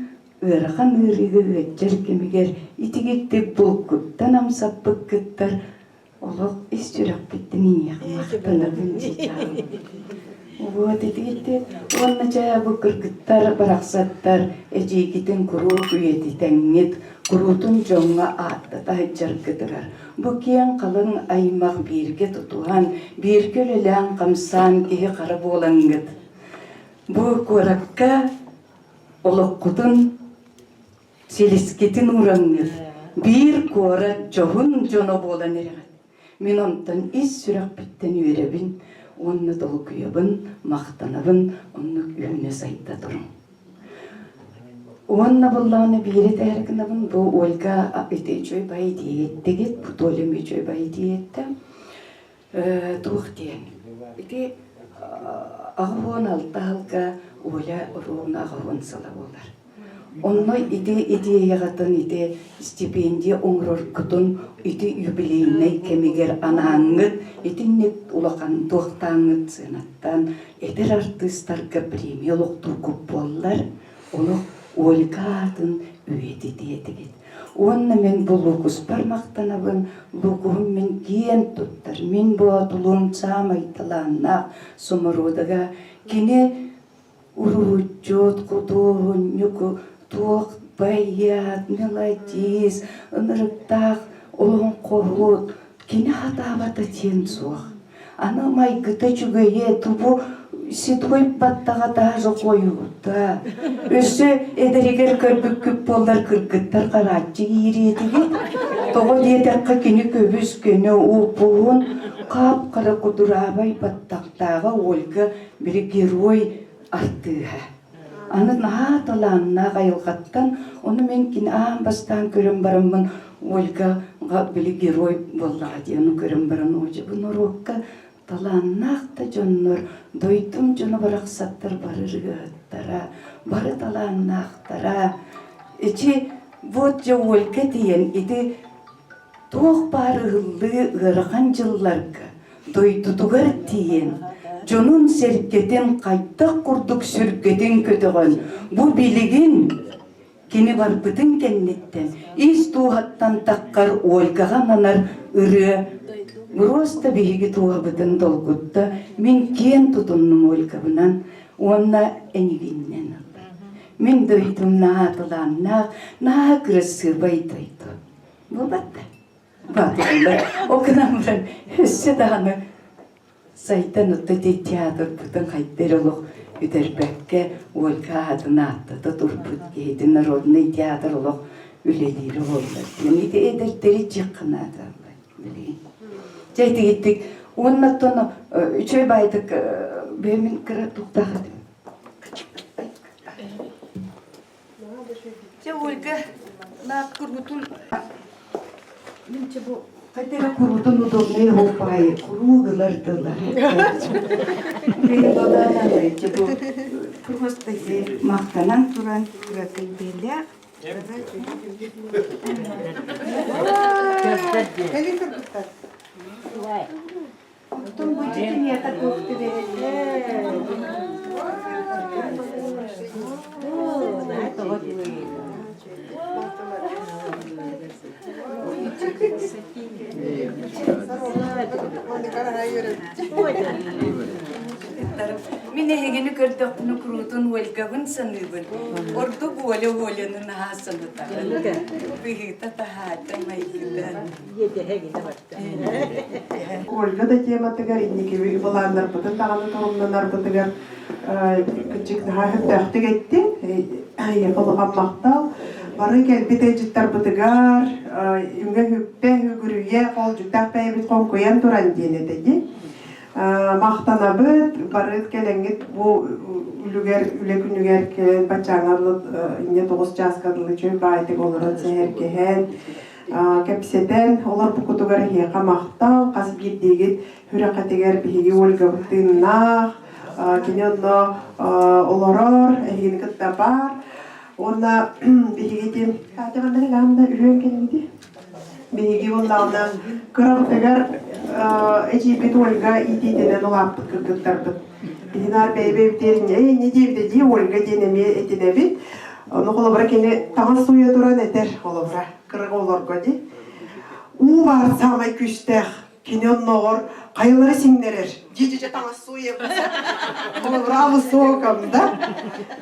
ırqan ırıgı köçerkemeger, itigirtik bulkuttan amsapık kıttar, Олог ис жүрек биттин иек мактанырдын жижагы. Вот эти онна жая бу кыргыттар бараксаттар эжигитин куру күйети теңнет курутун жоңга атта тайжаргыдырар. Бу киян калың аймак бирге тутуган биркөлөлөн камсан кие кара болаңгыт. Бу коракка олоккутун селискетин ураңгыт. Бир кора жохун жоно болан эрегат. Мен онтан ис сүрек биттен үйребін, онны долгүйебін, мақтанабын, онны үйіне сайта тұрым. Онна боллағыны бейрі тәргінабын, бұл Ольга өте жой бай дейеттегет, бұл толем жой бай дейетті. Туық дейін. Өте ағуын алты алға Оля ұруғына ағуын сала болар. Онной идеяғатын стипендия оңырыр күтін юбилейнай кемегер анаңыт, нет улақан туақтаңыт сенаттан, етер артыстарға премия лоқту көп болар, оны Ольга атын үйеті дейдігет. Онна мен бұл лукус бармақтанабын, лукуым мен кен тұттар, мен бұл атылуым самайтыланнақ сомырудыға, кене уручет кудуынюку, Туақ баят, мелодиз, ынырықтақ, олың қоғыт, кені хатабата тен суақ. Аны майгыта жүгeye тубу сетқой баттаға дажы қойуыда. Өсі әдірегер көрбік көп болдар кіргіттар қаратчы еретіге. Тоғы дедіққа кені көбіс кені опуын қап қара құдырабай баттақтаға Ольга бір герой артыға. Аны нааталанна қайылғаттан, оны мен кен бастан көрім барымын Ольгаға білі герой болдаға дейіні көрім барын ойжы. Бұн ұрыққа таланнақта жонныр, дойдым жоны барақсаттар бары жығыттара, бары таланнақтара. Ече, вот же Ольга дейін, еді тоқ бары ғылды ғырған жылларға, дойдудығыр дейін. Jonun serketen kaytak kurduk sürgeden kötüğün. Bu bilgin kini var bütün kennetten. İz tuhattan takkar Olga'a nanar ırı. Rosta bihigi tuha bütün dolgutta. Min ken tutunnum Olga'bınan. Onna eniginnen. Min doydum naatılan nağa kırısı baytaydı. Bu battı. Battı. O kınamıran hüsse dağını Saytan ötede teatr бүтін қайттырылық үдербәкке Ольга адына аттыды тұрбыт кейді народный театрлық үлелері олды. Мен де әдірттері жыққынады. Жайды кеттік. Онна тоны үшөй байдық бәмін кіра тұқтағады. Ольга, на кұрғытыл. Мен че бұл Хотела курутун удобные гопаи, круглардыла. Просто мақтанан туран куратын беля. Потом будет мне такой Астар. Мен егені көрдіқтіні құрутын өлгабын саныбын. Орды болы олының асынытағын. Бігіті тахатым айгыдан. Ольга да тематыгар инники баландар бутын тағаны тоғымнанар бутыгар күчік нахаттақты кетті. Яқылыған мақтал. Бары келбеті жыттар бутыгар, үңге хүппе хүгірүйе қол жүктақ бәйбіт қон көйен тұран денетеді. Мақтана бұд, бары келеңгет бұл үлекүнігер келен бачаңарлы не 9 жасқадылы чөй байтық олырын сәйер кеген. Кәпсетен олар бұқытығар хеқа мақтал, қасып еттегет хүрәқатегер бігі өлгі бұттыңнақ, кененді оларар, әйгені күтті бар. Онда бігетем, қатығандар ғамда үйен келмейді. Беги онда кырыктыгар эчипит Ольга итиденен улаппыт кыргыттарбыт. Бигинар бейбейбтерин не дейбде ди Ольга денеме этинебит. Оны колобра кене таңа суя туран этер колобра кырык олорго ди. У бар самай күстэх кене онногор кайылары сиңдерер. Жижиже таңа суя колобра высоком да.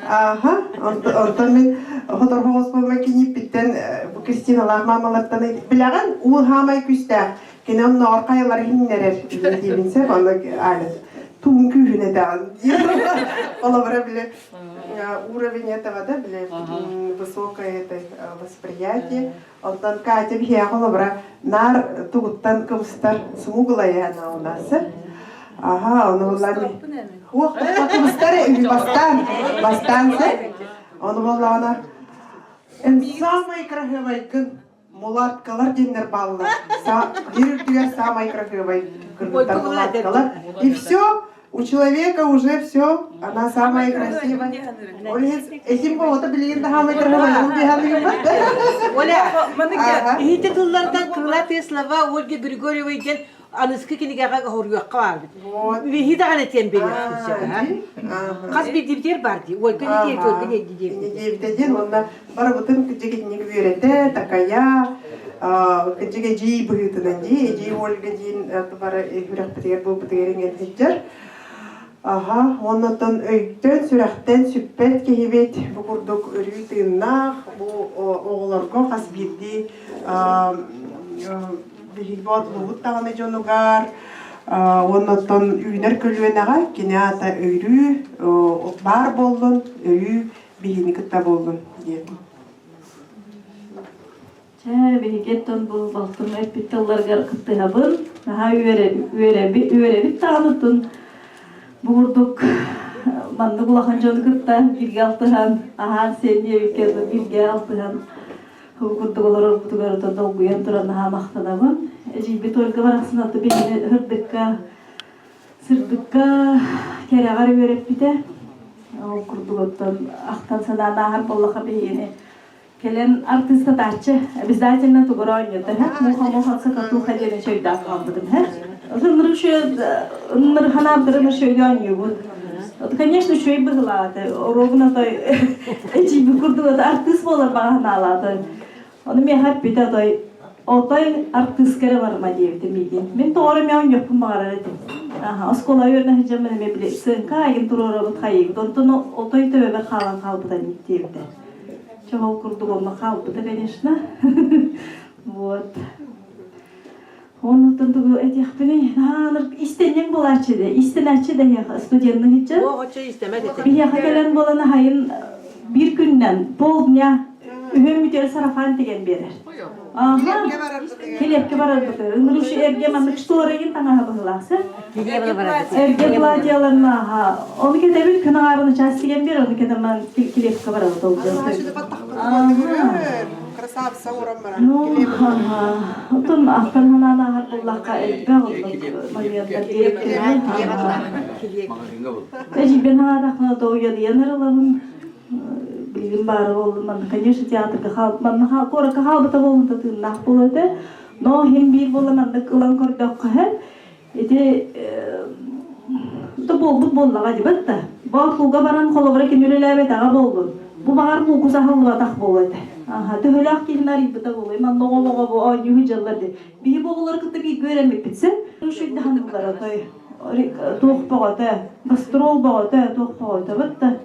Ага, онтон мен Хотор хоос болмай кениппиттен Кристиналар мамалардан билеген ул хамай күстэх кене онногор кайылары сиңдерер дебинсе оны айлы тун күйүнө дагы. Колобра биле уровень этого, да, высокое это восприятие. Он там Катя бьехала, нар тугуттан кымстар смуглая она у нас. Ага, он улами. Ох, кымстар бастан, он улана. Самый красивый мулаткалар денер баллар. Директор самый красивый мулаткалар. И все. У человека уже все, она самая красивая. Этим поводом билин да хамай красивая. Оля, эти туллардан крылатые слова Ольги Григорьевой ден аныскы кенеге хорюкка бар. Вихи да гана тем берет. Кас бидиптер бар ди. Ольга не ден онда барабытын кичекетине берете, такая кичеге жи быйтынан жи Ольга дин бара хүрәк битер бу битерген хиджер. Ага, оннотон өйттен сүрәхтен сүппет кehibet бу курдук өрүйтүннах бу оголорго хас бирди бихибот лугут таганы жонугар оннотон үйнер көлүөнага кинеата өрү бар болдун өрү бихини кытта болдун деп. Бигеттон бу балтын эпиталларга кыттыгабын, ха үйребит таанытын Бурдук манды булахан жон кытта бирге алтыхан, ахан сенде бикерді бирге алтыхан. Хукурдук олар бутугарыта долгуян туран аха мақтанабын. Жибит Ольга барасынаты бейіне хырдыкка, сырдыкка керағар өреп бите. Хукурдуготтан ақтан сананы ахар боллаха бейіне. Келен артиста дачы, обязательно тугара ойнады. Муха сакату хадене шойда қалдым. Ныр ханабдырын шойдан юбут. Конечно, шой быглады. Ровно той эти бикурдугат артист болар багана алады. Оны мен хат бите той отой артисткері барма дейбді мейген. Мен тоғыры мен жоқпын бағарар едім. Оскола өріне хеджамын мен біле сынқа айын тұрора бұт қайығыд. Онтын отой төбе қалан қалбыдан дейбді. Чоғал курдугома қалбыды, конечно. Вот. Onu tundu etiyakbini istenyen bolachı de, istenachı de ya studentning için. O hoca istemedi. Bir yaka gelen bolany hayın bir günden bolnya ühümüter sarafan degen berer. Aha. Kelepke barar bıdır. Ünlüşü erge manık storegin tanga bağlasa. Erge platiyalarına ha. Onu kede bir kına arını çastigen bir onu kede man kelepke barar doldu. Красавица урамара. Отон ахтан ханана харллака элбе болду. Магиятар директерин. Эжи бен хадахна доуяды янаралабын. Билгин бары болду. Ман, конечно, театрга халп. Ман корака халбата болду тыннах болду. Но хем бир болду манда кылан көрдөкка хэ. Эти болду боллага дебатта. Баатулга баран колобра кенүлелебет ага болду. Bu bağır bu kuzahlı atak boluydu. Aha, töhülak kilinler ibita boluy. Man doğuluğa bu aynı hüccelerdi. Bir boğuları kıtı bir göremek bitse. Şu hanımlar atay. туохпагата, гастрол багата туохпагата битта.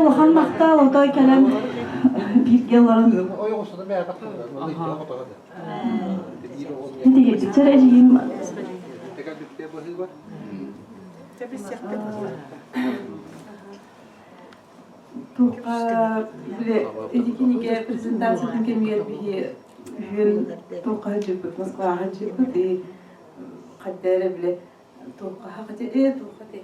Улахан мактал отой келем биргеларын. Диге чарежим. Туха биле эдикиниге презентациядан кемгер бии хүн туха жибит Москвага жибит и каддере биле туха хакыты туха те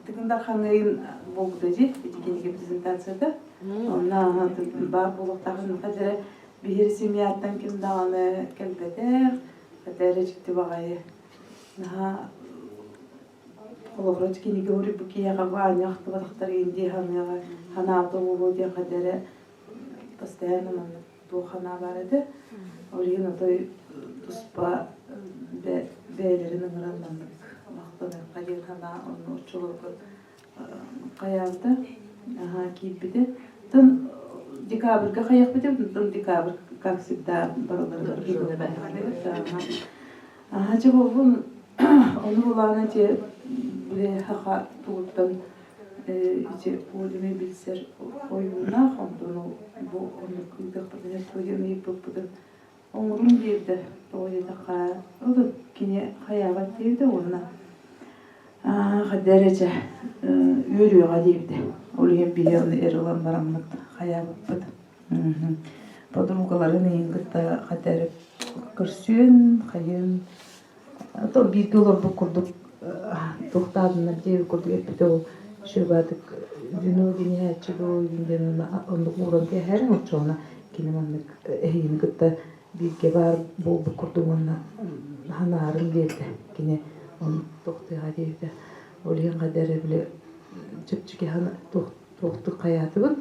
тигиндар хангайын болду жи эдикиниге презентацияда онна бар болуктагын каддере бир семьяттан ким даганы келбетер каддере жикти багай на Оловроч киниге ори букияга ваняхты вадактар инди ханага ханаты болу де кадере постоянно ман бу хана бар эди. Оригин отой туспа бейлеринин рандан мактаны кадер хана onu чулугу каялды. Кийипти. Тын декабрга каяк битем, тын декабрь как всегда баралар бун onu bulana te bile haqa tuğuttan içe polime bilser oyunna hamdunu bu onu kıydıqtırına toyunu yapıpıdır. Onurun devde toyda qa o da kine hayavat devde ona. Derece yürüyor devde. Oraya bir yıl erilan baramlık hayavat. Подругаларын ингитта кадер кырсүн хайын то биргелер бу курдук токтадын деп курдук битөө шөбадык диногине чего инден он уран те херин очона кинемандык ингитта бирге бар бу курдугунна ханарын берди кине он токтыга дейди олен кадер биле чөпчүке хана токту каятыбын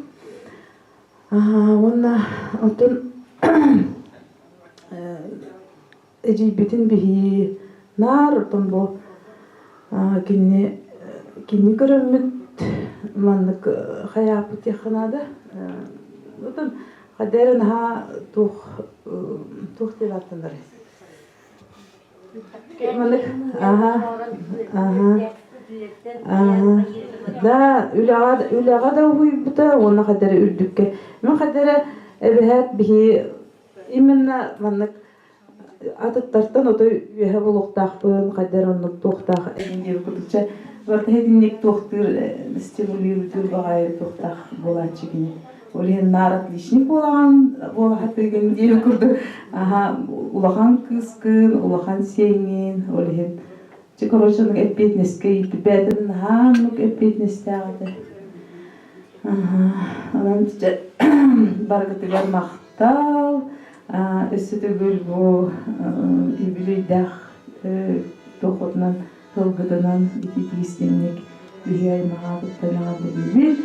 Ona otun ecibetin bihi nar otun bu kini görümüt manlık hayapıt yakınada otun kaderin ha tuh tilatındır. Manlık da ülağa da huybuta ona kadar ürdükke. Men kadar ebehat bihi imenna manlık atıttartan oto ühe buluqtaqpın kadar onu toqtaq enge kudukça varta hedinlik toqtır stimulirutür bağayır toqtaq bolançı gine. Олен нар отличник бола хатыгын дел курду. Улахан кыскын, улахан сеңин, олен Чекорочаның эппетнеске иппетин ханук эппетнестягы. Анан баргытыгар мактал, өсүтүгүл бу ибилидах тохотнан тылгыдынан ититистемник бигай магабыттанага бибил,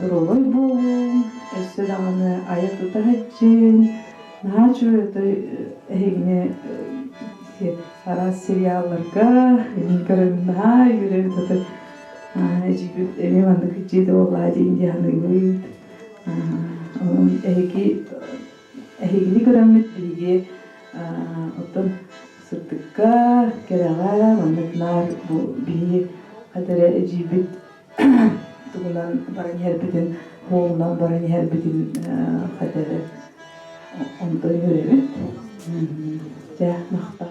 дуролой болу, өсүдаганы аяк тутахачын, начу эгне Ara seriallarga, linklarına yüreği tutup, emin andık içi de olaydı indiyanı gibi. Onun ehegi görünmüş bilgi, otun sırtıkka, kerağa, andıklar bu bilgi kadere ecibit, tuğunan baran herbitin, hoğunan baran herbitin kadere ondan yüreği. Ya, nakta.